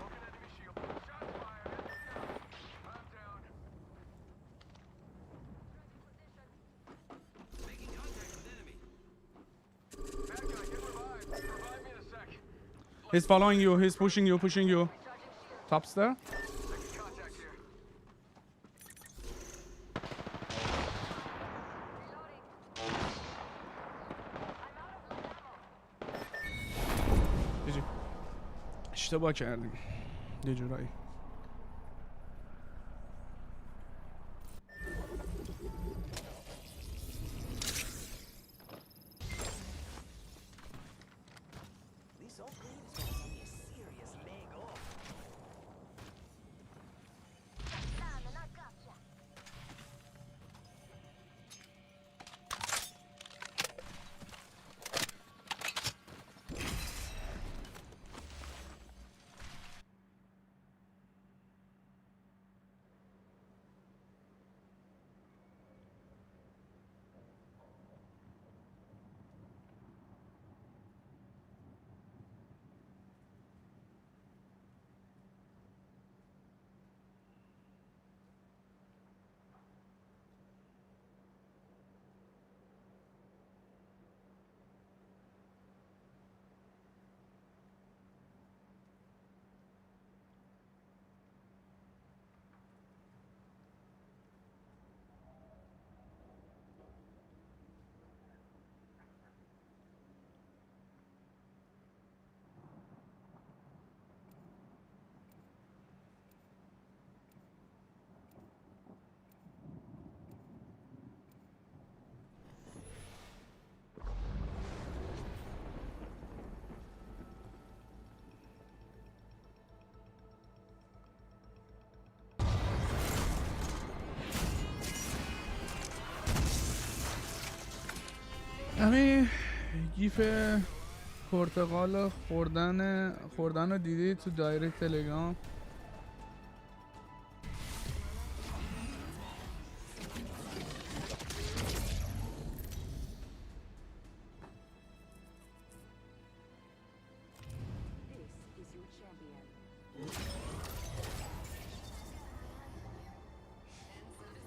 He's following you, he's pushing you. Tops there. اشتباه کردیم یه جورایی. همین گیف پرتقال خوردن رو دیدی تو دایرکت تلگرام؟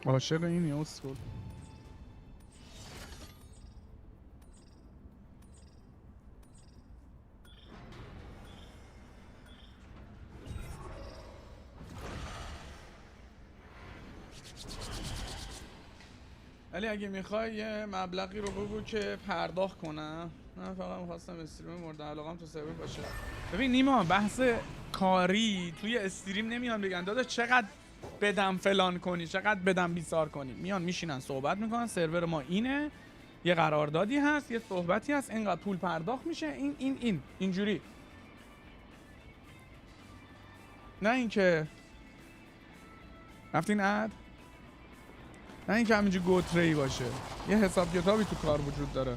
عاشق اینی اسکول. ولی اگه میخوای یه مبلغی رو بگو که پرداخت کنم. من فقط میخواستم استریم مورد علاقم تو سرور باشه. ببین نیما، بحث کاری توی استریم نمیان بگن داداش چقدر بدم فلان کنی، چقدر بدم بیسار کنی. میان میشینن صحبت میکنن، سرور ما اینه، یه قراردادی هست، یه صحبتی هست، اینقدر پول پرداخت میشه، اینجوری. نه اینکه رفتین اد نه اینکه همینجوری گوتری باشه. یه حساب کتابی تو کار وجود داره.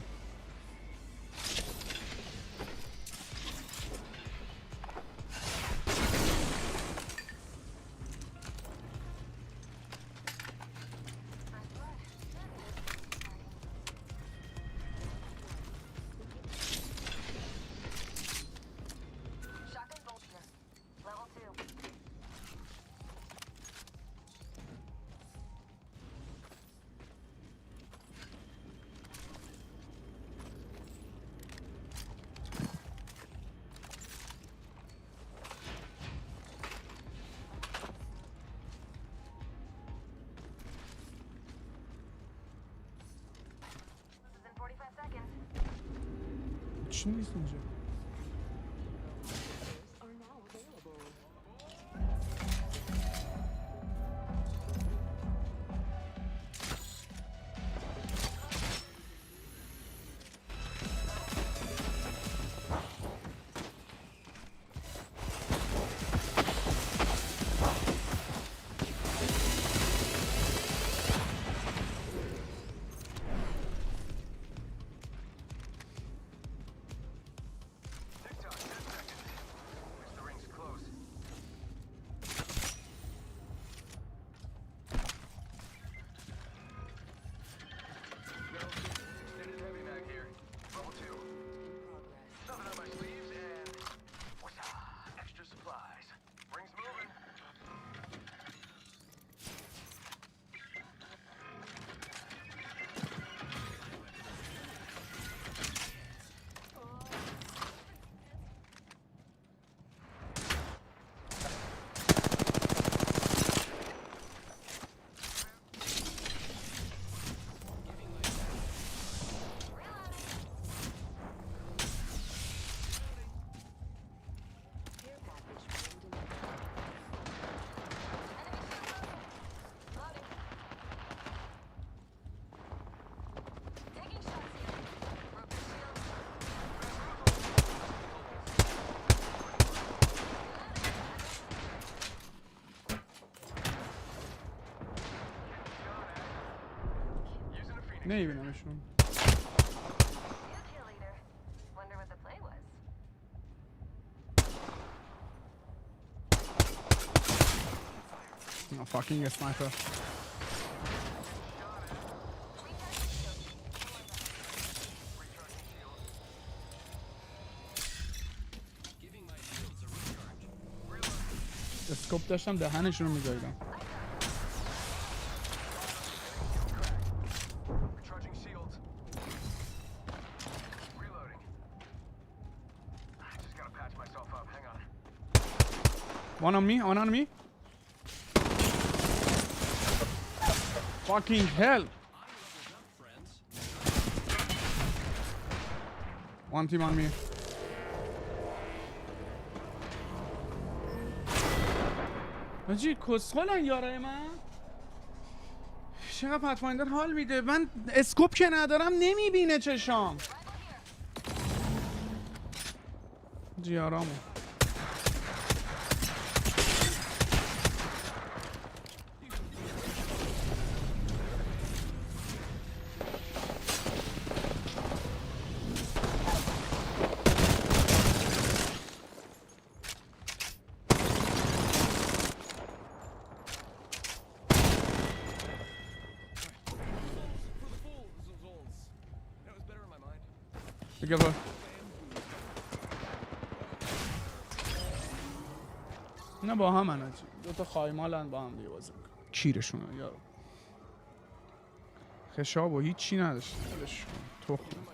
چی نیست اینجا؟ نمیبینمشون. No fucking sniper. اسکوپ داشتم دهنشون رو می‌زاییدم. One on me, one on me. Fucking hell. One team on me. آجی کسخلن یارای من. چقدر پتفایندر حال میده. من اسکوپ که ندارم نمیبینه چشام. جیارامو Together. اینا با هم هنچی دو تا خایمالن با هم دیگه بازی میکنن. کیرشونه یارو خشاب و هیچی نداشت. تخمه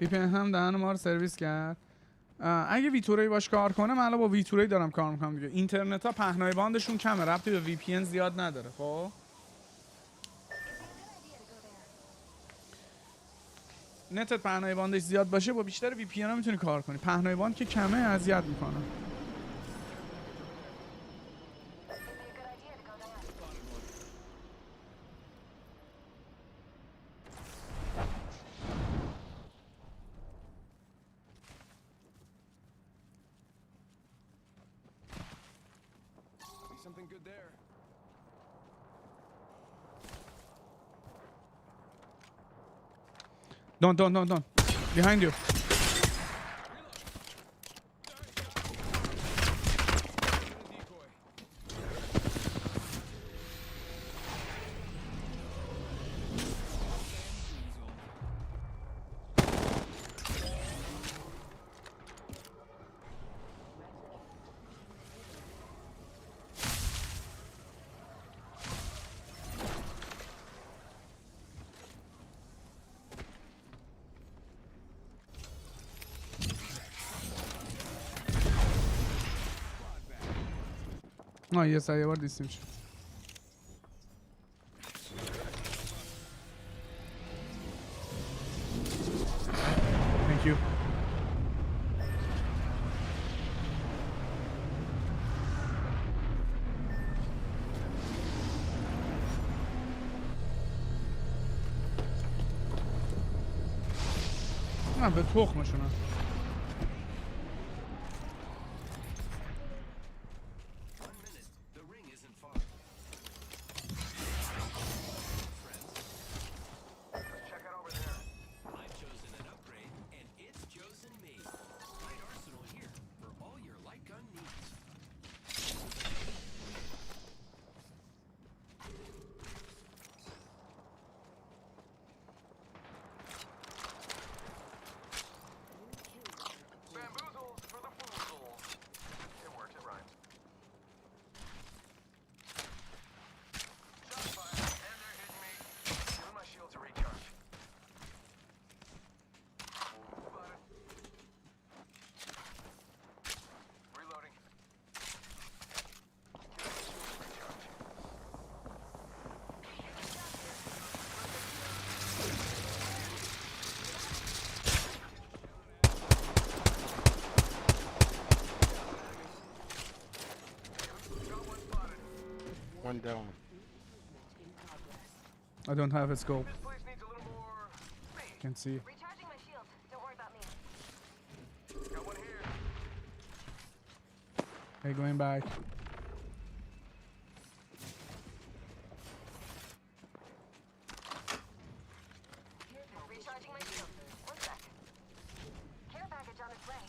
VPN هم دهن ما رو سرویس کرد. اگه ویتوری باش کار کنه، من الان با ویتوری دارم کار میکنم دیگه. اینترنت ها پهنای باندشون کمه، ربطی به VPN زیاد نداره. خب نتت پهنای باندش زیاد باشه، با بیشتر VPN ها میتونی کار کنی. پهنای باند که کمه اذیت میکنه. Don't. Behind you. یه سریع بار دیستیم شد. Thank you. به تخمشونم. One down. I don't have a scope. Can't see. Recharging my shield. Don't worry about me. Got one here. Hey, going back. Recharging my shield. One sec. Care package on its way.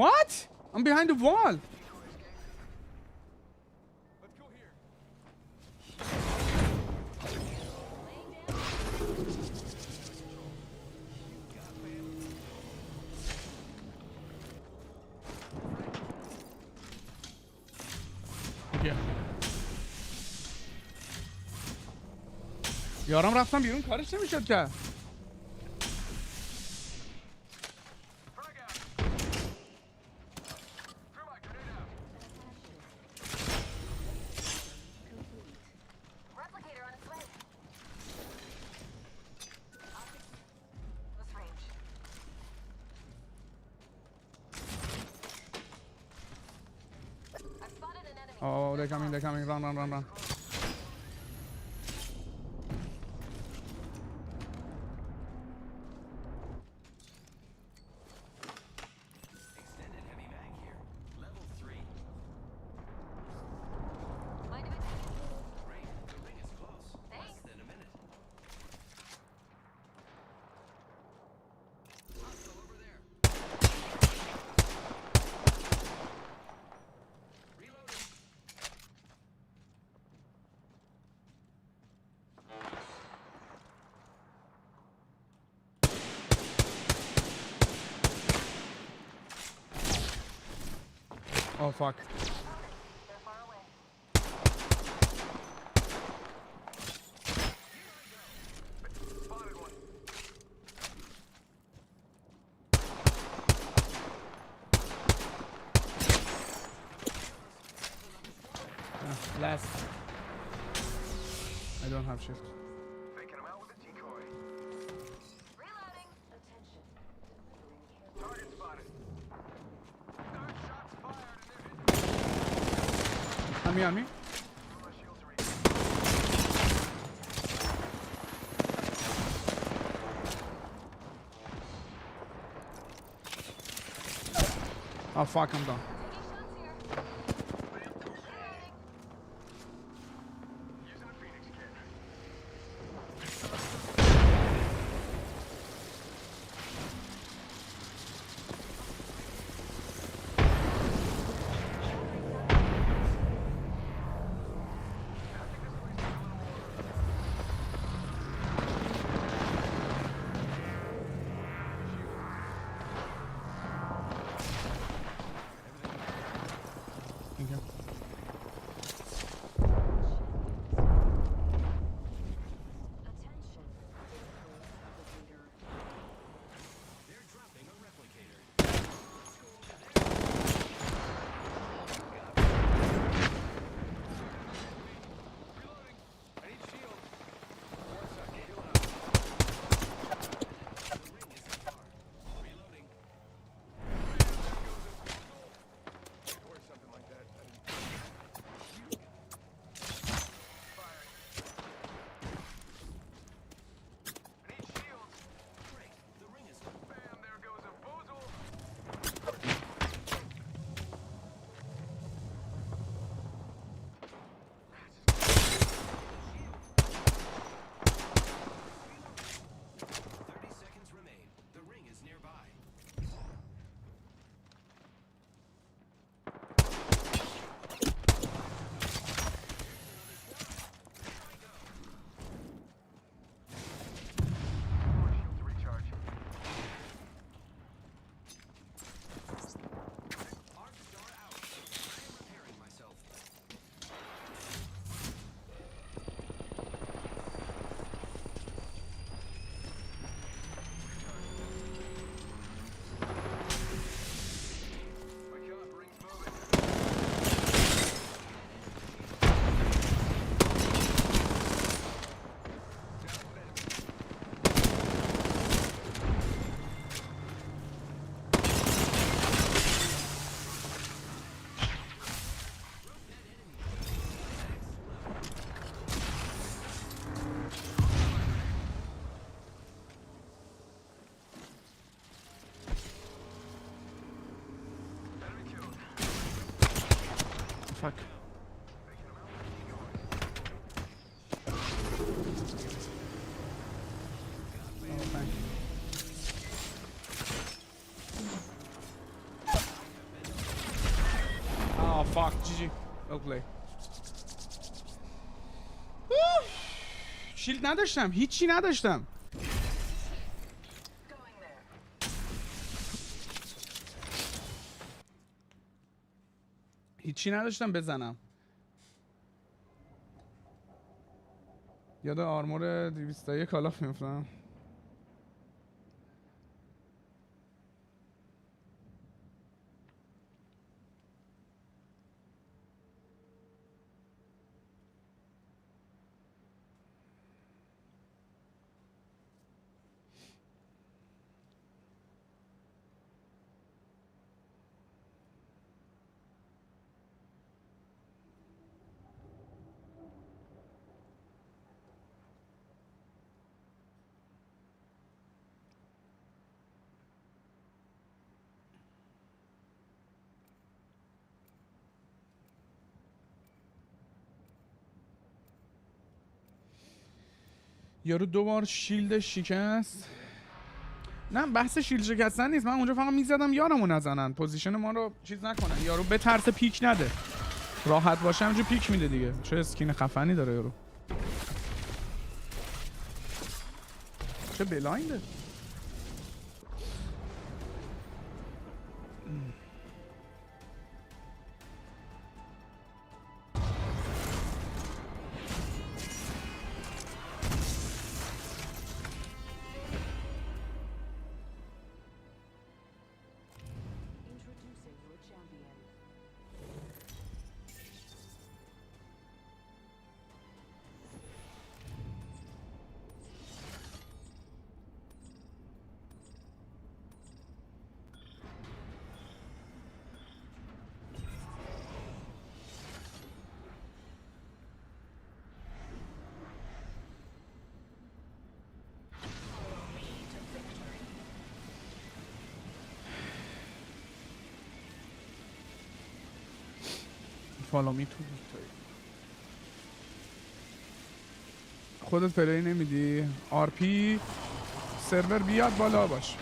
What? I'm behind the wall. Okay. یارم رفتم بیرون کارش نمیشد که. Oh, they're coming, run, run, run, run. Oh fuck. Last. I don't have shift. Faking him out with a decoy. Reloading. Attention. Target spotted. Start shots fired and On me. Oh fuck, I'm done. Fuck. Oh fuck, GG. Well play. شیلد نداشتم، هیچی نداشتم. هیچی نداشتم بزنم. یاد آرمور 201 کالاف میفتم. یارو 2 بار شیلد شکست. نه بحث شیلد شکستن نیست، من اونجا فقط میزدم یارمو نزنن، پوزیشن ما رو چیز نکنن، یارو به ترس پیک نده، راحت باشه همونجا پیک میده دیگه. چه اسکین خفنی داره یارو، چه بلاینده. فالو می تو خودت پلی نمیدی. آر پی سرور بیاد بالا باش.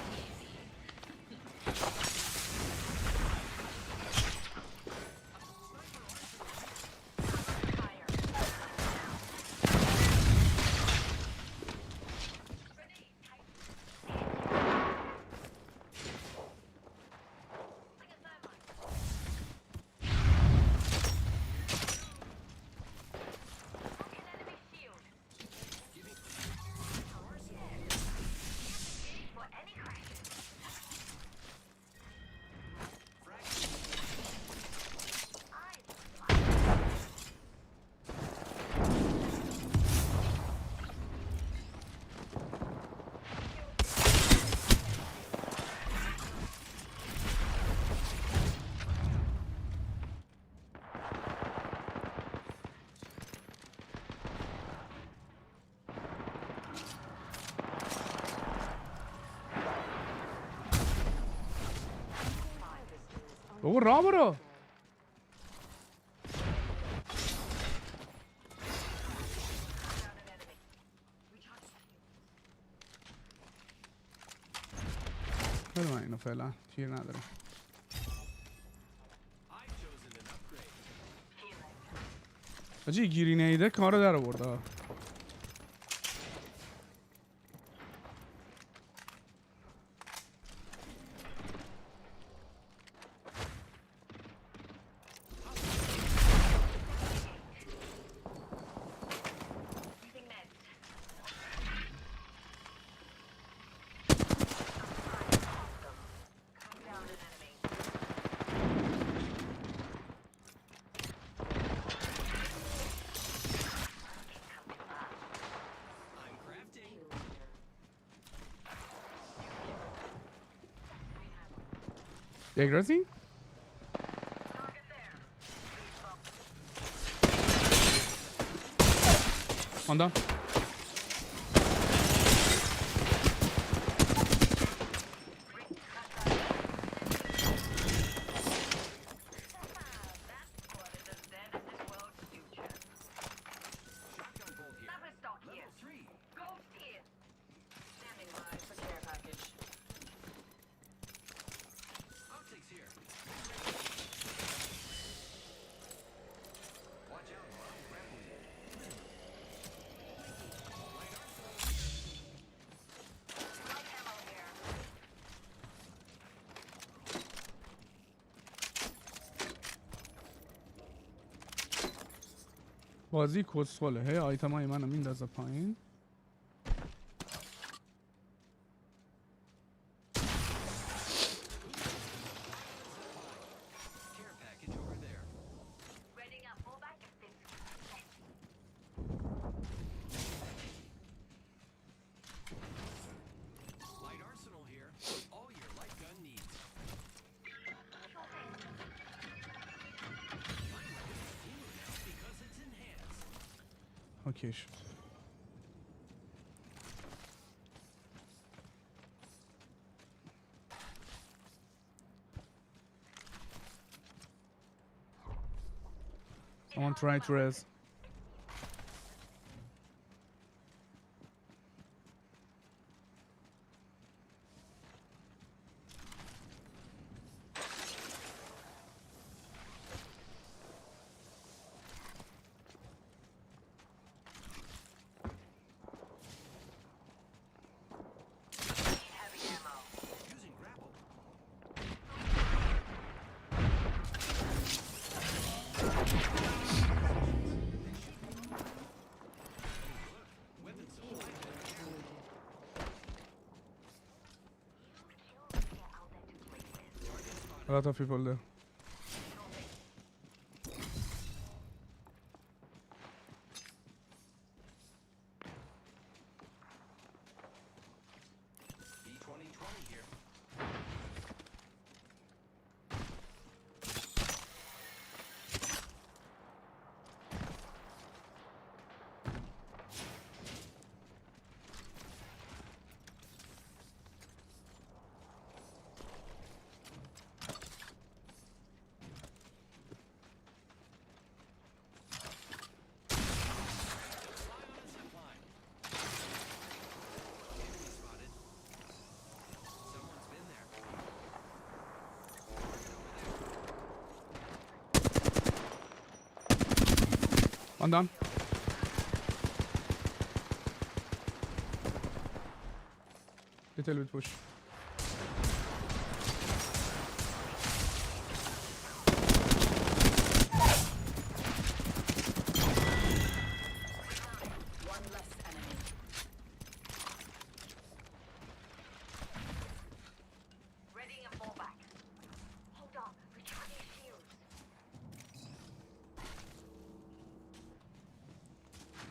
بابا راه برو. بده من اینو فعلا تیر نداره. آجی گیری نیده کارو در آورده. Degrassi? Onda. بازی کسخله. هی آیتمای منو میندازه پایین. اوکی شد. Someone try to res. A lot of people there. One down. Little bit push.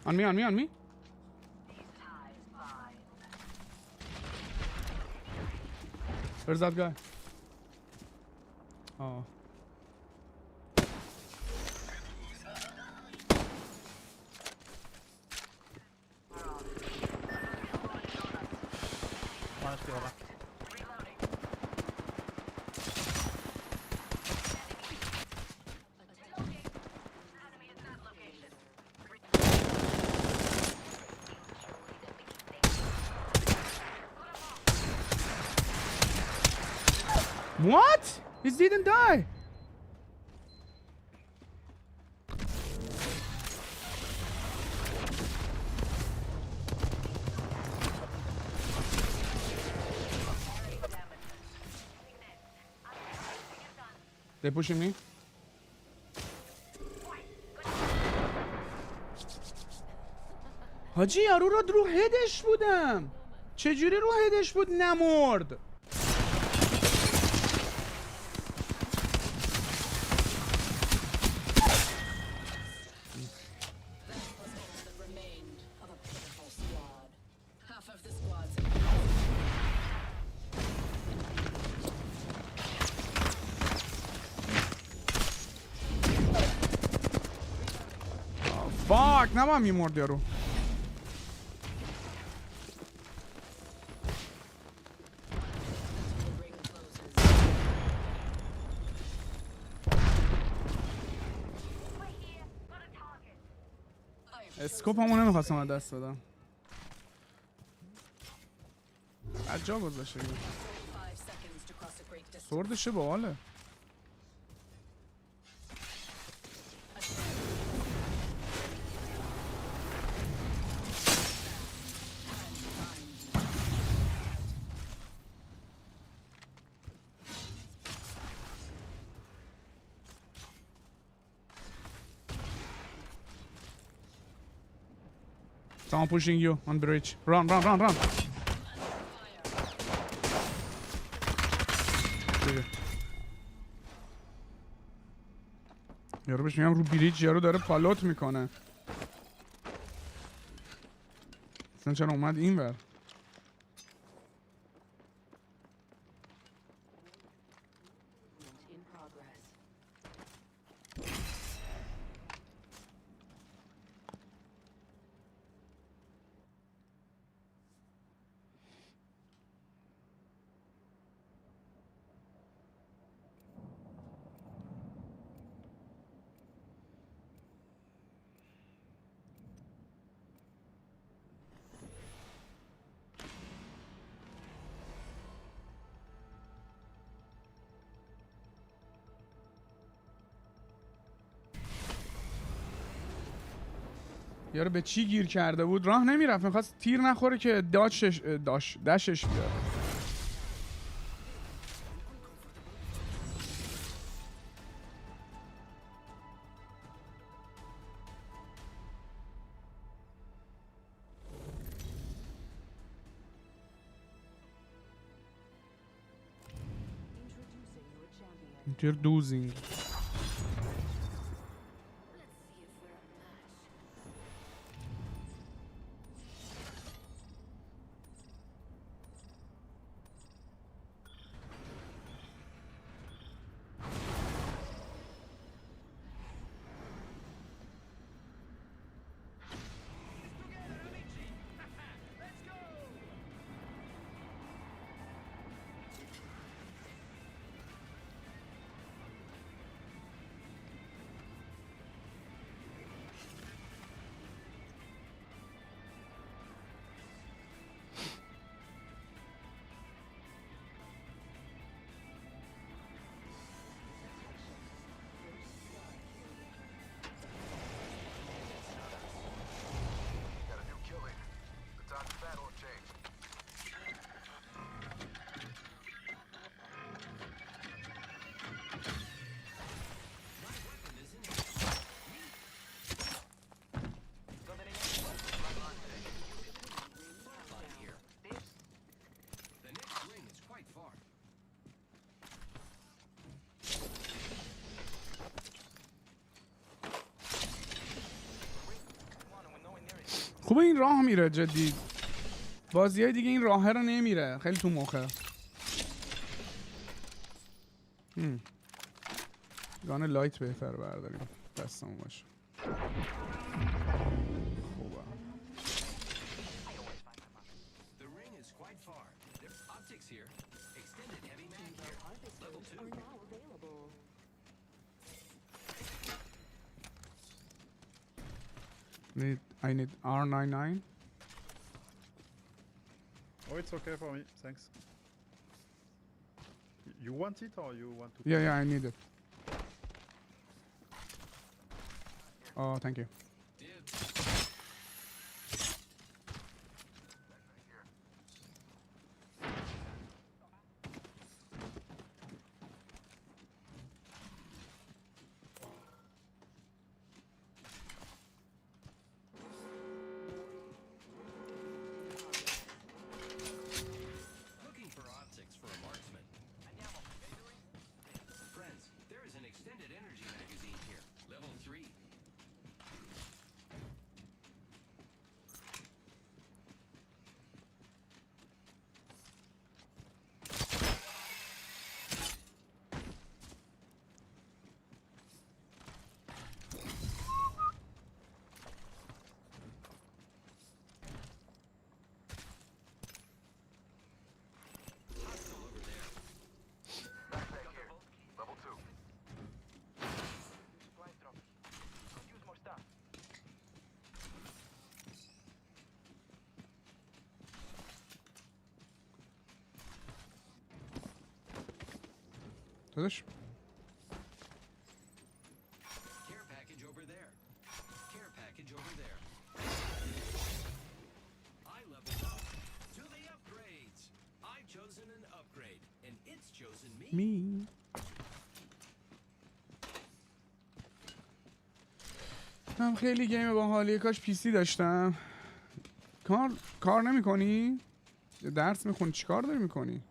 On me, on me, on me. Where's that guy? Oh. What? He didn't die. They're pushing me. حاجی یارو رو هدش بودم. چجوری رو هدش بود نمرد؟ فاک نباید میمرد یارو. اسکوپ همون نمیخواستم از دست بدم. از جا گذاشته دیگه. سوردشه باحاله. Someone pushing you on bridge. Run, run, run, run. یارو بهش میگم رو بریج یارو داره پالوت میکنه. اصلا چرا اومد این ور؟ یارو به چی گیر کرده بود؟ راه نمیرفت، میخواست تیر نخوره که دشش بیاره. Introducing your champion. You're losing. خوبه این راه میره جدی. بازی های دیگه این راه رو نمیره، خیلی تو مخه. گان لایت بهتر برداریم دستمون باشه. خوبه. I need R99. Oh, it's okay for me. Thanks. You want it or you want to? Yeah, I need it. Oh, thank you. داداش می هم خیلی گیم باحالیه. کاش پی سی داشتم. کار نمی‌کنی؟ درس میخونی؟ چیکار داری میکنی؟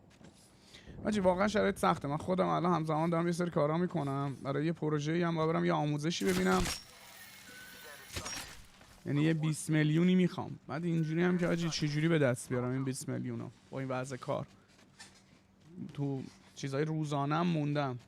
آجی واقعا شرایط سخته. من خودم الان همزمان دارم یه سری کارا میکنم برای یه پروژه‌ای هم برم یه آموزشی ببینم. یعنی یه 20 میلیونی میخوام. بعد اینجوری هم که آجی چجوری به دست بیارم این 20 میلیونو با این وضع کار. تو چیزای روزانه‌ام موندم.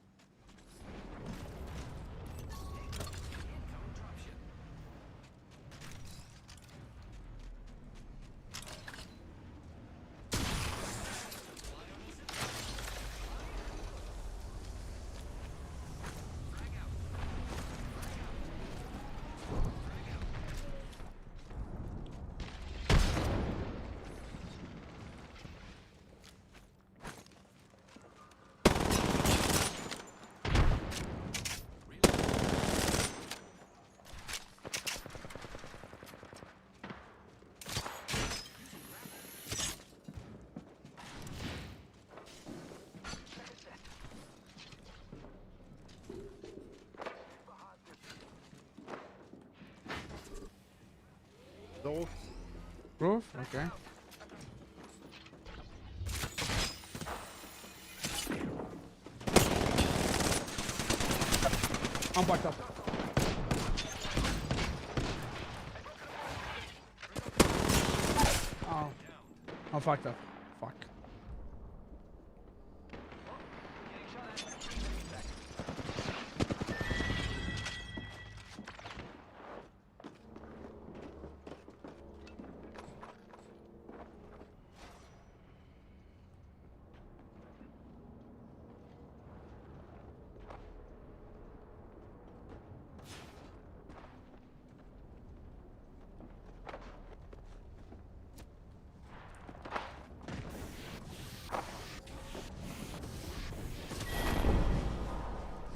Roof? Okay. I'm fucked up. Oh. I'm fucked up. Fuck.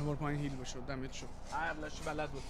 نمار پایین هیل بشه دمت شد عقلش بلد بود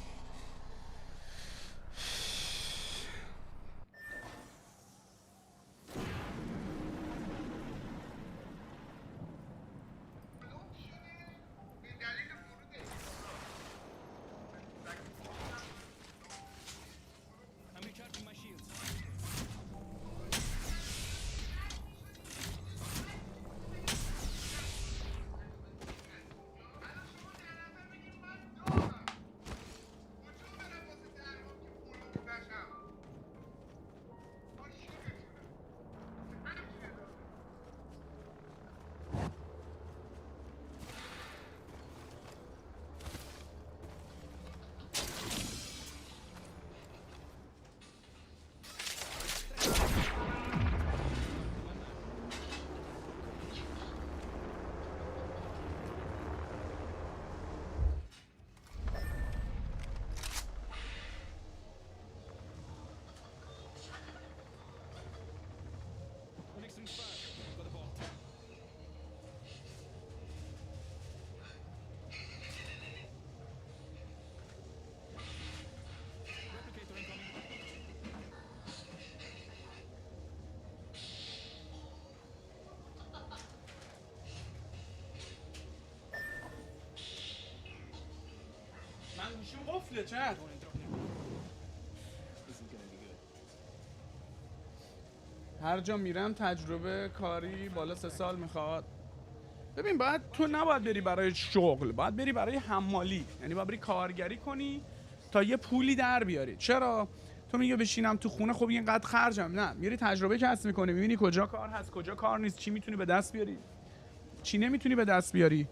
گوشیم قفله چت هر جا میرم تجربه کاری بالا 3 سال میخواد. ببین باید تو نباید بری برای شغل، باید بری برای حمالی، یعنی باید بری کارگری کنی تا یه پولی در بیاری. چرا؟ تو میگه بشینم تو خونه خب اینقدر خرجم، نه میری تجربه کسب میکنی، میبینی کجا کار هست کجا کار نیست، چی میتونی به دست بیاری چی نمیتونی به دست بیاری.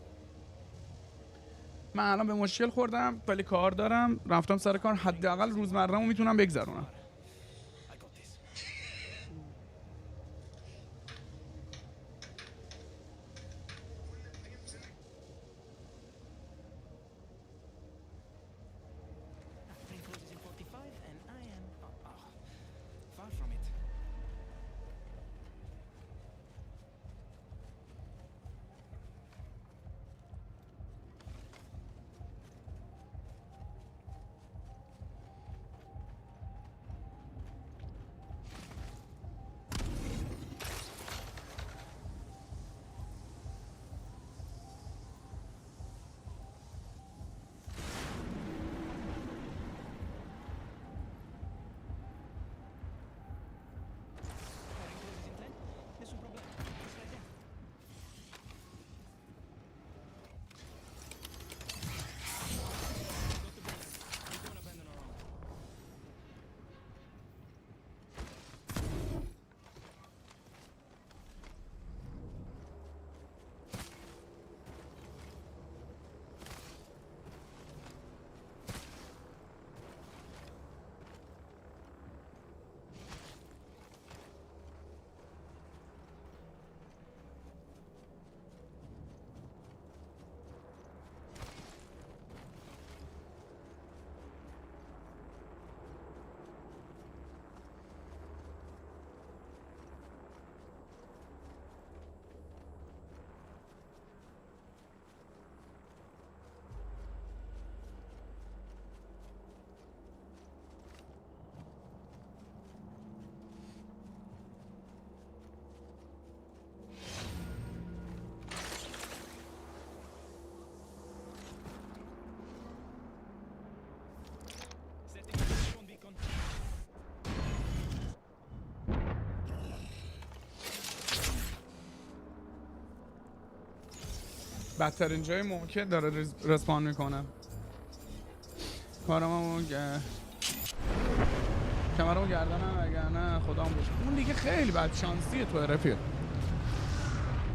من الان به مشکل خوردم ولی کار دارم، رفتم سر کار، حداقل روزمره‌مو میتونم بگذرونم. بدترین جای ممکن داره رسپان میکنم. کارمو کمرمو گردنم وگرنه خدام باشه. اون دیگه خیلی بد شانسیه تو رفیق.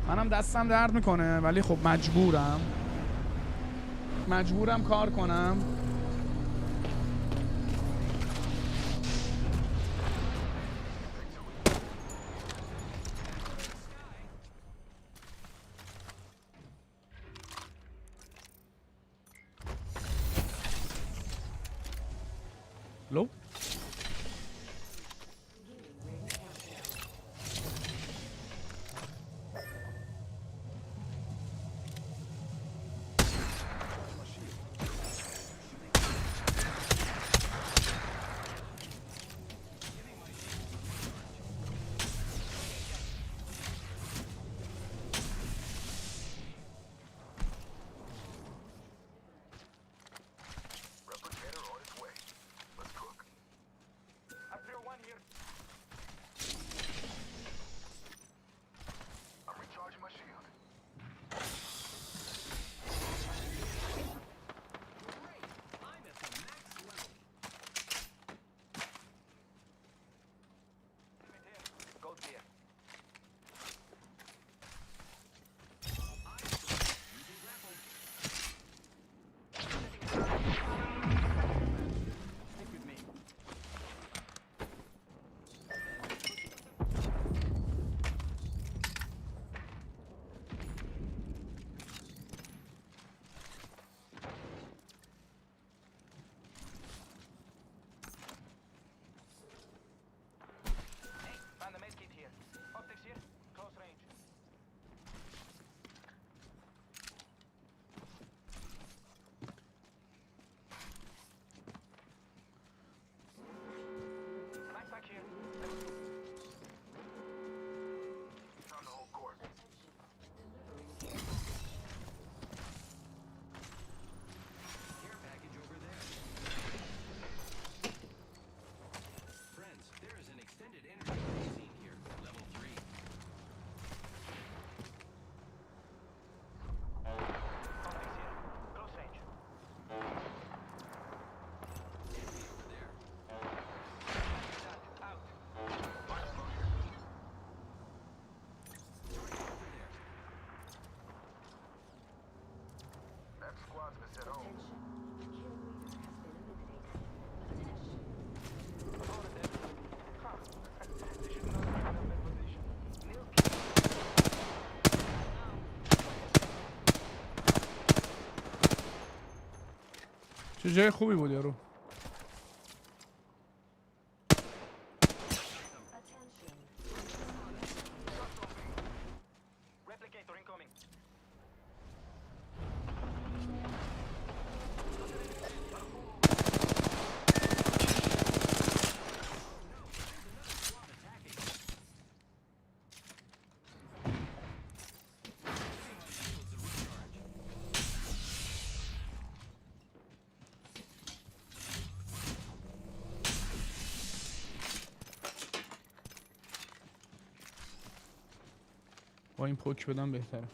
منم دستم درد میکنه ولی خب مجبورم کار کنم. لو چه جای خوبی بود یارو. با این پوک بدم بهتره.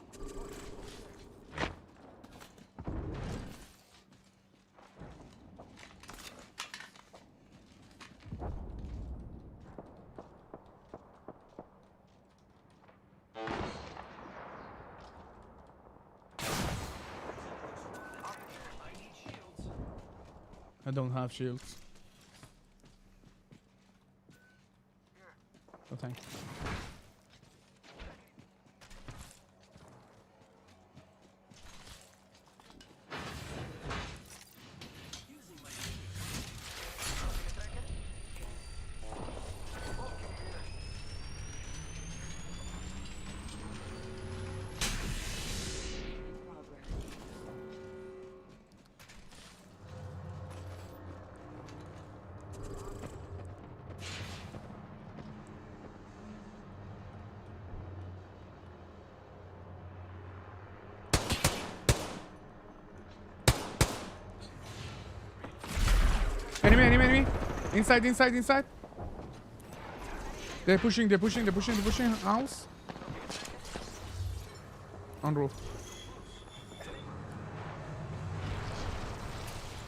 I don't have shields. No thanks. Enemy. Inside. They're pushing. House. On roof.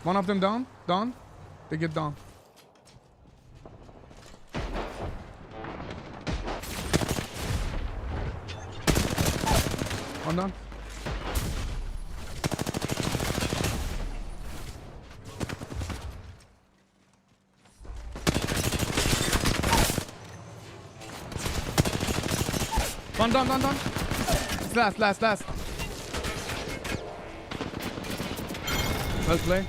One of them down. Down. They get down. One down. One down, down, down. It's last. Well played.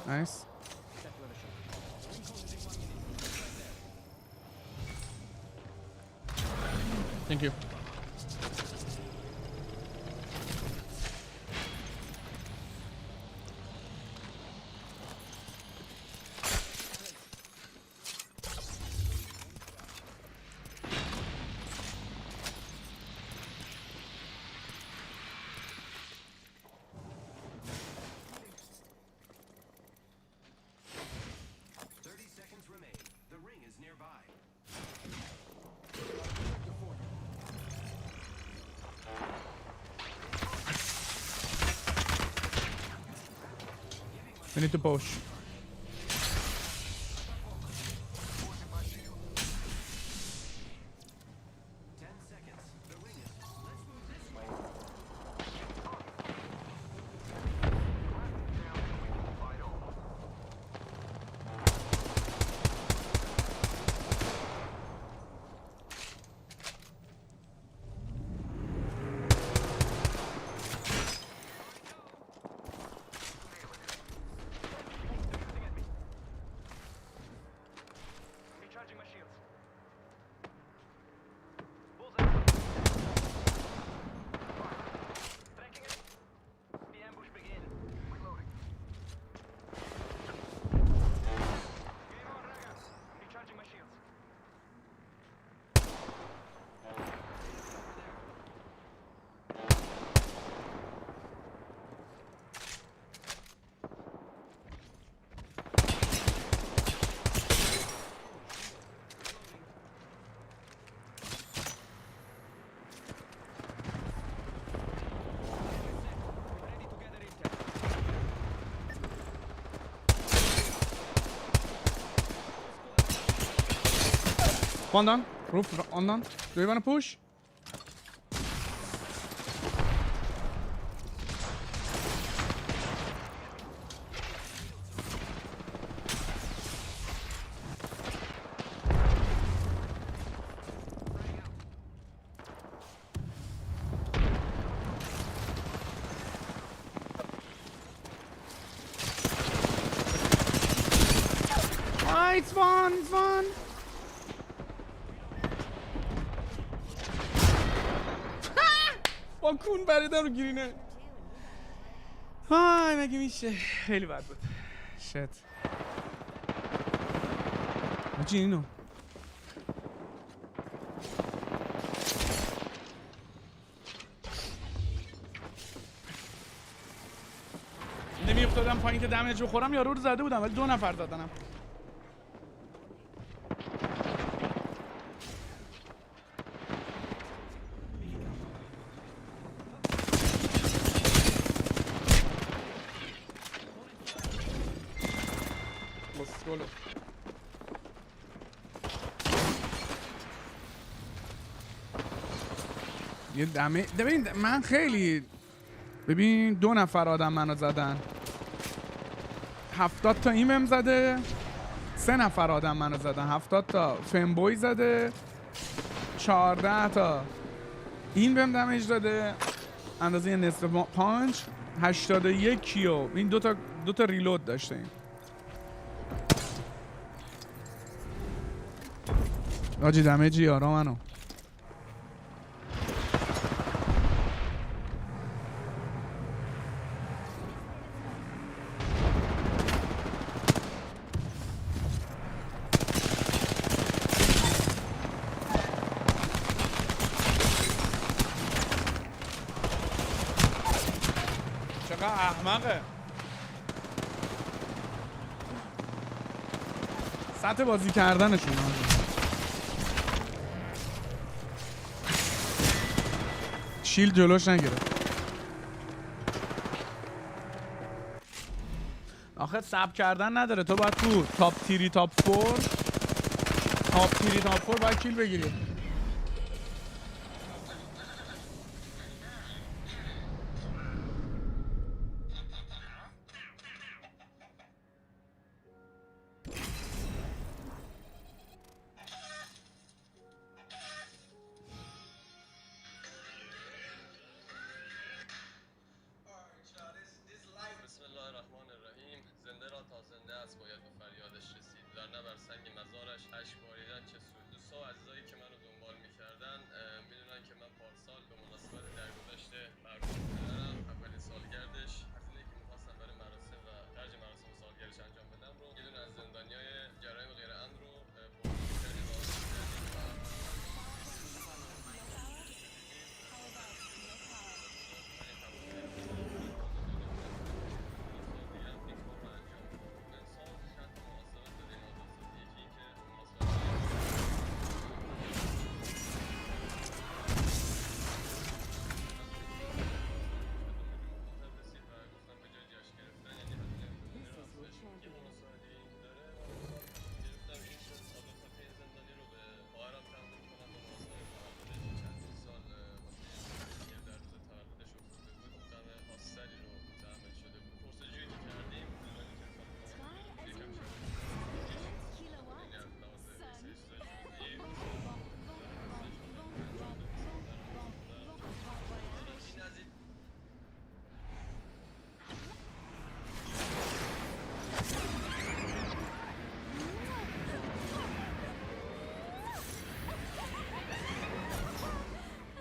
Nice. Thank you. We need to push. One down. Roof, one down. Do you want to push? Ah, it's fun, it's fun. با کون بریدم رو گرینه. های مگه میشه. خیلی بد بود. شت. چی اینو؟ نمی افتادم پایین که دمیج بخورم یارو رو زده بودم ولی 2 نفر زدنم. یه دمه ببین من خیلی ببین 2 نفر آدم منو زدن 70 تا این بهم زده 3 نفر آدم منو زدن 70 تا فنبوی زده 14 تا این بهم دمیج داده اندازه نصف پانچ 81 کیو این دو تا ریلود داشته این آجی دمیجی یارا منو احمقه سطح بازی کردنشون شیل جلوش نگیره آخه ساب کردن نداره، تو باید تو تاپ تیری تاپ فور باید کیل بگیری.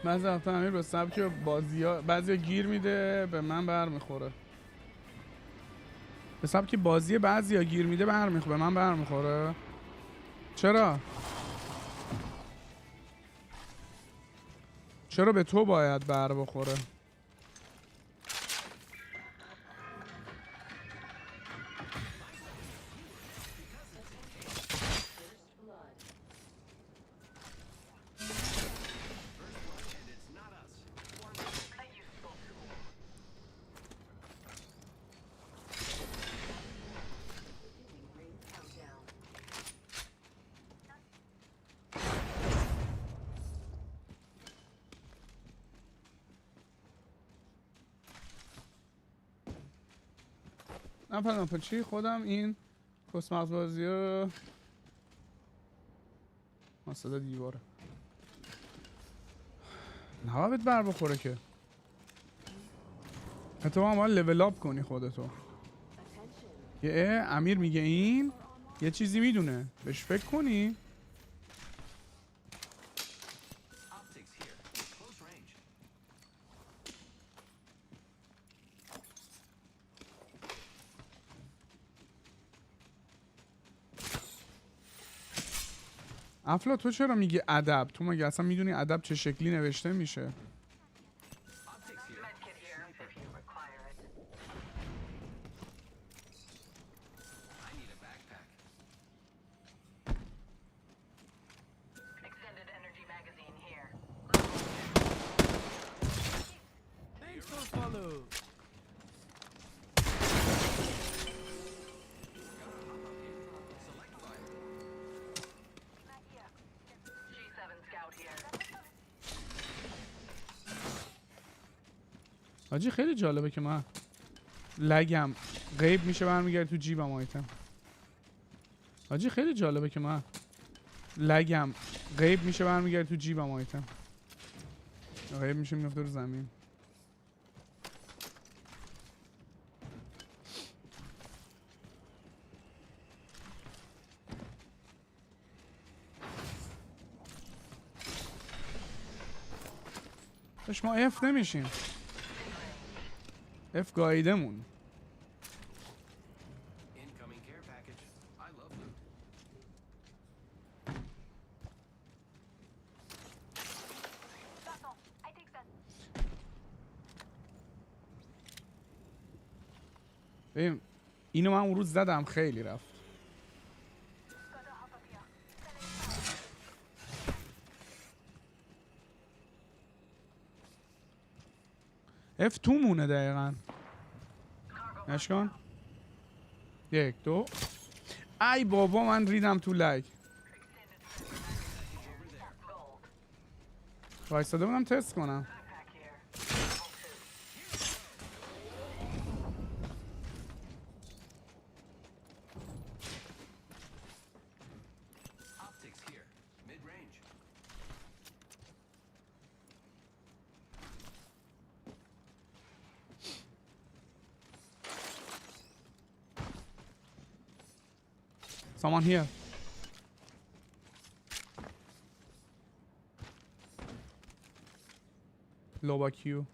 بعضی وقتا امیر به سبک بعضیا گیر میده به من برمیخوره. به سبک بازی بعضیا گیر میده به من برمیخوره. چرا به تو باید بر بخوره؟ نفهمیدم چی خودم این کسمغز بازی رو صدا دیواره نباید بر بخوره که اتفاقا باید لول اپ کنی خودتو. یه امیر میگه این یه چیزی میدونه بهش فکر کنی. افلا تو چرا میگی ادب؟ تو مگه اصلا میدونی ادب چه شکلی نوشته میشه؟ حاجی خیلی جالبه که من لگم غیب میشه برمیگرده تو جیبم آیتم. حاجی خیلی جالبه که من لگم غیب میشه برمیگرده تو جیبم آیتم. غیب میشه میفته رو زمین. داشت ما اف نمیشیم. اف گایدمون. ببین اینو من اون روز زدم خیلی رفت. اف تو مونه دقیقا. نشکن یک دو. ای بابا من ریدم تو لگ. وایساده بودم تست کنم. Someone here. Loba Q.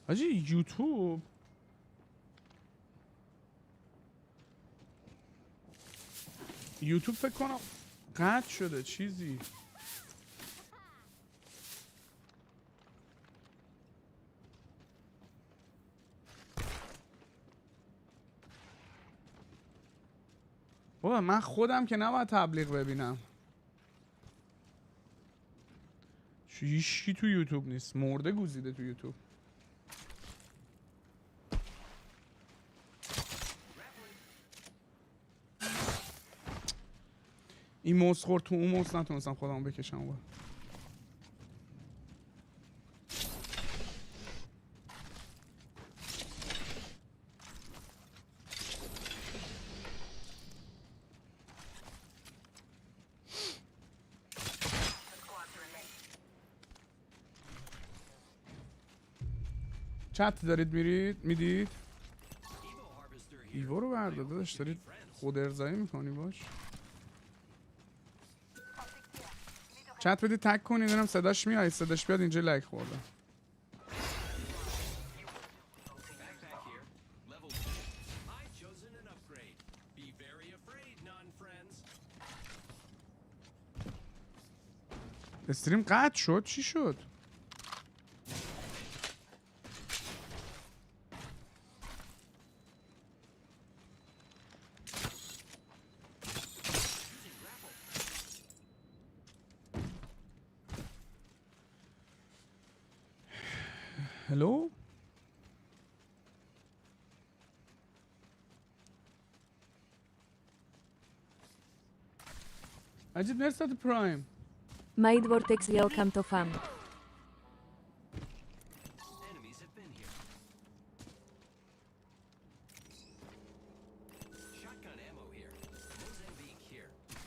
آجی یوتیوب فکر کنم قطع شده چیزی. بابا من خودم که نباید تبلیغ ببینم. هیچی تو یوتیوب نیست. مرده گوزیده تو یوتیوب. این موس خورد تو اون موس نتونستم خودم بکشم. با چت دارید میدید ایوو رو برداده داشت دارید خود ارزایی میکنی باش. چت بدید تک کنید اینم صداش میاد. صداش بیاد اینجا لایک خورده. استریم قطع شد. چی شد؟ هلو؟ عجیب مرسی پرایم. Made Vortex welcome to fam.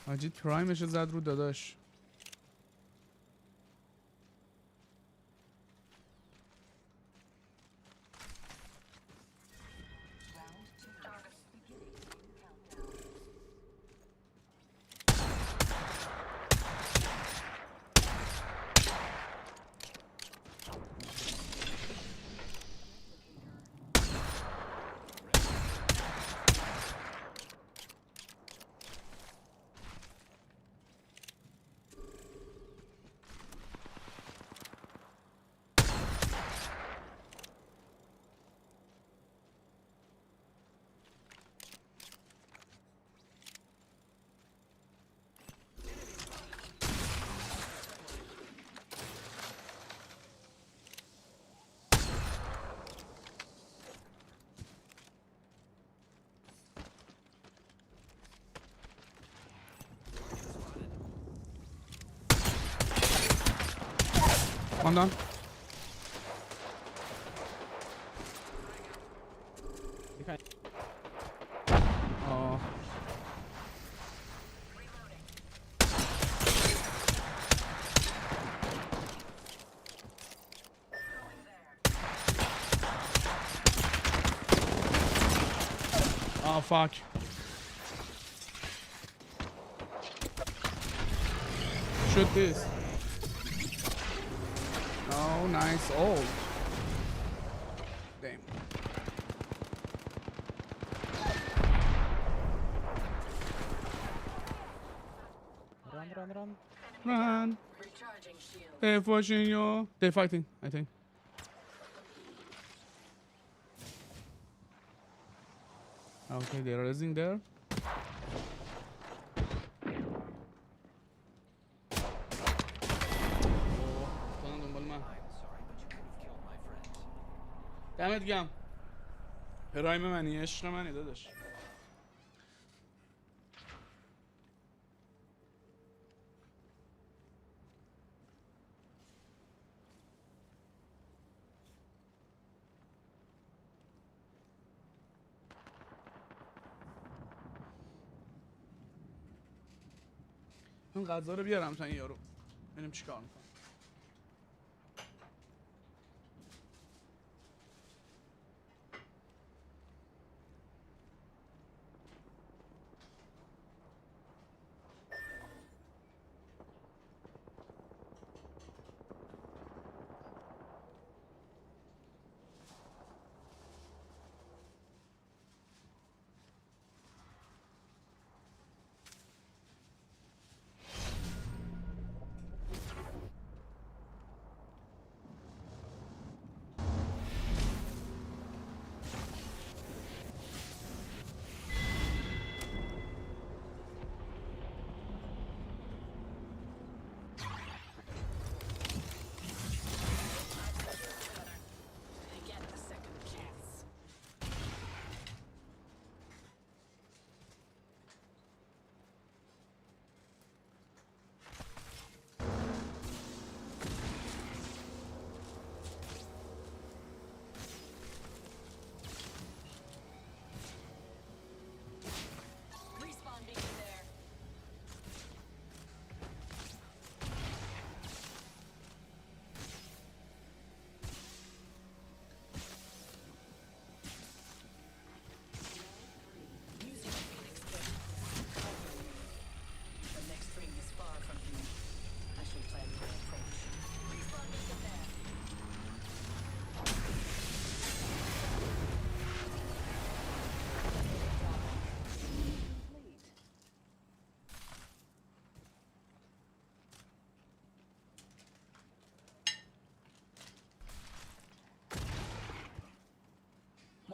عجیب پرایمش زد رو داداش. One down. Okay. Oh. Oh fuck. Shoot this. Oh, nice. Old. Damn. Run. Run. Recharging shield. Watching you. They're fighting, I think. Okay, they're raising there. دنبال من. دمت گرم. پرایم منی، عشق منی داداش. اون غذا رو بیارم تا این یارو ببینیم چیکار میکنه.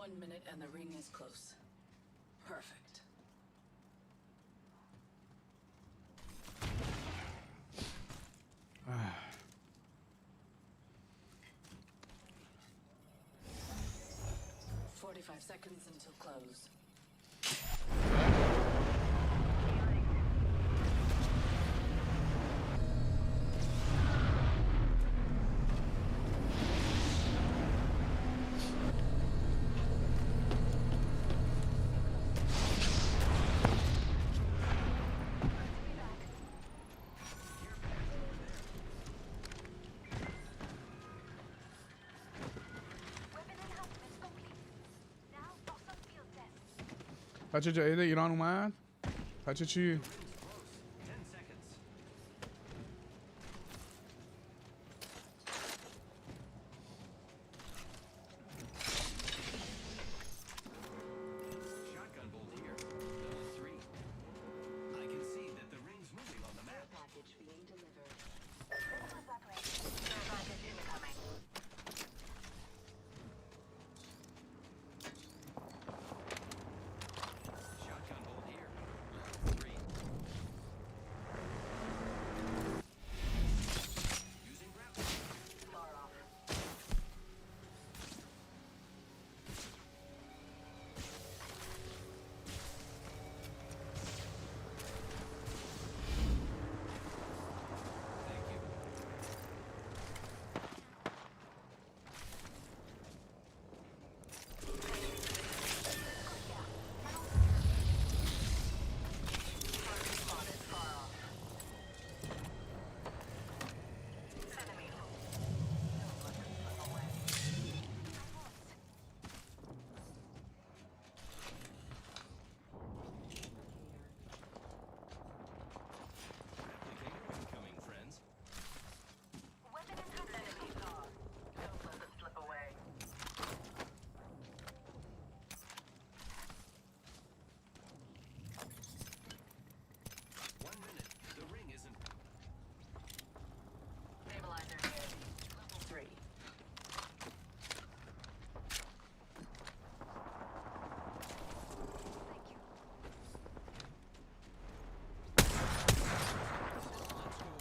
One minute and the ring is close. Perfect. Ah. 45 seconds until close. بچه جدید ایران اومد. بچه چی؟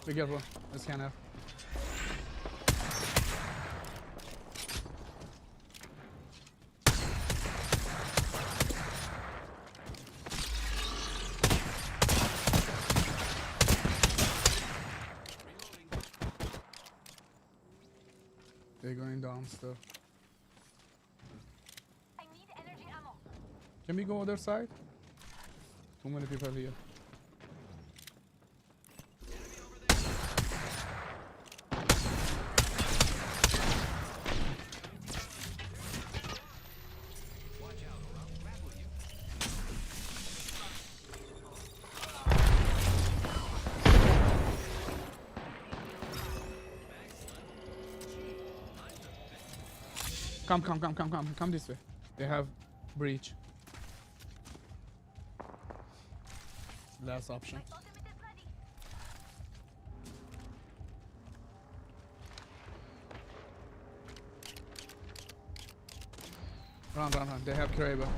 Be careful. This can't have. They're going downstairs. I need energy ammo. Can we go other side? Too many people here. Come this way. They have breach. Last option. Run. They have Kraber.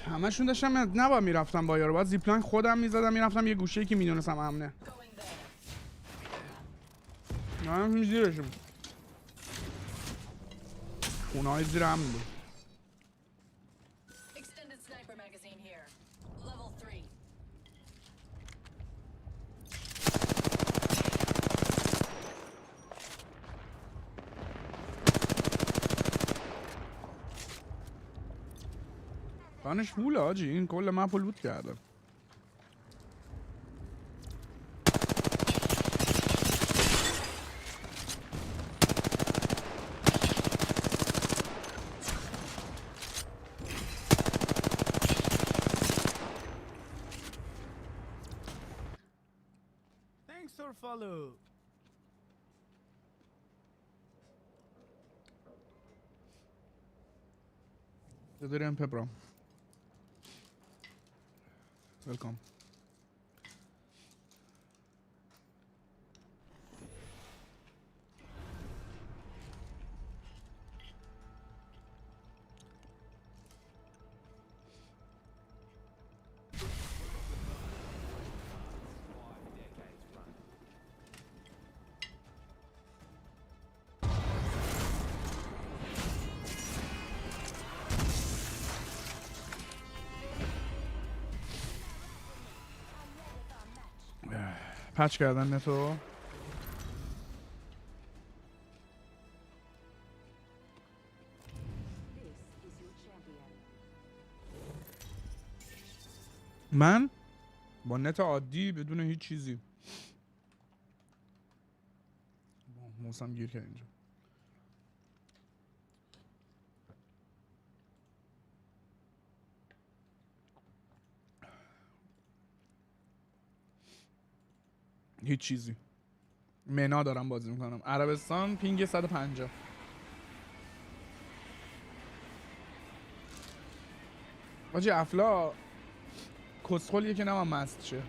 همشون داشتم نباید میرفتم با یارو، باید زیپلاین خودم میزدم میرفتم یه گوشه‌ای که میدونستم امنه. نه هم زیرشم خونه های زیر امن بود. بانش فوله آجی، این کل مپ رو لوت کرده. Thanks for follow. داریم پبرام. Welcome. پچ کردن نتو. من با نت عادی بدون هیچ چیزی موسم گیر کرد اینجا. هیچ چیزی. منا دارم بازی میکنم. عربستان پینگ 150. باجی افلا کسخولیه که نمام مست شه.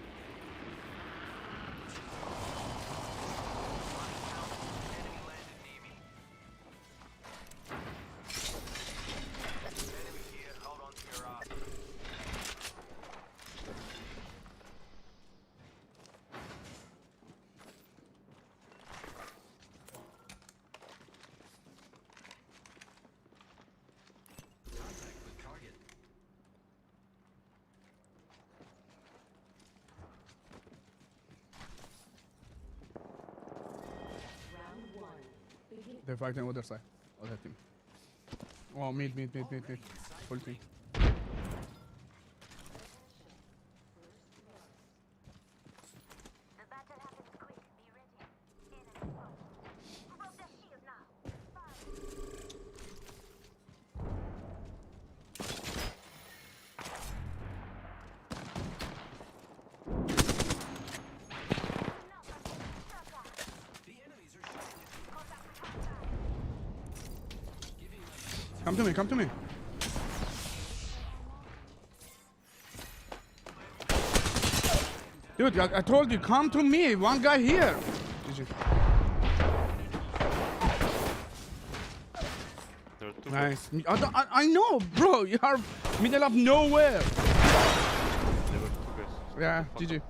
They're fighting other side. Other team. Oh, mid. Full team. Come to me. Dude, I told you, come to me. One guy here. GG. Nice. I know, bro. You are middle of nowhere. Yeah, GG.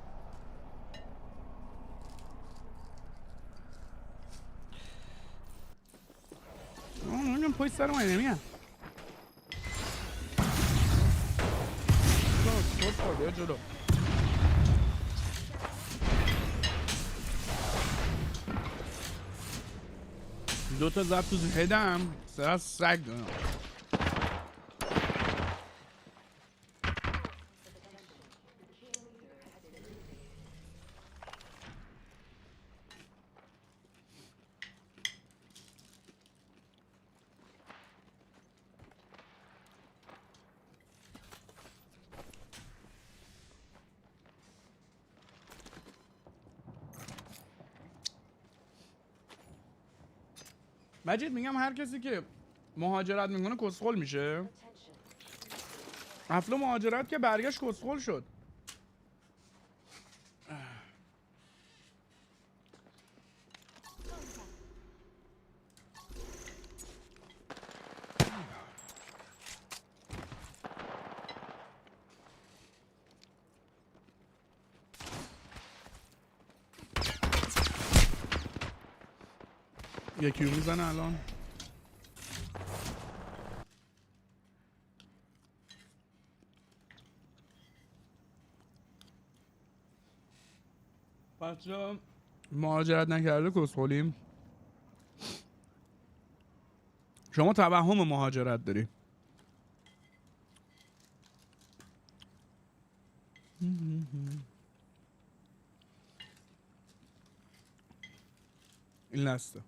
نمیدونم پشت سر من نمیام. بیا جلو. دو تا زد تو هدم سر سگ دارم. مجید میگم هر کسی که مهاجرت میکنه کسخل میشه. افلو مهاجرت که برگشت کسخل شد. یکی رو میزنه الان. بچه مهاجرت نکرده کسخولیم. شما توهم مهاجرت داری. این لسته.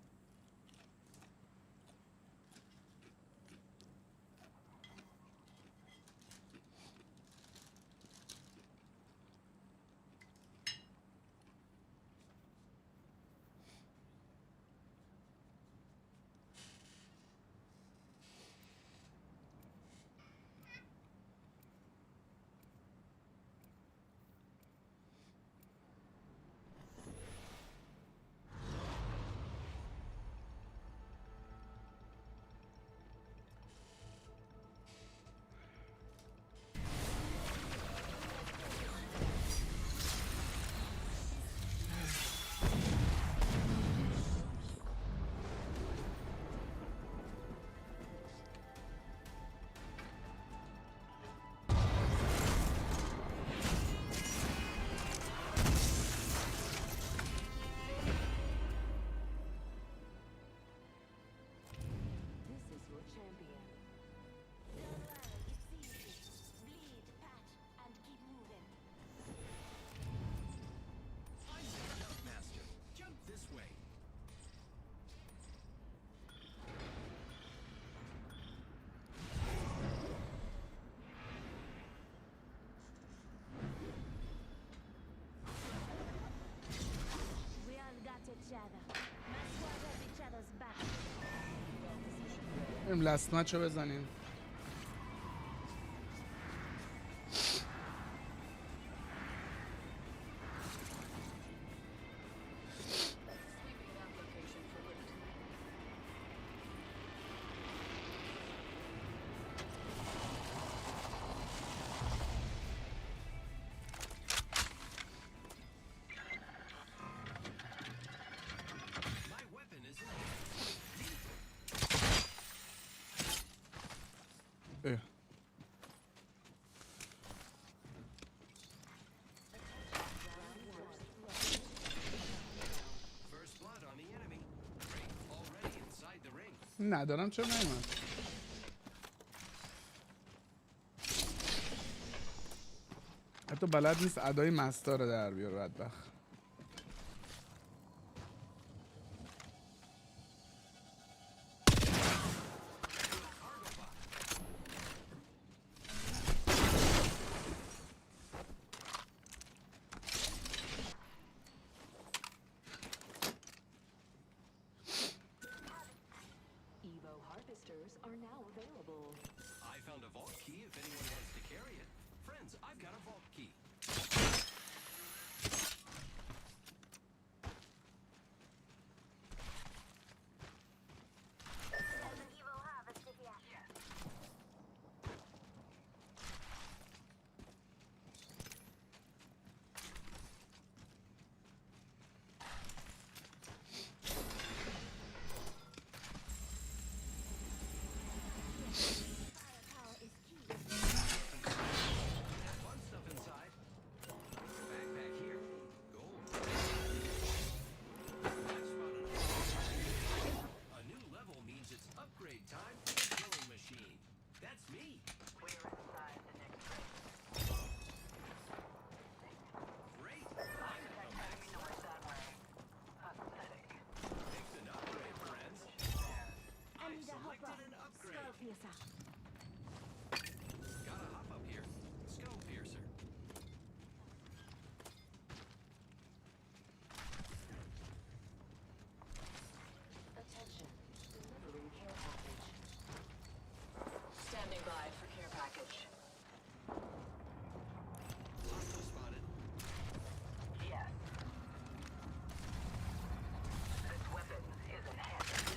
بریم لست مچ رو بزنیم. ندارم چرا نیومد؟ حتی بلد نیست ادای مستا رو در بیاره بدبخت. I found a vault key if anyone wants to carry it. Friends, I've got a vault key. Gotta hop up here. Skull piercer. Attention. Delivering care package. Standing by for care package. Hostile spotted. Yes. This weapon is enhanced.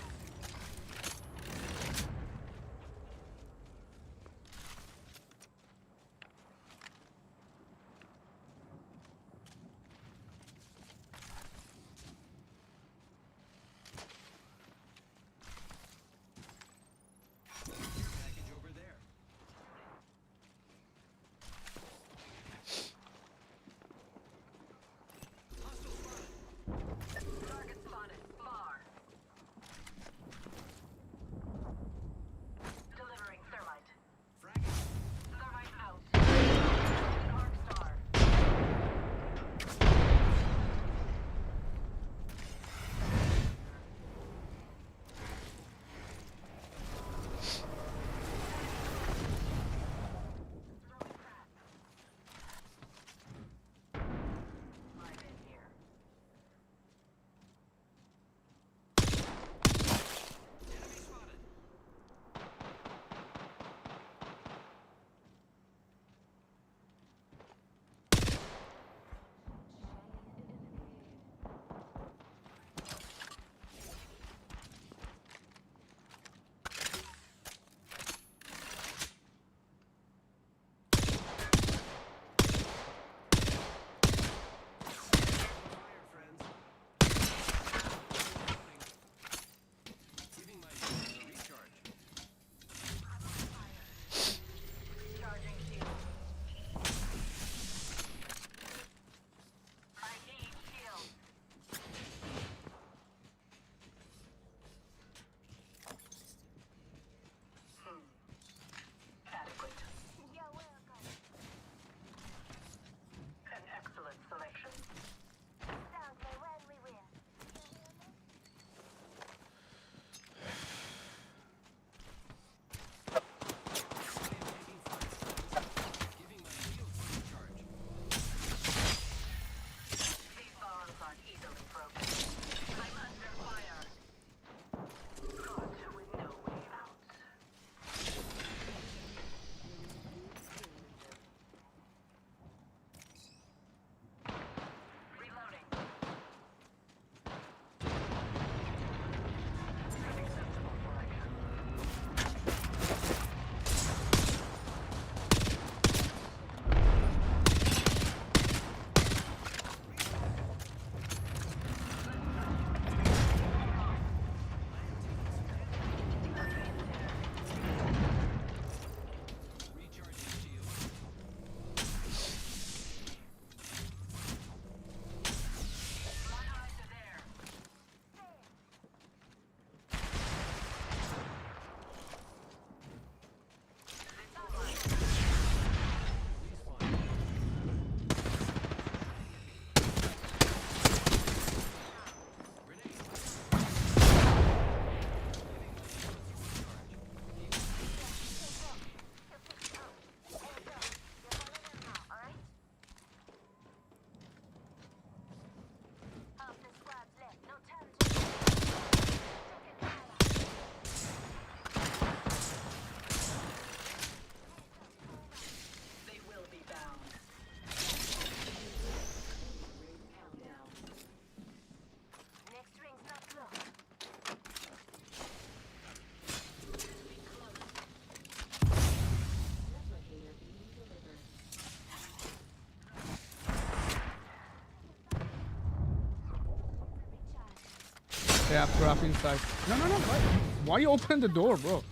have trap inside. No. Why you open the door, bro?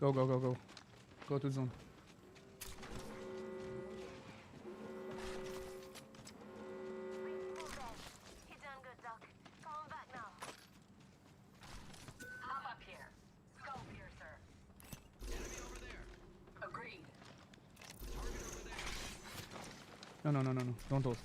Go. Go to zone. No. Don't ult.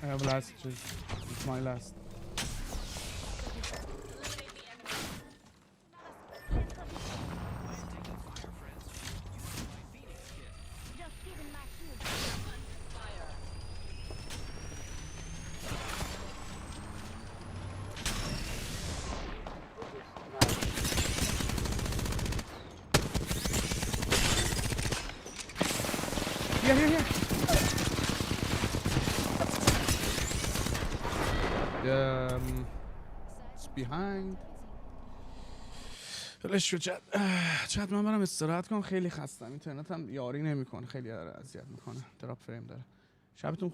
I have last. It's my last. Here. It's behind. ولش چت من برم استراحت کنم. خیلی خستم. اینترنتم یاری نمیکنه. خیلی اذیت میکنه. دراپ فریم داره. شبتون